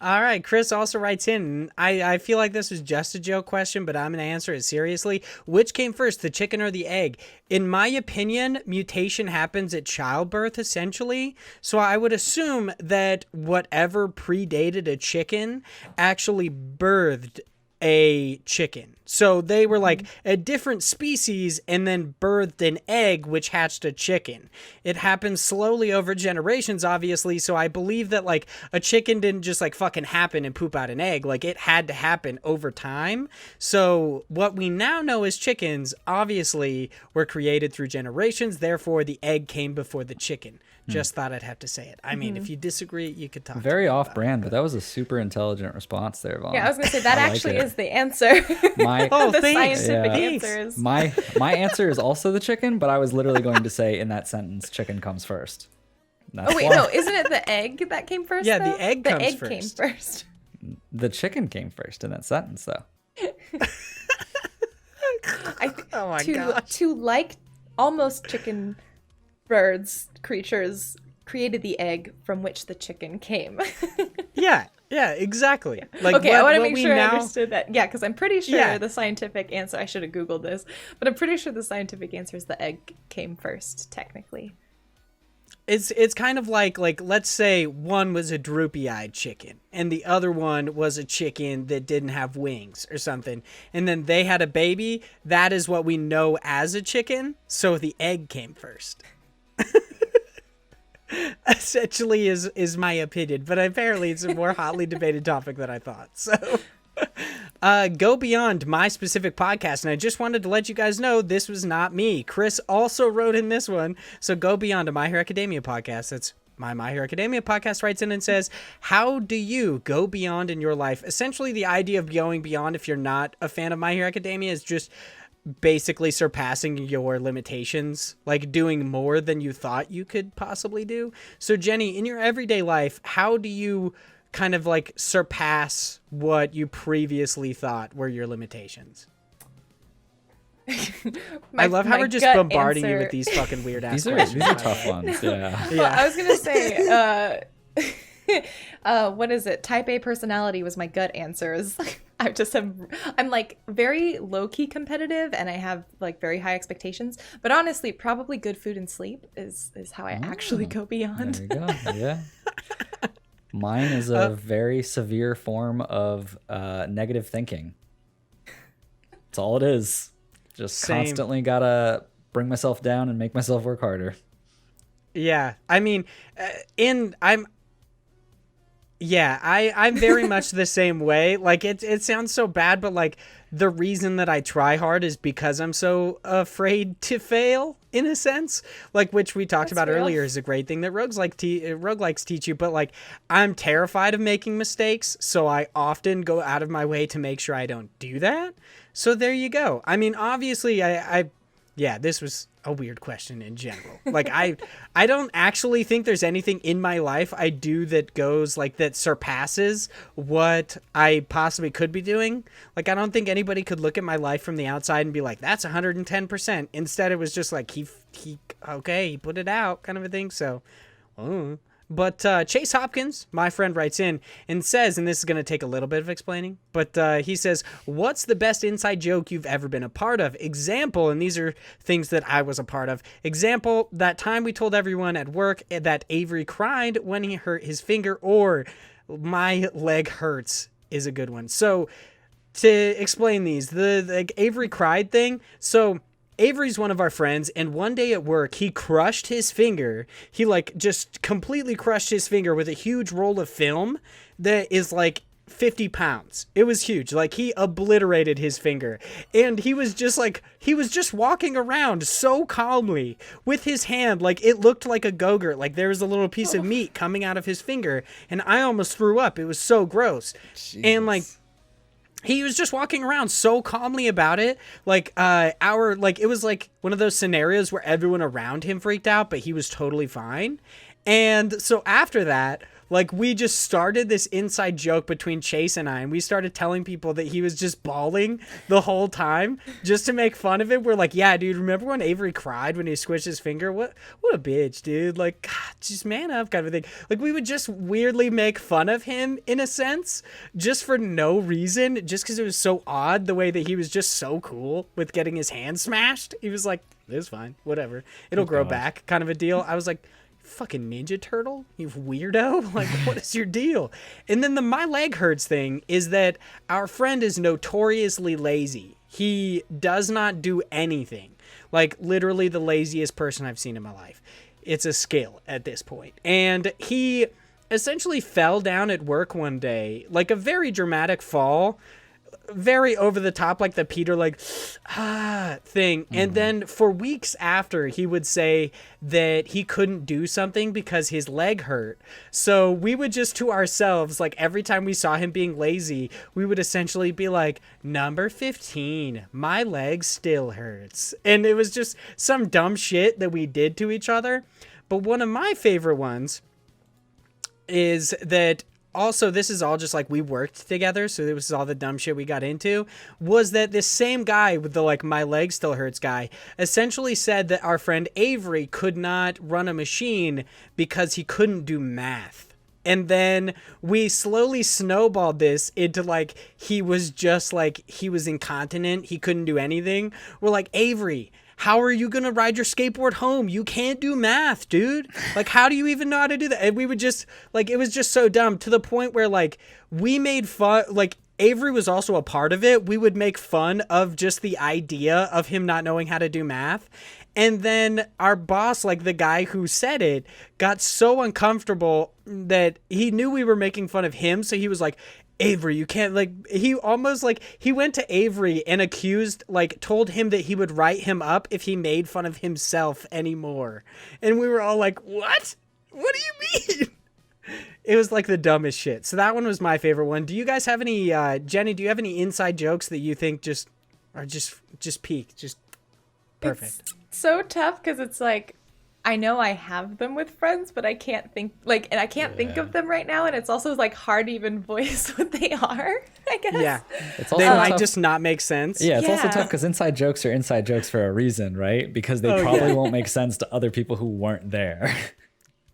All right, Chris also writes in, I feel like this was just a joke question, but I'm going to answer it seriously. Which came first, the chicken or the egg? In my opinion, mutation happens at childbirth, essentially. So I would assume that whatever predated a chicken actually birthed a chicken. So they were like a different species and then birthed an egg, which hatched a chicken. It happened slowly over generations, obviously. So I believe that like a chicken didn't just like fucking happen and poop out an egg. Like it had to happen over time. So what we now know as chickens obviously were created through generations. Therefore, the egg came before the chicken. Just thought I'd have to say it. I mean, if you disagree, you could talk. Very off brand, but that was a super intelligent response there, Vaughn. Yeah, I was going to say that actually is the answer. The scientific answer is. My answer is also the chicken, but I was literally going to say in that sentence, chicken comes first. No, isn't it the egg that came first? Yeah, though? the egg came first. The chicken came first in that sentence, though. Oh my god! To like almost chicken birds, creatures created the egg from which the chicken came. Yeah, exactly. Like, okay, I want to make sure I understood that. Yeah, because I'm pretty sure the scientific answer, I should have Googled this, but I'm pretty sure the scientific answer is the egg came first, technically. It's kind of like let's say one was a droopy-eyed chicken and the other one was a chicken that didn't have wings or something, and then they had a baby. That is what we know as a chicken, so the egg came first. Essentially is my opinion, but apparently it's a more hotly debated topic than I thought. So go beyond my specific podcast, and I just wanted to let you guys know this was not me. Chris also wrote in this one, so go beyond a My Hero Academia podcast. That's my Hero Academia podcast writes in and says, how do you go beyond in your life? Essentially, the idea of going beyond, if you're not a fan of My Hero Academia, is just basically surpassing your limitations, like doing more than you thought you could possibly do. So Jenny, in your everyday life, how do you kind of like surpass what you previously thought were your limitations? I love how we're just bombarding you with these fucking weird ass questions. These are tough ones. Yeah. Well, I was gonna say, what is it? Type A personality was my gut answers. I'm like very low key competitive, and I have like very high expectations. But honestly, probably good food and sleep is how I actually go beyond. There you go. Yeah. Mine is a very severe form of negative thinking. That's all it is. Just constantly gotta bring myself down and make myself work harder. Yeah, I mean, I'm very much the same way. Like it sounds so bad, but like the reason that I try hard is because I'm so afraid to fail, in a sense. Like, which we talked about earlier is a great thing that roguelikes teach you. But like, I'm terrified of making mistakes, so I often go out of my way to make sure I don't do that. So there you go. I mean, obviously, this was a weird question in general. Like, I don't actually think there's anything in my life I do that goes like that surpasses what I possibly could be doing. Like, I don't think anybody could look at my life from the outside and be like, that's 110%. Instead, it was just like, he put it out kind of a thing. So, But Chase Hopkins, my friend, writes in and says, and this is going to take a little bit of explaining, but he says, what's the best inside joke you've ever been a part of? Example, and these are things that I was a part of. Example, that time we told everyone at work that Avery cried when he hurt his finger, or my leg hurts is a good one. So to explain these, the Avery cried thing, so Avery's one of our friends, and one day at work, he crushed his finger. He, like, just completely crushed his finger with a huge roll of film that is, like, 50 pounds. It was huge. Like, he obliterated his finger. And he was just walking around so calmly with his hand. Like, it looked like a Go-Gurt. Like, there was a little piece of meat coming out of his finger, and I almost threw up. It was so gross. Jeez. And, like, he was just walking around so calmly about it. Like, it was like one of those scenarios where everyone around him freaked out, but he was totally fine. And so after that, like, we just started this inside joke between Chase and I, and we started telling people that he was just bawling the whole time just to make fun of it. We're like, yeah, dude, remember when Avery cried when he squished his finger? What a bitch, dude. Like, God, just man up kind of a thing. Like, we would just weirdly make fun of him in a sense, just for no reason, just because it was so odd the way that he was just so cool with getting his hand smashed. He was like, it's fine, whatever. It'll grow back kind of a deal. I was like, fucking Ninja Turtle, you weirdo. Like, what is your deal? And then the my leg hurts thing is that our friend is notoriously lazy. He does not do anything. Like, literally the laziest person I've seen in my life. It's a skill at this point. And he essentially fell down at work one day, like a very dramatic fall, very over the top, like the Peter, like, thing. And then for weeks after, he would say that he couldn't do something because his leg hurt. So we would just, to ourselves, like, every time we saw him being lazy, we would essentially be like, number 15, my leg still hurts. And it was just some dumb shit that we did to each other. But one of my favorite ones is that, also, this is all just like we worked together, so this is all the dumb shit we got into, was that this same guy with the, like, my leg still hurts guy essentially said that our friend Avery could not run a machine because he couldn't do math. And then we slowly snowballed this into, like, he was just, like, he was incontinent. He couldn't do anything. We're like, Avery, how are you going to ride your skateboard home? You can't do math, dude. Like, how do you even know how to do that? And we would just, like, it was just so dumb to the point where, like, we made fun, like, Avery was also a part of it. We would make fun of just the idea of him not knowing how to do math. And then our boss, like the guy who said it, got so uncomfortable that he knew we were making fun of him. So he was like, Avery, you can't, like, he almost, like, he went to Avery and told him that he would write him up if he made fun of himself anymore. And we were all like, what? What do you mean? It was like the dumbest shit. So that one was my favorite one. Do you guys have any, Jenny, do you have any inside jokes that you think just are just peak, just perfect? It's so tough because it's like, I know I have them with friends, but I can't think, like, and I can't think of them right now. And it's also like hard to even voice what they are, I guess. Yeah. It's also they might tough. Just not make sense. Yeah, it's also tough because inside jokes are inside jokes for a reason, right? Because they probably won't make sense to other people who weren't there.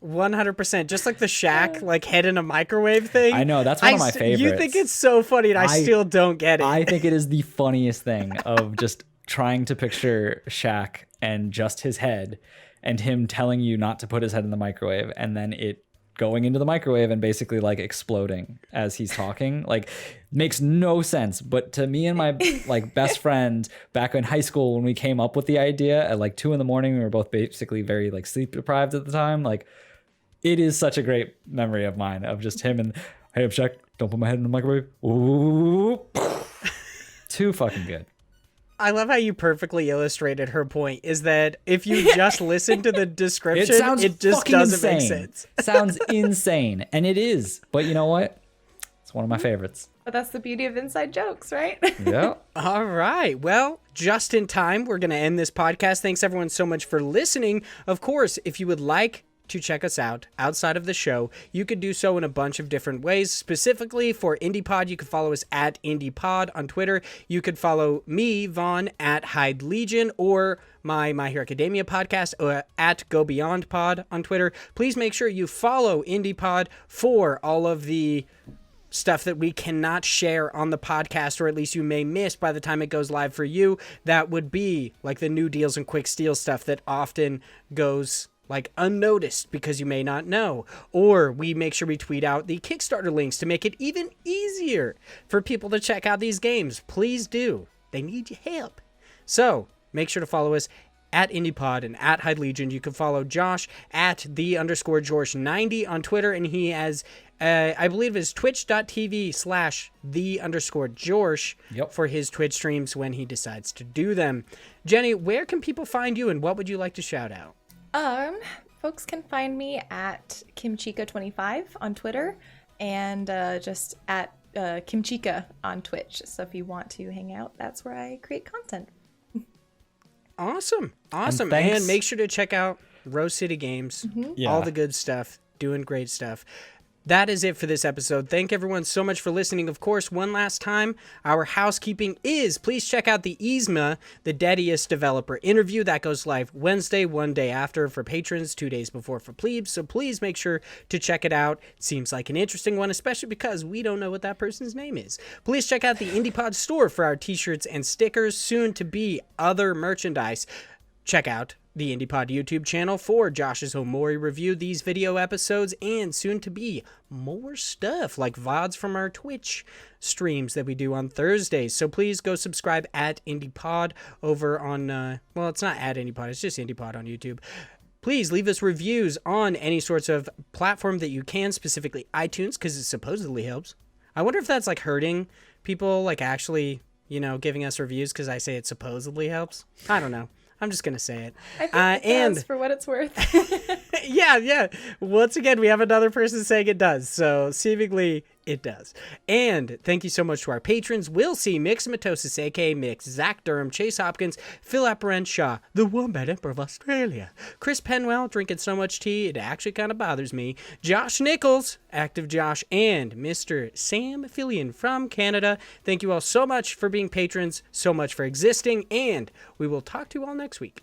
100%. Just like the Shaq, like, head in a microwave thing. I know, that's one of my favorites. You think it's so funny, and I still don't get it. I think it is the funniest thing of just trying to picture Shaq and just his head and him telling you not to put his head in the microwave and then it going into the microwave and basically like exploding as he's talking. Like, makes no sense. But to me and my like best friend back in high school, when we came up with the idea at like 2 a.m, we were both basically very like sleep deprived at the time. Like, it is such a great memory of mine of just him and, hey, I'm Shaq, don't put my head in the microwave. Ooh. Too fucking good. I love how you perfectly illustrated her point, is that if you just listen to the description, it just doesn't make sense. Sounds insane. And it is. But you know what? It's one of my favorites. But that's the beauty of inside jokes, right? Yeah. All right. Well, just in time, we're going to end this podcast. Thanks, everyone, so much for listening. Of course, if you would like to check us out outside of the show, you could do so in a bunch of different ways. Specifically for IndiePod, you could follow us at IndiePod on Twitter. You could follow me, Vaughn, at Hyde Legion, or my Hero Academia podcast at Go Beyond Pod on Twitter. Please make sure you follow IndiePod for all of the stuff that we cannot share on the podcast, or at least you may miss by the time it goes live for you. That would be like the new deals and quick steal stuff that often goes like unnoticed because you may not know. Or we make sure we tweet out the Kickstarter links to make it even easier for people to check out these games. Please do. They need your help. So make sure to follow us at IndiePod and at Hyde Legion. You can follow Josh at _George90 on Twitter, and he has I believe is twitch.tv/the_George for his Twitch streams when he decides to do them. Jenny, where can people find you, and what would you like to shout out? Folks can find me at Kimchica25 on Twitter and just at Kimchica on Twitch. So if you want to hang out, that's where I create content. Awesome. And make sure to check out Rose City Games. All the good stuff. Doing great stuff. That is it for this episode. Thank everyone so much for listening. Of course, one last time, our housekeeping is please check out the Yzma, the Deadiest developer interview. That goes live Wednesday, one day after for patrons, 2 days before for plebes. So please make sure to check it out. It seems like an interesting one, especially because we don't know what that person's name is. Please check out the IndiePod store for our t-shirts and stickers, soon to be other merchandise. Check out the IndiePod YouTube channel for Josh's Omori review, these video episodes, and soon to be more stuff like VODs from our Twitch streams that we do on Thursdays. So please go subscribe at IndiePod over on, well, it's not at IndiePod, it's just IndiePod on YouTube. Please leave us reviews on any sorts of platform that you can, specifically iTunes, because it supposedly helps. I wonder if that's like hurting people, like actually, you know, giving us reviews because I say it supposedly helps. I don't know. I'm just going to say it. I think it does, for what it's worth. Yeah. Once again, we have another person saying it does. So seemingly it does. And thank you so much to our patrons. We'll see Mixomatosis, a.k.a. Mix, Zach Durham, Chase Hopkins, Phil Apparent Shaw, the Wombat Emperor of Australia, Chris Penwell, drinking so much tea it actually kind of bothers me, Josh Nichols, Active Josh, and Mr. Sam Fillion from Canada. Thank you all so much for being patrons, so much for existing, and we will talk to you all next week.